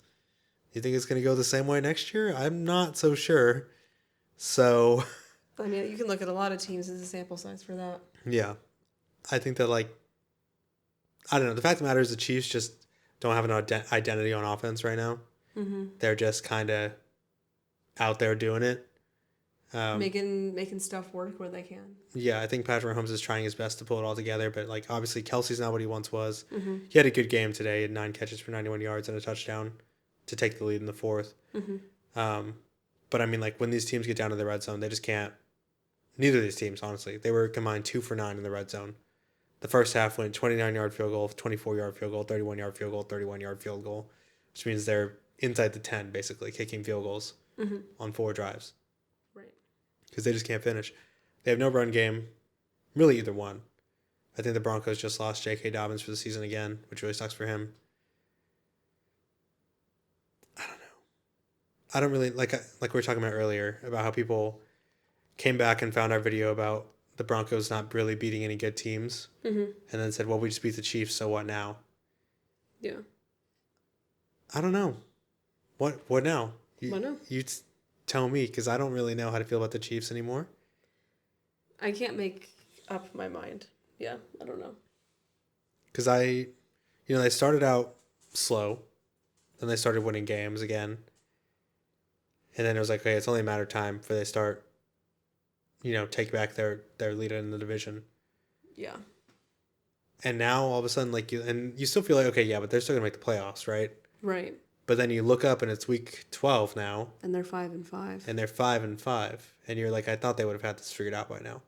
You think it's going to go the same way next year? I'm not so sure. So,
I mean, you can look at a lot of teams as a sample size for that.
Yeah. I think that, like, I don't know. The fact of the matter is the Chiefs just don't have an identity on offense right now.
Mm-hmm.
They're just kind of out there doing it.
Making stuff work where they can.
Yeah, I think Patrick Mahomes is trying his best to pull it all together, but, like, obviously Kelsey's not what he once was.
Mm-hmm.
He had a good game today. He had 9 catches for 91 yards and a touchdown to take the lead in the fourth.
Mm-hmm.
But, I mean, like, when these teams get down to the red zone, they just can't. Neither of these teams, honestly. They were combined 2 for 9 in the red zone. The first half went 29-yard field goal, 24-yard field goal, 31-yard field goal, 31-yard field goal, which means they're inside the 10, basically, kicking field goals on 4 drives.
Right.
Because they just can't finish. They have no run game, really either one. I think the Broncos just lost J.K. Dobbins for the season again, which really sucks for him. I don't know. I don't really, like we were talking about earlier, about how people came back and found our video about the Broncos not really beating any good teams, and then said, well, we just beat the Chiefs, so what now?
Yeah.
I don't know. What now?
What now?
You tell me, because I don't really know how to feel about the Chiefs anymore.
I can't make up my mind. Yeah, I don't know.
Because they started out slow, then they started winning games again, and then it was like, okay, it's only a matter of time before they start, take back their lead in the division.
Yeah.
And now all of a sudden, you still feel like, okay, yeah, but they're still gonna make the playoffs, right?
Right.
But then you look up and it's week 12 now.
And they're 5-5.
And they're 5-5, and you're like, I thought they would have had this figured out by now.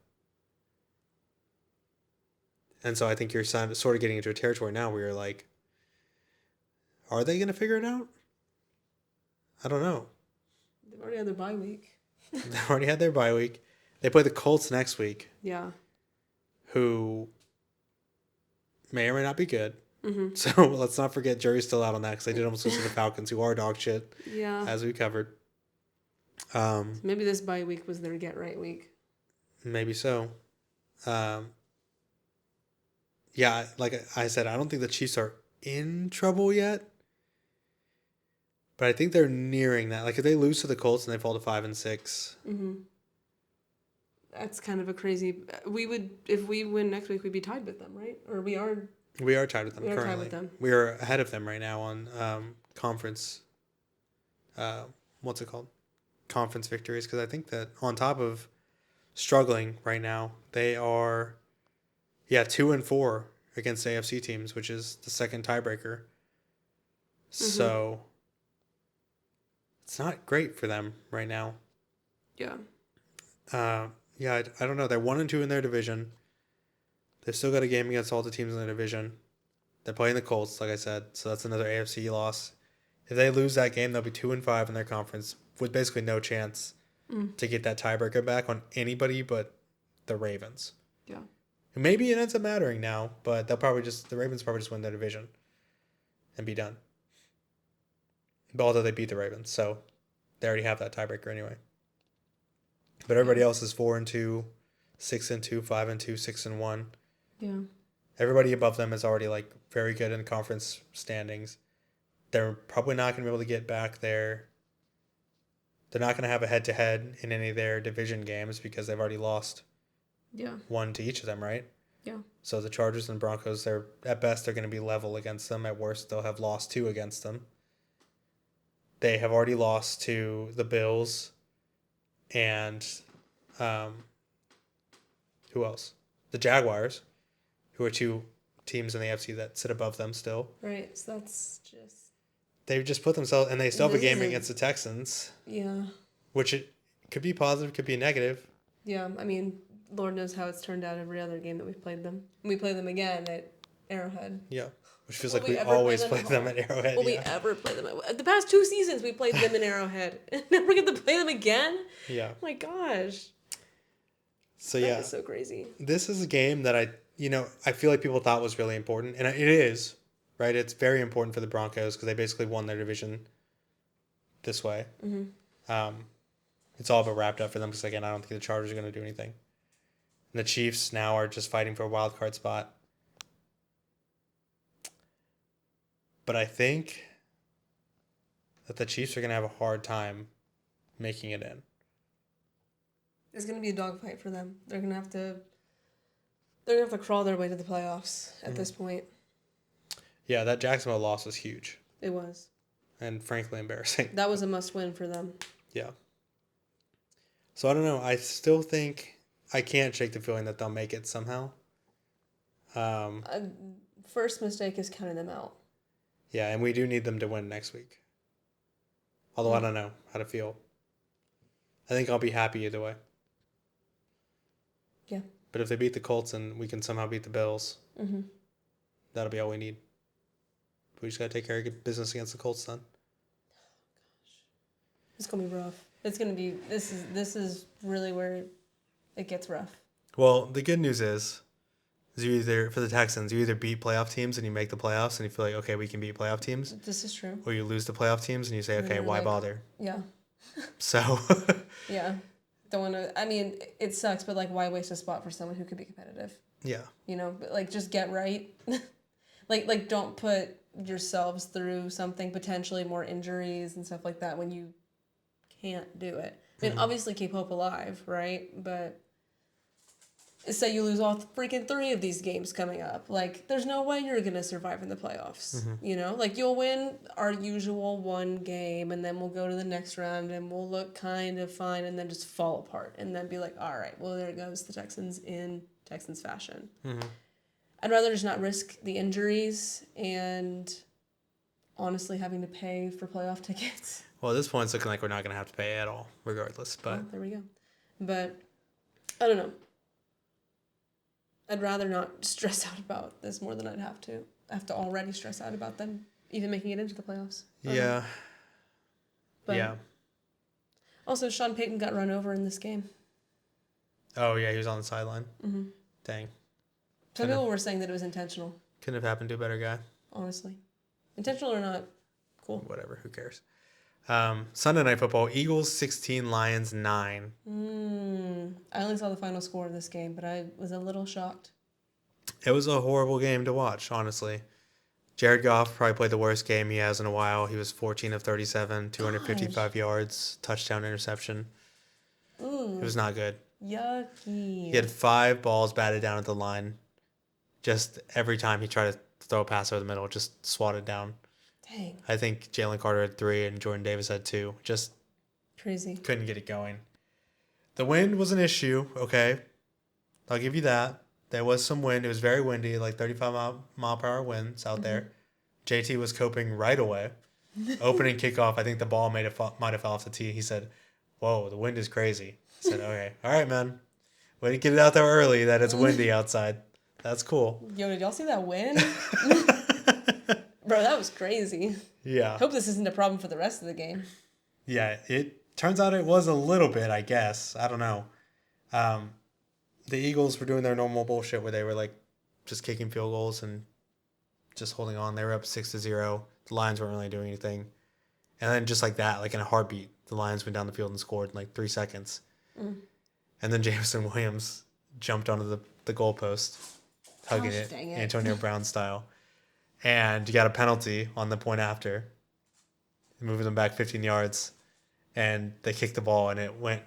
And so I think you're sort of getting into a territory now where you're like, are they gonna figure it out? I don't know.
They've already had their bye week.
They've already had their bye week. They play the Colts next week.
Yeah.
Who may or may not be good.
Mm-hmm.
So let's not forget jury's still out on that because they did almost lose to the Falcons, who are dog shit.
Yeah.
As we covered.
Maybe this bye week was their get right week.
Maybe so. Yeah, like I said, I don't think the Chiefs are in trouble yet. But I think they're nearing that. Like if they lose to the Colts and they fall to 5-6.
Mm-hmm. That's kind of a crazy. We would, if we win next week, we'd be tied with them, right? Or we are.
We are tied with them
We are
currently.
tied with them.
We are ahead of them right now on conference. What's it called? Conference victories, because I think that on top of struggling right now, they are 2-4 against AFC teams, which is the second tiebreaker. So it's not great for them right now.
Yeah.
I don't know. They're 1-2 in their division. They've still got a game against all the teams in the division. They're playing the Colts, like I said, so that's another AFC loss. If they lose that game, they'll be 2-5 in their conference with basically no chance to get that tiebreaker back on anybody but the Ravens.
Yeah.
And maybe it ends up mattering now, but the Ravens probably just win their division and be done. Although they beat the Ravens, so they already have that tiebreaker anyway. But everybody else is 4-2, 6-2, 5-2, 6-1.
Yeah.
Everybody above them is already like very good in conference standings. They're probably not going to be able to get back there. They're not going to have a head-to-head in any of their division games because they've already lost one to each of them, right?
Yeah.
So the Chargers and Broncos, at best, they're going to be level against them. At worst, they'll have lost 2 against them. They have already lost to the Bills and who else? The Jaguars, who are 2 teams in the AFC that sit above them still.
Right. So that's just.
They've just put themselves, and they still have a game against the Texans.
Yeah.
Which it could be positive, could be negative.
Yeah. I mean, Lord knows how it's turned out every other game that we've played them. We play them again at Arrowhead.
Yeah. Which feels like we always play them at Arrowhead.
Will we ever play them at... The past 2 seasons, we played them in Arrowhead. And now we're going to play them again?
Yeah.
Oh my gosh.
So,
that is so crazy.
This is a game that I feel like people thought was really important. And it is, right? It's very important for the Broncos because they basically won their division this way. Mm-hmm. It's all but wrapped up for them because, again, I don't think the Chargers are going to do anything. And the Chiefs now are just fighting for a wild card spot. But I think that the Chiefs are going to have a hard time making it in.
It's going to be a dogfight for them. They're going to have to crawl their way to the playoffs at this point.
Yeah, that Jacksonville loss was huge.
It was.
And frankly embarrassing.
That was a must-win for them.
Yeah. So I don't know. I still think I can't shake the feeling that they'll make it somehow.
First mistake is counting them out.
Yeah, and we do need them to win next week. Although I don't know how to feel. I think I'll be happy either way.
Yeah.
But if they beat the Colts and we can somehow beat the Bills, that'll be all we need. We just got to take care of business against the Colts then.
It's going to be rough. It's going to be... This is really where it gets rough.
Well, the good news is for the Texans, you either beat playoff teams and you make the playoffs and you feel like, okay, we can beat playoff teams.
This is true.
Or you lose the playoff teams and you say, okay, why bother?
Yeah.
So.
Yeah. Don't want to, I mean, it sucks, but like, why waste a spot for someone who could be competitive?
Yeah.
But like, just get right. like, don't put yourselves through something, potentially more injuries and stuff like that when you can't do it. I mean, obviously keep hope alive, right? But say you lose all freaking 3 of these games coming up. Like, there's no way you're going to survive in the playoffs. Like, you'll win our usual 1 game, and then we'll go to the next round, and we'll look kind of fine, and then just fall apart, and then be like, all right, well, there goes the Texans in Texans fashion. I'd rather just not risk the injuries and honestly having to pay for playoff tickets.
Well, at this point, it's looking like we're not going to have to pay at all, regardless. But
there we go. But I don't know. I'd rather not stress out about this more than I'd have to. I have to already stress out about them even making it into the playoffs.
Yeah.
But
yeah.
Also, Sean Payton got run over in this game.
Oh, yeah, he was on the sideline. Dang.
Some people were saying that it was intentional.
Couldn't have happened to a better guy.
Honestly. Intentional or not, cool.
Whatever, who cares? Sunday Night Football, Eagles 16, Lions 9.
I only saw the final score of this game, but I was a little shocked.
It was a horrible game to watch, honestly. Jared Goff probably played the worst game he has in a while. He was 14 of 37, 255 yards, touchdown, interception. It was not good.
Yucky.
He had 5 balls batted down at the line. Just every time he tried to throw a pass over the middle, just swatted down.
Dang.
I think Jalen Carter had 3 and Jordan Davis had 2. Just
crazy.
Couldn't get it going. The wind was an issue, okay? I'll give you that. There was some wind. It was very windy, like 35 mile per hour winds out there. JT was coping right away. Opening kickoff, I think the ball might have fell off the tee. He said, "Whoa, the wind is crazy." I said, "Okay, all right, man. Way to get it out there early that it's windy outside. That's cool."
Yo, did y'all see that wind? Bro, that was crazy.
Yeah.
Hope this isn't a problem for the rest of the game.
Yeah, it turns out it was a little bit, I guess. I don't know. The Eagles were doing their normal bullshit where they were like just kicking field goals and just holding on. They were up 6-0. The Lions weren't really doing anything. And then just like that, like in a heartbeat, the Lions went down the field and scored in like 3 seconds. And then Jameson Williams jumped onto the goalpost, hugging it, Antonio Brown style. And you got a penalty on the point after, moving them back 15 yards. And they kicked the ball and it went,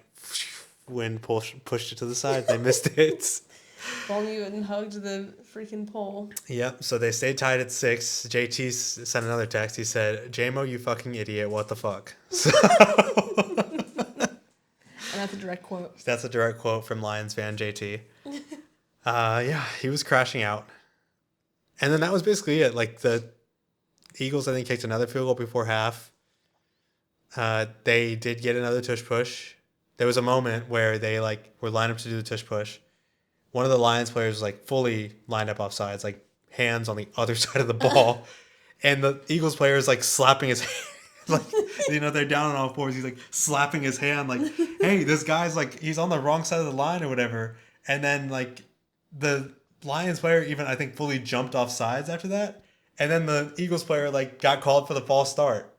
wind pushed it to the side. They missed it.
Ball you and hugged the freaking pole.
Yep. So they stayed tied at 6. JT sent another text. He said, "JMO, you fucking idiot. What the fuck?" So
And that's a direct quote.
That's a direct quote from Lions fan JT. Yeah, he was crashing out. And then that was basically it. Like the Eagles, I think, kicked another field goal before half. They did get another tush push. There was a moment where they like were lined up to do the tush push. One of the Lions players was like fully lined up offsides, like hands on the other side of the ball. And the Eagles player is like slapping his hand. Like, you know, they're down on all fours. He's like slapping his hand like, "Hey, this guy's like, he's on the wrong side of the line or whatever." And then like the Lions player even, I think, fully jumped off sides after that. And then the Eagles player like got called for the false start.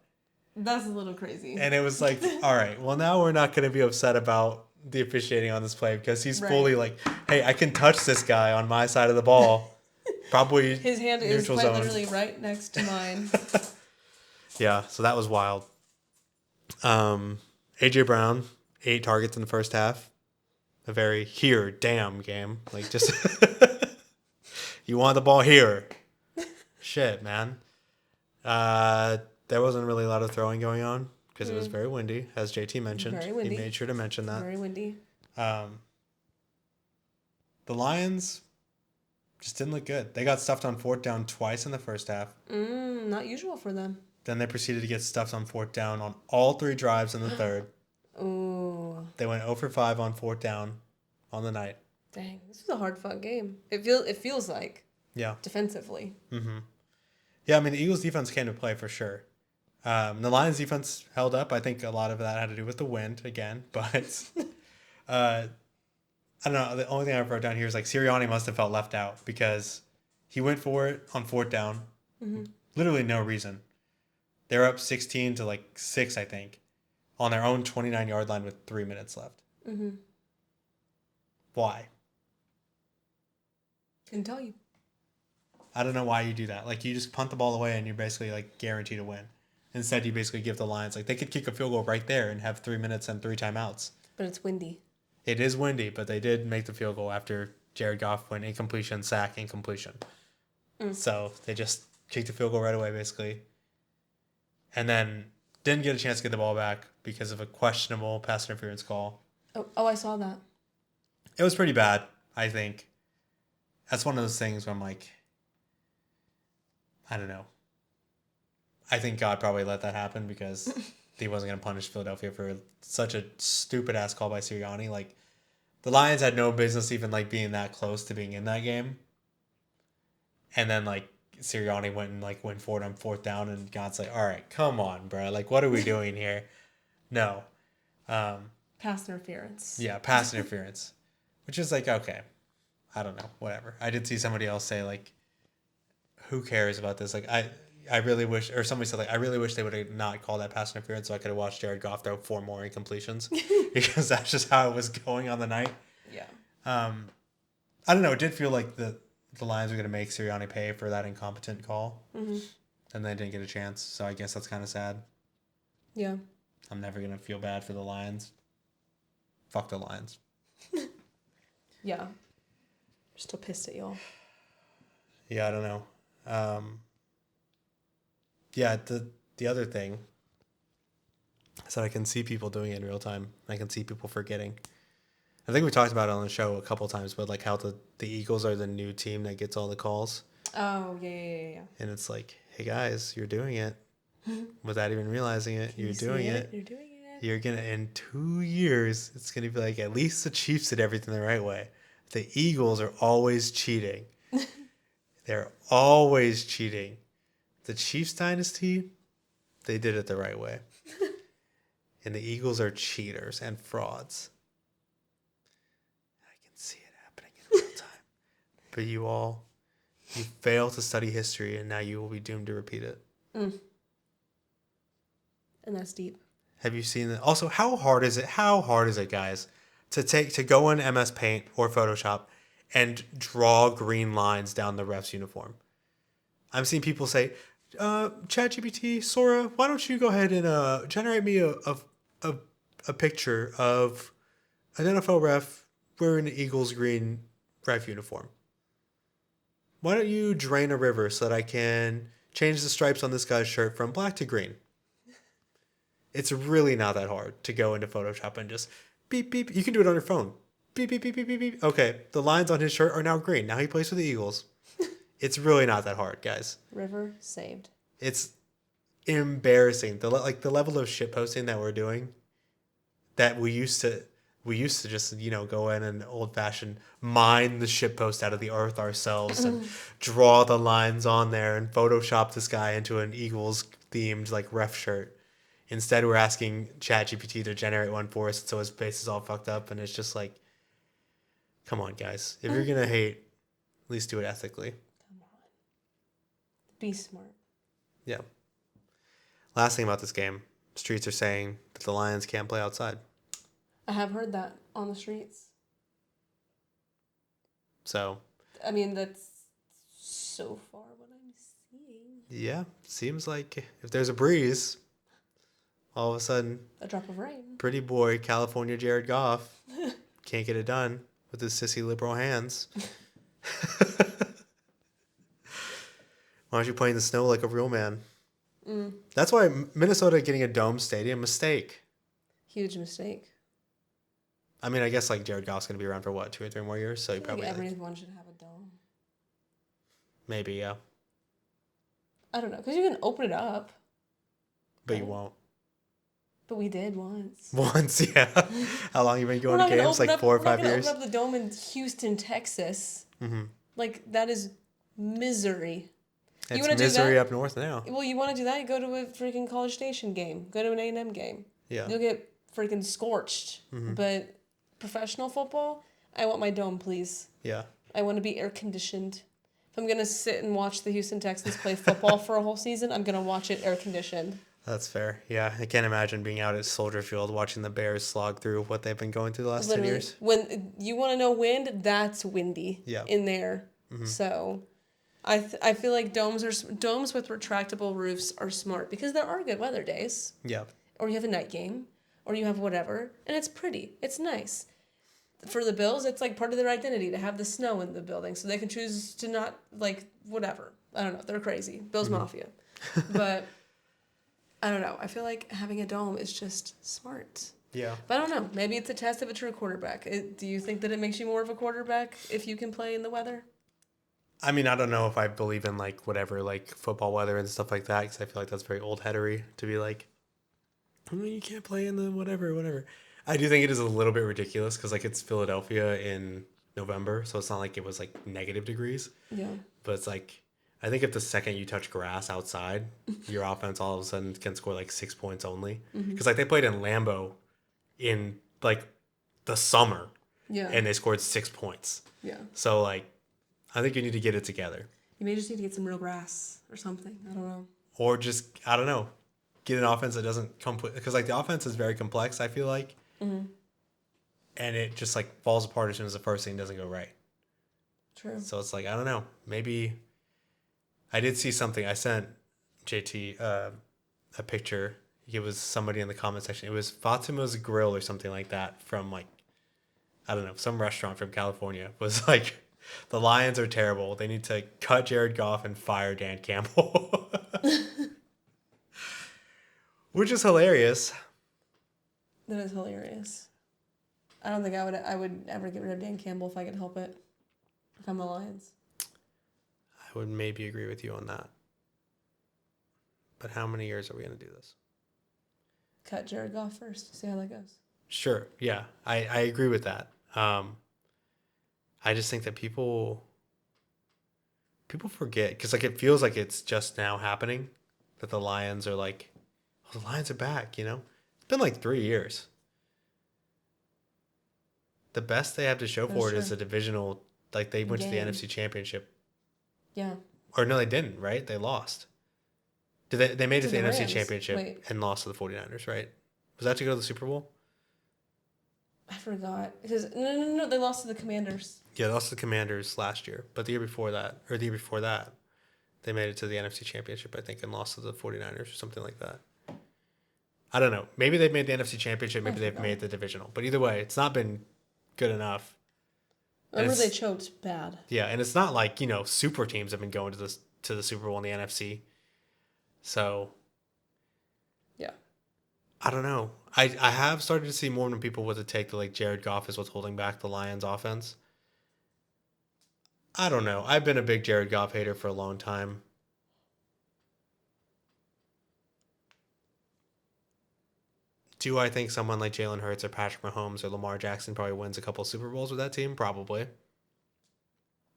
That's a little crazy.
And it was like, all right, well, now we're not going to be upset about the officiating on this play because he's fully like, "Hey, I can touch this guy on my side of the ball." Probably
his hand is quite literally right next to mine.
Yeah, so that was wild. AJ Brown, 8 targets in the first half. A very damn game. Like, just you want the ball here. Shit, man. There wasn't really a lot of throwing going on because it was very windy, as JT mentioned.
Very windy.
He made sure to mention that.
Very windy.
The Lions just didn't look good. They got stuffed on 4th down twice in the first half.
Not usual for them.
Then they proceeded to get stuffed on 4th down on all 3 drives in the third.
Ooh.
They went 0 for 5 on 4th down on the night.
Dang, this was a hard-fought game. It feels like.
Yeah.
Defensively.
Mm-hmm. Yeah, I mean, the Eagles' defense came to play for sure. The Lions' defense held up. I think a lot of that had to do with the wind again. But I don't know. The only thing I wrote down here is like Sirianni must have felt left out because he went for it on 4th down. Mm-hmm. Literally no reason. They're up 16 to like 6, I think, on their own 29-yard line with 3 minutes left.
Mm-hmm.
Why?
Can tell you.
I don't know why you do that. Like, you just punt the ball away and you're basically like guaranteed to win. Instead, you basically give the Lions, like, they could kick a field goal right there and have 3 minutes and 3 timeouts.
But it's windy.
It is windy, but they did make the field goal after Jared Goff went incompletion, sack, incompletion. So they just kicked the field goal right away, basically. And then didn't get a chance to get the ball back because of a questionable pass interference call.
Oh, I saw that.
It was pretty bad, I think. That's one of those things where I'm like, I don't know. I think God probably let that happen because he wasn't going to punish Philadelphia for such a stupid-ass call by Sirianni. Like, the Lions had no business even, like, being that close to being in that game. And then, like, Sirianni went and, like, went for it on 4th down, and God's like, all right, come on, bro. Like, what are we doing here? No.
Pass interference.
Yeah, pass interference. Which is like, okay, I don't know, whatever. I did see somebody else say, like, who cares about this? Like, I really wish, or somebody said, like, I really wish they would have not called that pass interference so I could have watched Jared Goff throw 4 more incompletions because that's just how it was going on the night.
Yeah.
I don't know. It did feel like the Lions were going to make Sirianni pay for that incompetent call. Mm-hmm. And they didn't get a chance. So I guess that's kind of sad.
Yeah.
I'm never going to feel bad for the Lions. Fuck the Lions.
Yeah. Still pissed at y'all.
Yeah, I don't know. Yeah, the other thing is that I can see people doing it in real time. I can see people forgetting. I think we talked about it on the show a couple of times, but like how the Eagles are the new team that gets all the calls.
Oh, yeah.
And it's like, hey guys, you're doing it without even realizing it. You're doing it.
You're doing it.
You're gonna, in 2 years, it's gonna be like at least the Chiefs did everything the right way. The Eagles are always cheating. They're always cheating. The Chiefs dynasty, they did it the right way. And the Eagles are cheaters and frauds. I can see it happening in real time. But you fail to study history, and now you will be doomed to repeat it.
And that's deep.
Have you seen that? Also, how hard is it? How hard is it, guys, to go in MS Paint or Photoshop and draw green lines down the ref's uniform? I'm seeing people say, ChatGPT, Sora, why don't you go ahead and generate me a picture of an NFL ref wearing an Eagles green ref uniform? Why don't you drain a river so that I can change the stripes on this guy's shirt from black to green? It's really not that hard to go into Photoshop and just beep, beep. You can do it on your phone. Beep, beep, beep, beep, beep, beep. Okay, the lines on his shirt are now green. Now he plays for the Eagles. It's really not that hard, guys.
River saved.
It's embarrassing. The level of shit posting that we're doing, that we used to just, go in and old fashioned mine the shit post out of the earth ourselves and draw the lines on there and Photoshop this guy into an Eagles themed like ref shirt. Instead, we're asking ChatGPT to generate one for us, so his face is all fucked up, and it's just like, come on, guys. If you're gonna hate, at least do it ethically.
Come on. Be smart.
Yeah. Last thing about this game, streets are saying that the Lions can't play outside.
I have heard that on the streets.
So.
I mean, that's so far what I'm seeing.
Yeah, seems like if there's a breeze, all of a sudden,
a drop of rain.
Pretty boy, California Jared Goff can't get it done with his sissy liberal hands. Why don't you play in the snow like a real man? That's why Minnesota getting a dome stadium, mistake.
Huge mistake.
I mean, I guess like Jared Goff's gonna be around for what, 2 or 3 more years, so he probably
everyone should have a dome.
Maybe, yeah.
I don't know, because you can open it up.
But you won't.
But we did once.
Once, yeah. How long you been going to games? Like 4 or 5 years?
We're not going to open up the dome in Houston, Texas. Mm-hmm. Like, that is misery.
It's misery up north now.
Well, you want to do that? You go to a freaking College Station game. Go to an A&M game.
Yeah.
You'll get freaking scorched. Mm-hmm. But professional football, I want my dome, please.
Yeah.
I want to be air conditioned. If I'm going to sit and watch the Houston Texans play football for a whole season, I'm going to watch it air conditioned.
That's fair. Yeah, I can't imagine being out at Soldier Field watching the Bears slog through what they've been going through the last 10 years.
When you want to know wind, that's windy in there. Mm-hmm. So I feel like domes with retractable roofs are smart because there are good weather days. Yeah. Or you have a night game, or you have whatever, and it's pretty. It's nice. For the Bills, it's like part of their identity to have the snow in the building, so they can choose to not, like, whatever. I don't know. They're crazy. Bills Mafia. But I don't know. I feel like having a dome is just smart. Yeah. But I don't know. Maybe it's a test of a true quarterback. Do you think that it makes you more of a quarterback if you can play in the weather?
I mean, I don't know if I believe in, like, whatever, like, football weather and stuff like that, because I feel like that's very old-headery to be like, oh, you can't play in the whatever. I do think it is a little bit ridiculous because, like, it's Philadelphia in November, so it's not like it was, like, negative degrees. Yeah. But it's like, I think if the second you touch grass outside, your offense all of a sudden can score, like, 6 points only. Because, like, they played in Lambeau in, like, the summer. Yeah. And they scored 6 points. Yeah. So, like, I think you need to get it together.
You may just need to get some real grass or something. I don't know.
Or just, I don't know, get an offense that doesn't because, like, the offense is very complex, I feel like. Mm-hmm. And it just, like, falls apart as soon as the first thing doesn't go right. True. So it's like, I don't know. Maybe I did see something. I sent JT a picture. It was somebody in the comment section. It was Fatima's Grill or something like that from, like, I don't know, some restaurant from California was like, the Lions are terrible. They need to cut Jared Goff and fire Dan Campbell. Which is hilarious.
That is hilarious. I don't think I would ever get rid of Dan Campbell if I could help it. If I'm the Lions.
I would maybe agree with you on that. But how many years are we going to do this?
Cut Jared Goff first. See how that goes.
Sure. Yeah, I agree with that. I just think that people forget, because like it feels like it's just now happening that the Lions are like, oh, the Lions are back, you know? It's been like 3 years. The best they have to show for it is a divisional, like they went to the NFC Championship.
Yeah.
Or no, they didn't, right? They lost. They made it to the NFC
Rams.
Championship and lost to the 49ers, right? Was that to go to the Super Bowl?
I forgot. Because no, they lost to the Commanders.
Yeah, they lost to the Commanders last year. But the year before that, they made it to the NFC Championship, I think, and lost to the 49ers or something like that. I don't know. Maybe they've made the NFC Championship. Maybe they've made the divisional. But either way, it's not been good enough.
Remember they choked bad.
Yeah, and it's not like, you know, super teams have been going to the Super Bowl in the NFC. So,
yeah.
I don't know. I have started to see more and more people with the take that like Jared Goff is what's holding back the Lions offense. I don't know. I've been a big Jared Goff hater for a long time. Do I think someone like Jalen Hurts or Patrick Mahomes or Lamar Jackson probably wins a couple Super Bowls with that team? Probably.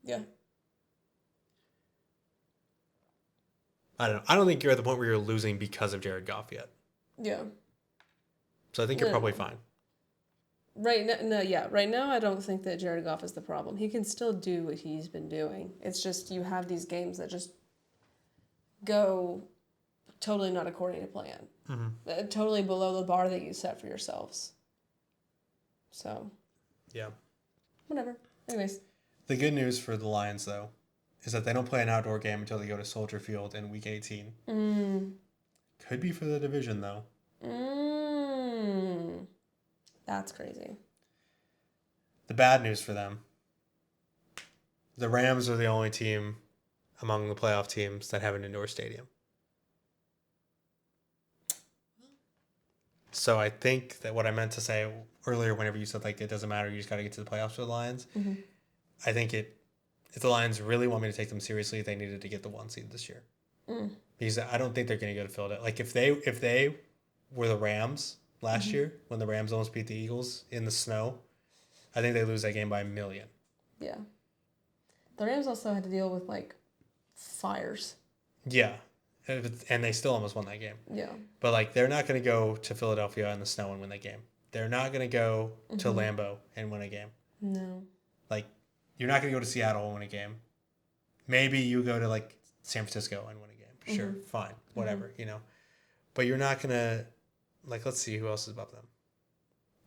Yeah.
I don't know. I don't think you're at the point where you're losing because of Jared Goff yet.
Yeah.
So I think you're probably fine.
Right now, I don't think that Jared Goff is the problem. He can still do what he's been doing. It's just you have these games that just go totally not according to plan. Mm-hmm. Totally below the bar that you set for yourselves. So.
Yeah.
Whatever. Anyways.
The good news for the Lions, though, is that they don't play an outdoor game until they go to Soldier Field in Week 18. Could be for the division, though.
That's crazy.
The bad news for them, the Rams are the only team among the playoff teams that have an indoor stadium. So I think that what I meant to say earlier, whenever you said like it doesn't matter, you just got to get to the playoffs for the Lions. Mm-hmm. I think if the Lions really want me to take them seriously, they needed to get the 1 seed this year. Because I don't think they're going to go to Philadelphia. Like if they were the Rams last year, when the Rams almost beat the Eagles in the snow, I think they lose that game by 1 million.
Yeah. The Rams also had to deal with like fires.
Yeah. And they still almost won that game.
Yeah.
But like they're not going to go to Philadelphia in the snow and win that game. They're not going to go to Lambeau and win a game.
No.
Like you're not going to go to Seattle and win a game. Maybe you go to like San Francisco and win a game. Sure, fine, whatever, you know. But you're not going to, like, let's see who else is above them.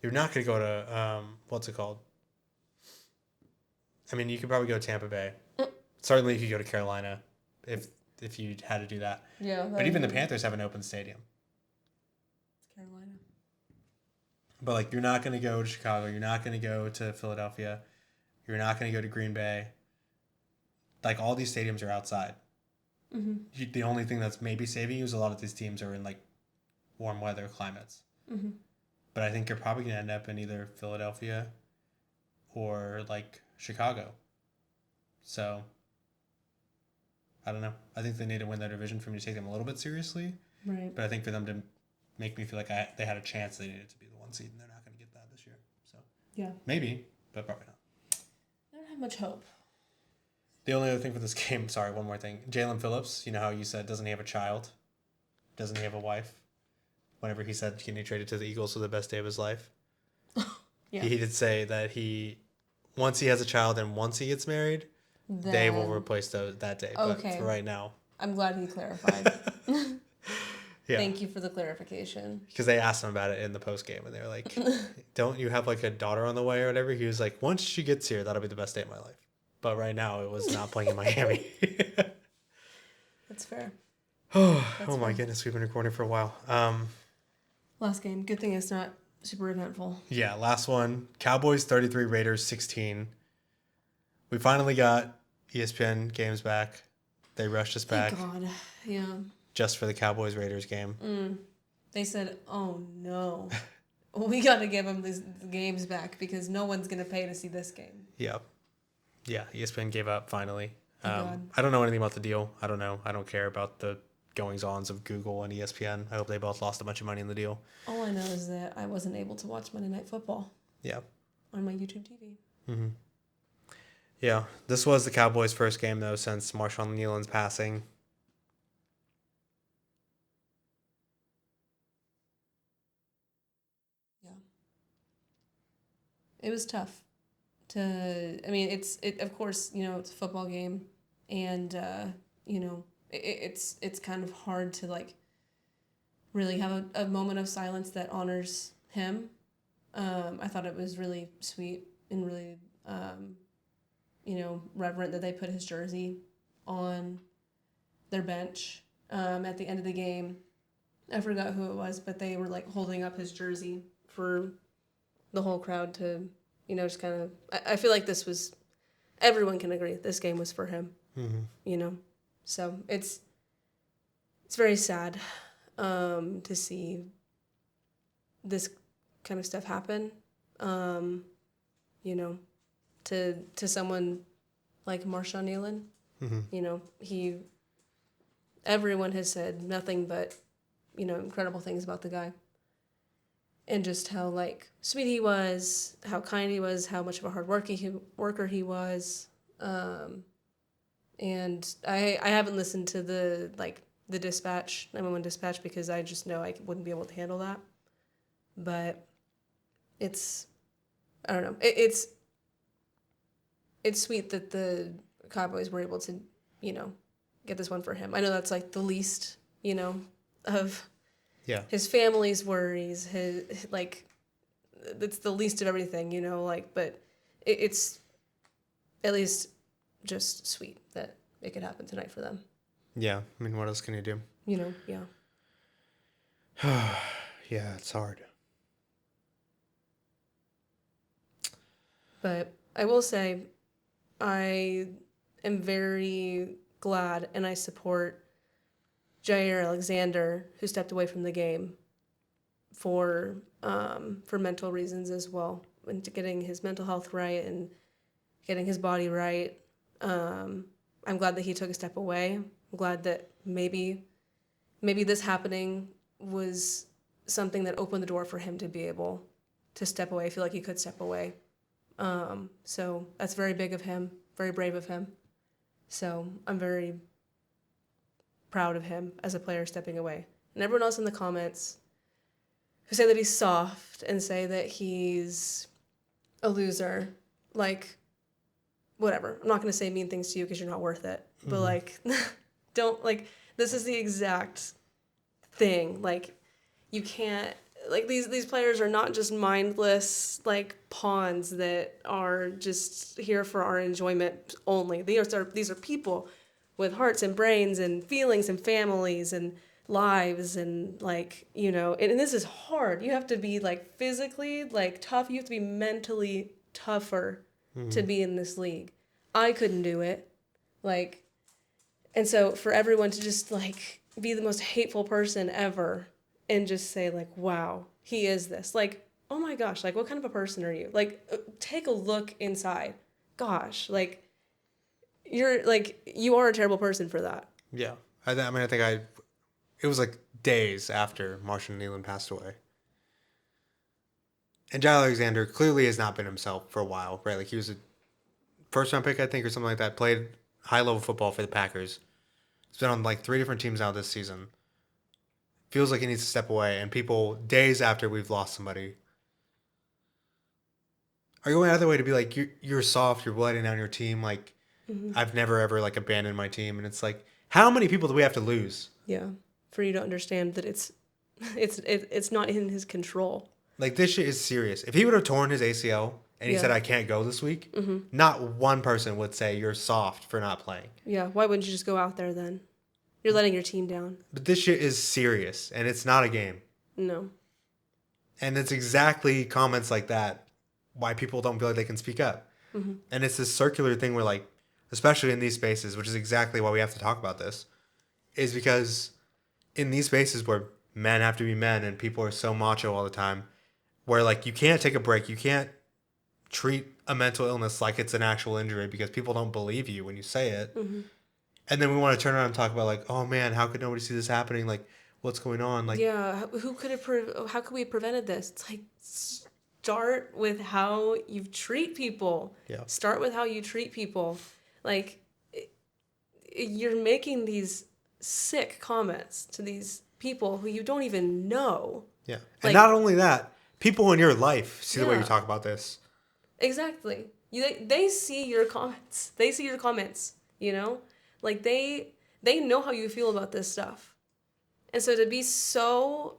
You're not going to go to, what's it called? I mean, you could probably go to Tampa Bay. Certainly, if you go to Carolina, if you had to do that.
Yeah.
But even the Panthers have an open stadium.
It's Carolina.
But, like, you're not going to go to Chicago. You're not going to go to Philadelphia. You're not going to go to Green Bay. Like, all these stadiums are outside. Mm-hmm. The only thing that's maybe saving you is a lot of these teams are in, like, warm weather climates. Mm-hmm. But I think you're probably going to end up in either Philadelphia or, like, Chicago. So, I don't know. I think they need to win their division for me to take them a little bit seriously.
Right.
But I think for them to make me feel like they had a chance, they needed to be the 1 seed, and they're not going to get that this year. So,
yeah.
Maybe, but probably not.
I don't have much hope.
The only other thing for this game, sorry, one more thing. Jalen Phillips, you know how you said, doesn't he have a child? Doesn't he have a wife? Whenever he said getting traded to the Eagles was the best day of his life. Yeah. He did say that once he has a child and once he gets married, they will replace that day. Okay. But for right now.
I'm glad he clarified.
Yeah.
Thank you for the clarification.
Because they asked him about it in the post game, and they were like, don't you have like a daughter on the way or whatever? He was like, once she gets here, that'll be the best day of my life. But right now, it was not playing in Miami.
That's fair.
Oh my goodness, we've been recording for a while.
Last game. Good thing it's not super eventful.
Yeah, last one. Cowboys 33, Raiders 16. We finally got ESPN games back. They rushed us back.
Thank God. Yeah.
Just for the Cowboys-Raiders game.
They said, oh no. We got to give them these games back because no one's going to pay to see this game.
Yep. Yeah, ESPN gave up finally.
God.
I don't know anything about the deal. I don't know. I don't care about the goings-ons of Google and ESPN. I hope they both lost a bunch of money in the deal.
All I know is that I wasn't able to watch Monday Night Football.
Yeah.
On my YouTube TV.
Mm-hmm. Yeah, this was the Cowboys' first game, though, since Marshawn Kneeland's passing.
Yeah. It was tough. Of course, it's a football game, and, it's kind of hard to, like, really have a moment of silence that honors him. I thought it was really sweet and really, reverent that they put his jersey on their bench at the end of the game. I forgot who it was, but they were, like, holding up his jersey for the whole crowd to, just kind of... I feel like this was... Everyone can agree this game was for him, So it's very sad to see this kind of stuff happen, to someone like Marshawn Kneeland. Mm-hmm. Everyone has said nothing but, incredible things about the guy. And just how, like, sweet he was, how kind he was, how much of a hard worker he was. And I haven't listened to the dispatch, 911 dispatch, because I just know I wouldn't be able to handle that. But it's, I don't know, it's sweet that the Cowboys were able to, get this one for him. I know that's, like, the least, of his family's worries, his like, it's the least of everything, but it's at least just sweet that it could happen tonight for them.
Yeah, I mean, what else can you do?
Yeah.
Yeah, it's hard.
But I will say, I am very glad and I support Jair Alexander, who stepped away from the game for mental reasons as well, and getting his mental health right and getting his body right. I'm glad that he took a step away. I'm glad that maybe this happening was something that opened the door for him to be able to step away. I feel like he could step away. So that's very big of him, very brave of him. So I'm very proud of him as a player stepping away. And everyone else in the comments who say that he's soft and say that he's a loser, like, whatever. I'm not going to say mean things to you because you're not worth it. Mm-hmm. But, like, don't, like, this is the exact thing. Like, you can't, like, these players are not just mindless, like, pawns that are just here for our enjoyment only. These are people with hearts and brains and feelings and families and lives and, like, and this is hard. You have to be, like, physically, like, tough. You have to be mentally tougher to be in this league. I couldn't do it. Like, and so for everyone to just, like, be the most hateful person ever and just say, like, wow, he is this. Like, oh my gosh, like, what kind of a person are you? Like, take a look inside. Gosh, like, you are a terrible person for that.
Yeah. I think it was like days after Marshawn Kneeland passed away. And Jair Alexander clearly has not been himself for a while, right? Like, he was a first-round pick, I think, or something like that. Played high-level football for the Packers. He's been on, like, 3 different teams now this season. Feels like he needs to step away. And people, days after we've lost somebody, are going out of their way to be like, you're soft, you're letting down your team. Like, I've never, ever, like, abandoned my team. And it's like, how many people do we have to lose?
Yeah. For you to understand that it's not in his control.
Like, this shit is serious. If he would have torn his ACL and he said, I can't go this week, not one person would say you're soft for not playing.
Yeah. Why wouldn't you just go out there then? You're letting your team down.
But this shit is serious, and it's not a game.
No.
And it's exactly comments like that why people don't feel like they can speak up.
Mm-hmm.
And it's this circular thing where, like, especially in these spaces, which is exactly why we have to talk about this, is because in these spaces where men have to be men and people are so macho all the time, where, like, you can't take a break, you can't treat a mental illness like it's an actual injury because people don't believe you when you say it.
Mm-hmm.
And then we want to turn around and talk about, like, oh man, how could nobody see this happening? Like, what's going on? Like,
yeah, how could we have prevented this? It's like, start with how you treat people.
Yeah.
Start with how you treat people. Like, you're making these sick comments to these people who you don't even know.
yeah.
Like,
and not only that, people in your life see the way you
Yeah.
talk about this.
Exactly. They see your comments. They see your comments, you know? Like, they know how you feel about this stuff. And so to be so,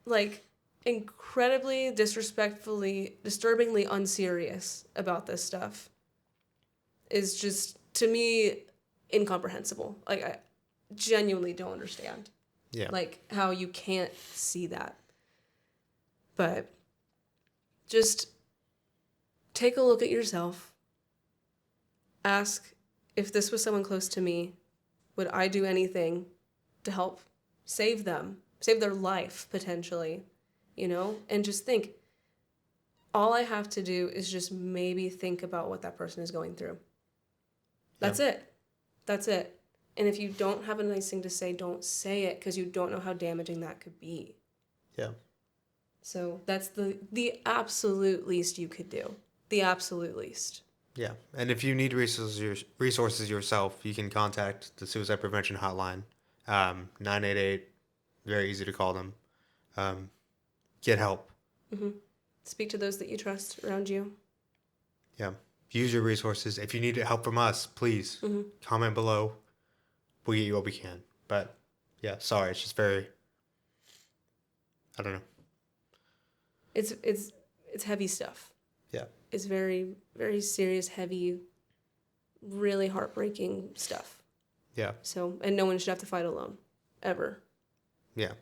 like, incredibly disturbingly unserious about this stuff is just, to me, incomprehensible. Like, I genuinely don't understand.
Yeah.
Like, how you can't see that. But just take a look at yourself. Ask, if this was someone close to me, would I do anything to help save them, save their life, potentially, you know? And just think, all I have to do is just maybe think about what that person is going through. That's it. That's it. And if you don't have a nice thing to say, don't say it, because you don't know how damaging that could be.
Yeah.
So that's the absolute least you could do. The absolute least.
Yeah. And if you need resources yourself, you can contact the Suicide Prevention Hotline, 988. Very easy to call them. Get help.
Mm-hmm. Speak to those that you trust around you.
Yeah. Use your resources. If you need help from us, please comment below. We'll get you what we can. But yeah, sorry. It's just very, I don't know.
It's heavy stuff.
Yeah.
It's very, very serious, heavy, really heartbreaking stuff.
Yeah.
So, and no one should have to fight alone. Ever.
Yeah.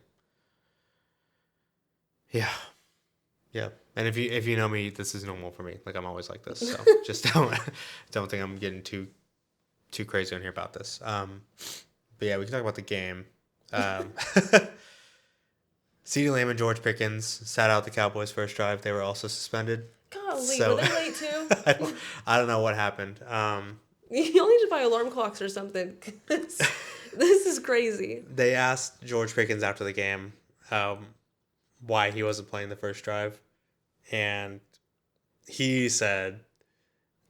Yeah. Yeah. And if you know me, this is normal for me. Like, I'm always like this. So just don't think I'm getting too crazy on here about this. But yeah, we can talk about the game. CeeDee Lamb and George Pickens sat out the Cowboys' first drive. They were also suspended.
Golly, were they late too?
I don't know what happened.
You only need to buy alarm clocks or something. This is crazy.
They asked George Pickens after the game why he wasn't playing the first drive. And he said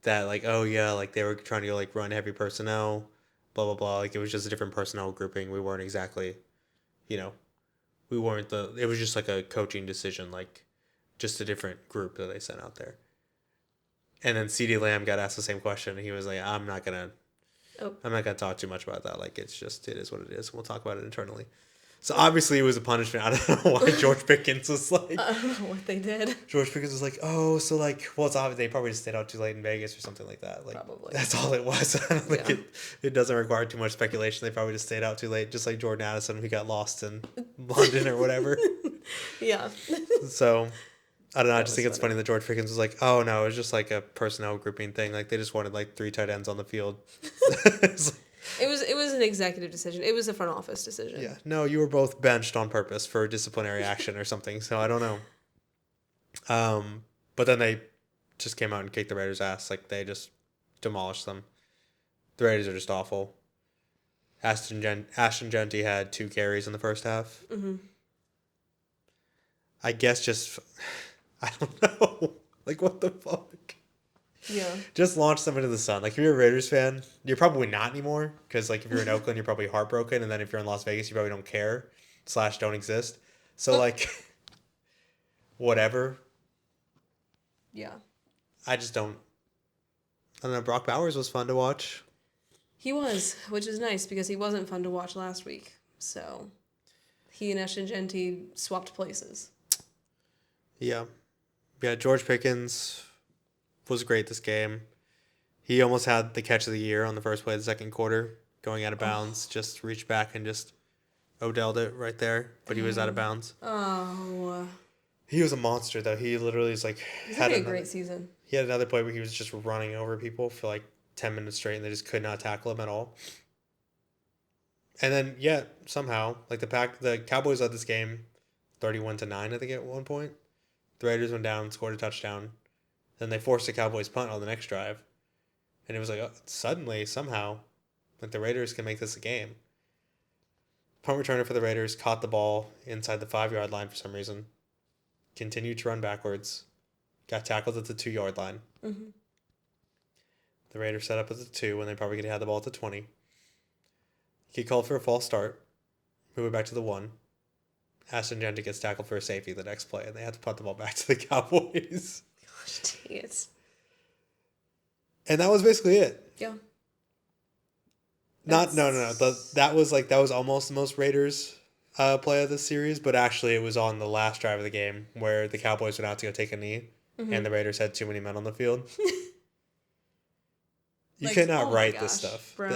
that, like, oh yeah, like they were trying to go, like, run heavy personnel, blah, blah, blah. Like, it was just a different personnel grouping. We weren't exactly, you know, it was just like a coaching decision, like just a different group that they sent out there. And then CeeDee Lamb got asked the same question, and he was like, I'm not gonna talk too much about that. Like, it is what it is. We'll talk about it internally. So obviously it was a punishment. I don't know why George Pickens was like,
I don't know what they did.
George Pickens was like, oh, so like, well, it's obvious they probably just stayed out too late in Vegas or something like that. Like,
Probably.
that's all it was. I don't think it doesn't require too much speculation. They probably just stayed out too late, just like Jordan Addison, who got lost in London or whatever.
Yeah.
So I don't know. I just think it's funny that George Pickens was like, oh no, it was just like a personnel grouping thing. Like, they just wanted like 3 tight ends on the field.
It was an executive decision. It was a front office decision.
Yeah. No, you were both benched on purpose for disciplinary action or something. So I don't know. But then they just came out and kicked the Raiders' ass. Like, they just demolished them. The Raiders are just awful. Ashton Genty had 2 carries in the first half.
Mm-hmm.
I guess just, I don't know. Like, what the fuck?
Yeah.
Just launch them into the sun. Like, if you're a Raiders fan, you're probably not anymore. Because, like, if you're in Oakland, you're probably heartbroken. And then if you're in Las Vegas, you probably don't care. / don't exist. So, like, whatever.
Yeah.
I don't know. Brock Bowers was fun to watch.
He was, which is nice because he wasn't fun to watch last week. So he and Ashton Genty swapped places.
Yeah. Yeah, George Pickens was great this game. He almost had the catch of the year on the first play of the second quarter, going out of bounds. Just reached back and just Odell'd it right there, but he was out of bounds.
Oh.
He was a monster, though. He literally is like
He's having a great season.
He had another play where he was just running over people for like 10 minutes straight, and they just could not tackle him at all. And then, yeah, somehow, like the Cowboys led this game 31-9, I think, at one point. The Raiders went down, scored a touchdown. Then they forced the Cowboys punt on the next drive. And it was like, suddenly, somehow, like the Raiders can make this a game. Punt returner for the Raiders caught the ball inside the 5-yard line for some reason. Continued to run backwards. Got tackled at the 2-yard line.
Mm-hmm.
The Raiders set up at the 2 when they probably could have had the ball at the 20. He called for a false start. Move it back to the 1. Ashton Jeanty gets tackled for a safety the next play, and they had to punt the ball back to the Cowboys.
Gosh, dang it.
And that was basically it.
Yeah.
No. That was almost the most Raiders play of this series, but actually it was on the last drive of the game where the Cowboys went out to go take a knee, and the Raiders had too many men on the field. You cannot write this stuff.
Bro.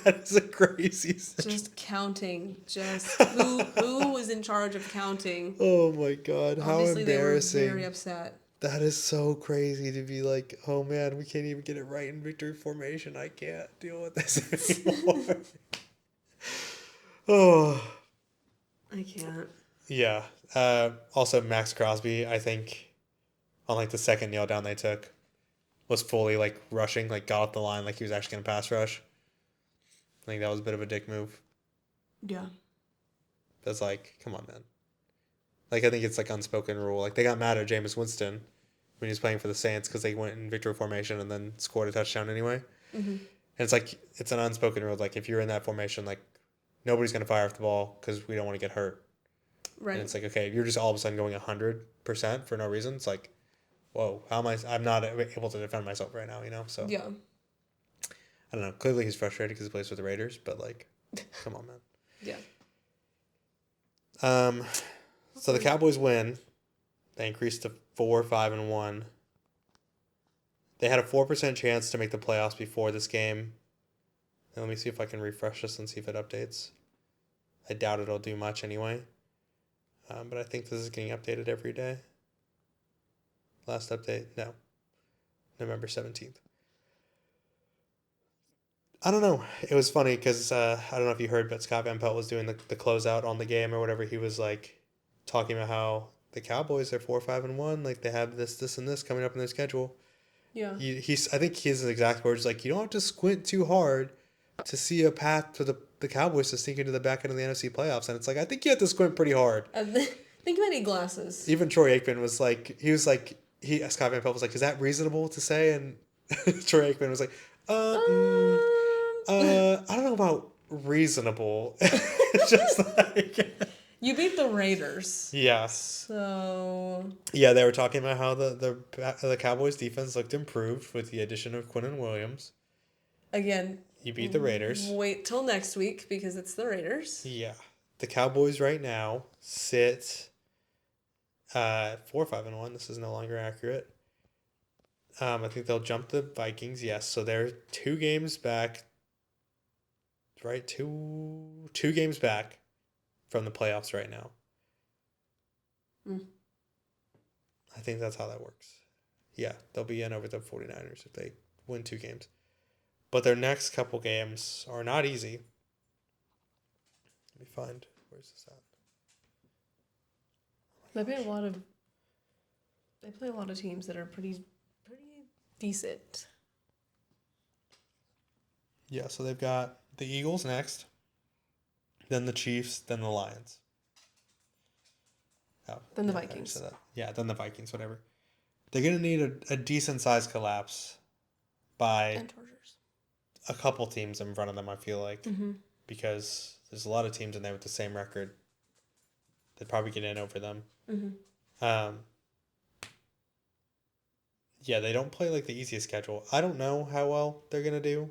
That is a crazy situation.
Just counting. Just who was in charge of counting?
Oh my God! How
Obviously
embarrassing!
they were very upset.
That is so crazy to be like, oh man, we can't even get it right in victory formation. I can't deal with this anymore. Oh.
I can't.
Yeah. Also, Max Crosby, I think, on like the second kneel down they took, was fully like rushing, like got off the line like he was actually gonna pass rush. I think that was a bit of a dick move.
Yeah.
That's like, come on, man. Like, I think it's like unspoken rule. Like, they got mad at Jameis Winston when he was playing for the Saints because they went in victory formation and then scored a touchdown anyway.
Mm-hmm.
And it's like, it's an unspoken rule. Like, if you're in that formation, like, nobody's going to fire off the ball because we don't want to get hurt.
Right.
And it's like, okay, if you're just all of a sudden going 100% for no reason, it's like, whoa, how am I'm not able to defend myself right now, you know? So,
yeah.
I don't know. Clearly he's frustrated because he plays with the Raiders, but like, come on, man.
Yeah.
So the Cowboys win. They increased to 4-5-1. They had a 4% chance to make the playoffs before this game. And let me see if I can refresh this and see if it updates. I doubt it'll do much anyway. But I think this is getting updated every day. Last update? No. November 17th. I don't know. It was funny because I don't know if you heard, but Scott Van Pelt was doing the closeout on the game or whatever. He was like talking about how the Cowboys are 4-5-1, like they have this, and this coming up in their schedule.
Yeah.
I think his exact words like, you don't have to squint too hard to see a path to the Cowboys to sneak into the back end of the NFC playoffs, and it's like I think you have to squint pretty hard.
I think you might need glasses.
Even Troy Aikman was like, Scott Van Pelt was like, is that reasonable to say? And Troy Aikman was like, I don't know about reasonable. Just like
you beat the Raiders.
Yeah.
So
yeah, they were talking about how the Cowboys defense looked improved with the addition of Quinnen Williams.
Again,
you beat the Raiders.
Wait till next week because it's the Raiders.
Yeah. The Cowboys right now sit 4-5-1. This is no longer accurate. I think they'll jump the Vikings. Yes, so they're 2 games back. Right, two games back from the playoffs right now. I think that's how that works. Yeah, they'll be in over the 49ers if they win 2 games. But their next couple games are not easy. Let me find, where's this at?
They play a lot of teams that are pretty decent.
Yeah, so they've got the Eagles next, then the Chiefs, then the Lions. Oh,
then the Vikings.
Yeah, then the Vikings, whatever. They're going to need a decent-sized collapse by a couple teams in front of them, I feel like.
Mm-hmm.
Because there's a lot of teams in there with the same record. They'd probably get in over them.
Mm-hmm.
Yeah, they don't play like the easiest schedule. I don't know how well they're going to do.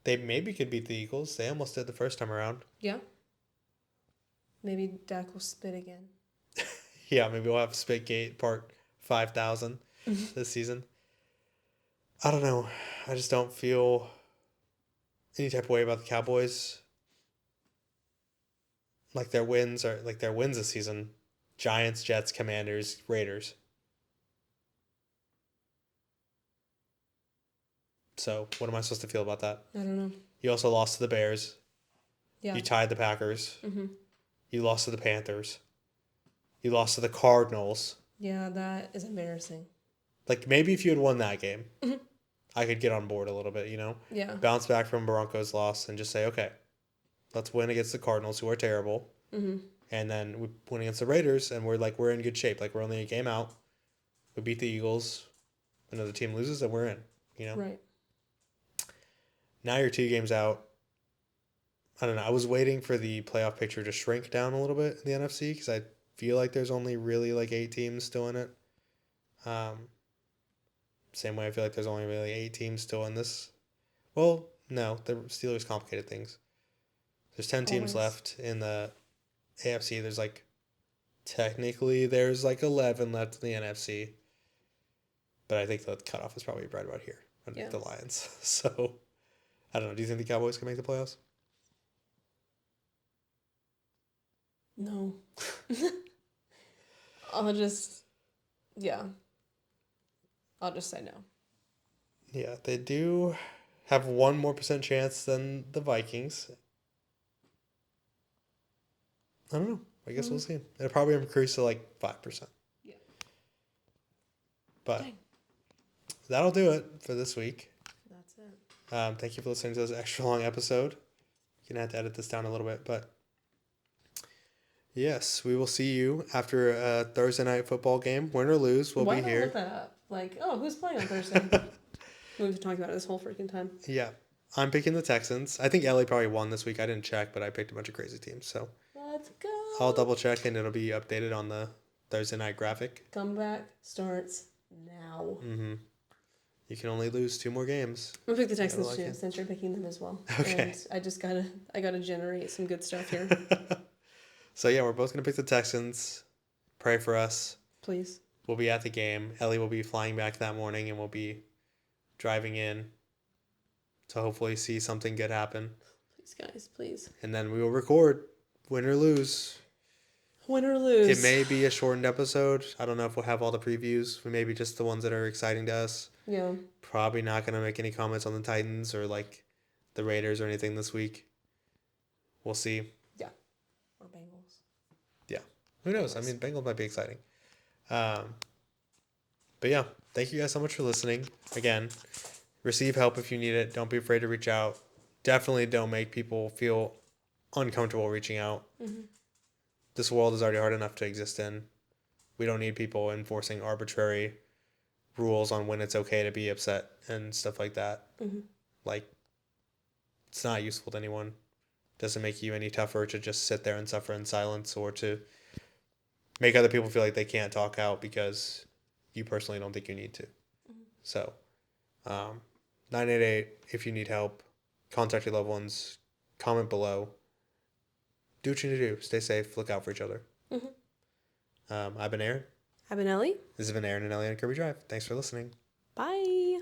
They maybe could beat the Eagles. They almost did the first time around.
Yeah. Maybe Dak will spit again.
Yeah, maybe we'll have Spitgate part 5,000 this season. I don't know. I just don't feel any type of way about the Cowboys. Like their wins this season Giants, Jets, Commanders, Raiders. So, what am I supposed to feel about that?
I don't know.
You also lost to the Bears.
Yeah.
You tied the Packers.
Mm-hmm.
You lost to the Panthers. You lost to the Cardinals.
Yeah, that is embarrassing.
Like, maybe if you had won that game,
Mm-hmm.
I could get on board a little bit, you know?
Yeah.
Bounce back from Broncos loss and just say, okay, let's win against the Cardinals, who are terrible.
Mm-hmm.
And then we win against the Raiders, and we're in good shape. Like, we're only a game out. We beat the Eagles. Another team loses, and we're in, you know?
Right.
Now you're 2 games out. I don't know. I was waiting for the playoff picture to shrink down a little bit in the NFC because I feel like there's only really like 8 teams still in it. Same way I feel like there's only really 8 teams still in this. Well, no, the Steelers complicated things. There's 10 teams left in the AFC. There's like, technically there's like 11 left in the NFC. But I think the cutoff is probably right about here underneath the Lions. So, I don't know. Do you think the Cowboys can make the playoffs?
No. I'll just say no.
Yeah, they do have 1% more chance than the Vikings. I don't know. I guess we'll see. It'll probably increase to like 5%.
Yeah.
But that'll do it for this week.
That's it.
Thank you for listening to this extra long episode. You're going to have to edit this down a little bit, but yes, we will see you after a Thursday night football game. Win or lose, we'll be here.
Look that up? Like, who's playing on Thursday? We've been talking about it this whole freaking time.
Yeah. I'm picking the Texans. I think Ellie probably won this week. I didn't check, but I picked a bunch of crazy teams. So
let's go.
I'll double check and it'll be updated on the Thursday night graphic.
Comeback starts now.
Mm-hmm. You can only lose 2 more games.
I'm gonna pick the Texans too, since you're picking them as well.
Okay.
And I gotta generate some good stuff here.
So yeah, we're both gonna pick the Texans. Pray for us.
Please.
We'll be at the game. Ellie will be flying back that morning, and we'll be driving in to hopefully see something good happen.
Please, guys, please.
And then we will record, win or lose.
Win or lose.
It may be a shortened episode. I don't know if we'll have all the previews. We may be just the ones that are exciting to us.
Yeah.
Probably not going to make any comments on the Titans or like the Raiders or anything this week. We'll see.
Yeah. Or Bengals.
Yeah. Who knows? I mean, Bengals might be exciting. But yeah, thank you guys so much for listening. Again, receive help if you need it. Don't be afraid to reach out. Definitely don't make people feel uncomfortable reaching out. Mm-hmm. This world is already hard enough to exist in. We don't need people enforcing arbitrary rules on when it's okay to be upset and stuff like that. Mm-hmm. Like, it's not useful to anyone. Doesn't make you any tougher to just sit there and suffer in silence or to make other people feel like they can't talk out because you personally don't think you need to. Mm-hmm. So, 988, if you need help, contact your loved ones, comment below. Do what you need to do. Stay safe. Look out for each other. Mm-hmm. I've been Aaron.
I've been Ellie.
This has been Aaron and Elle on Kirby Drive. Thanks for listening.
Bye.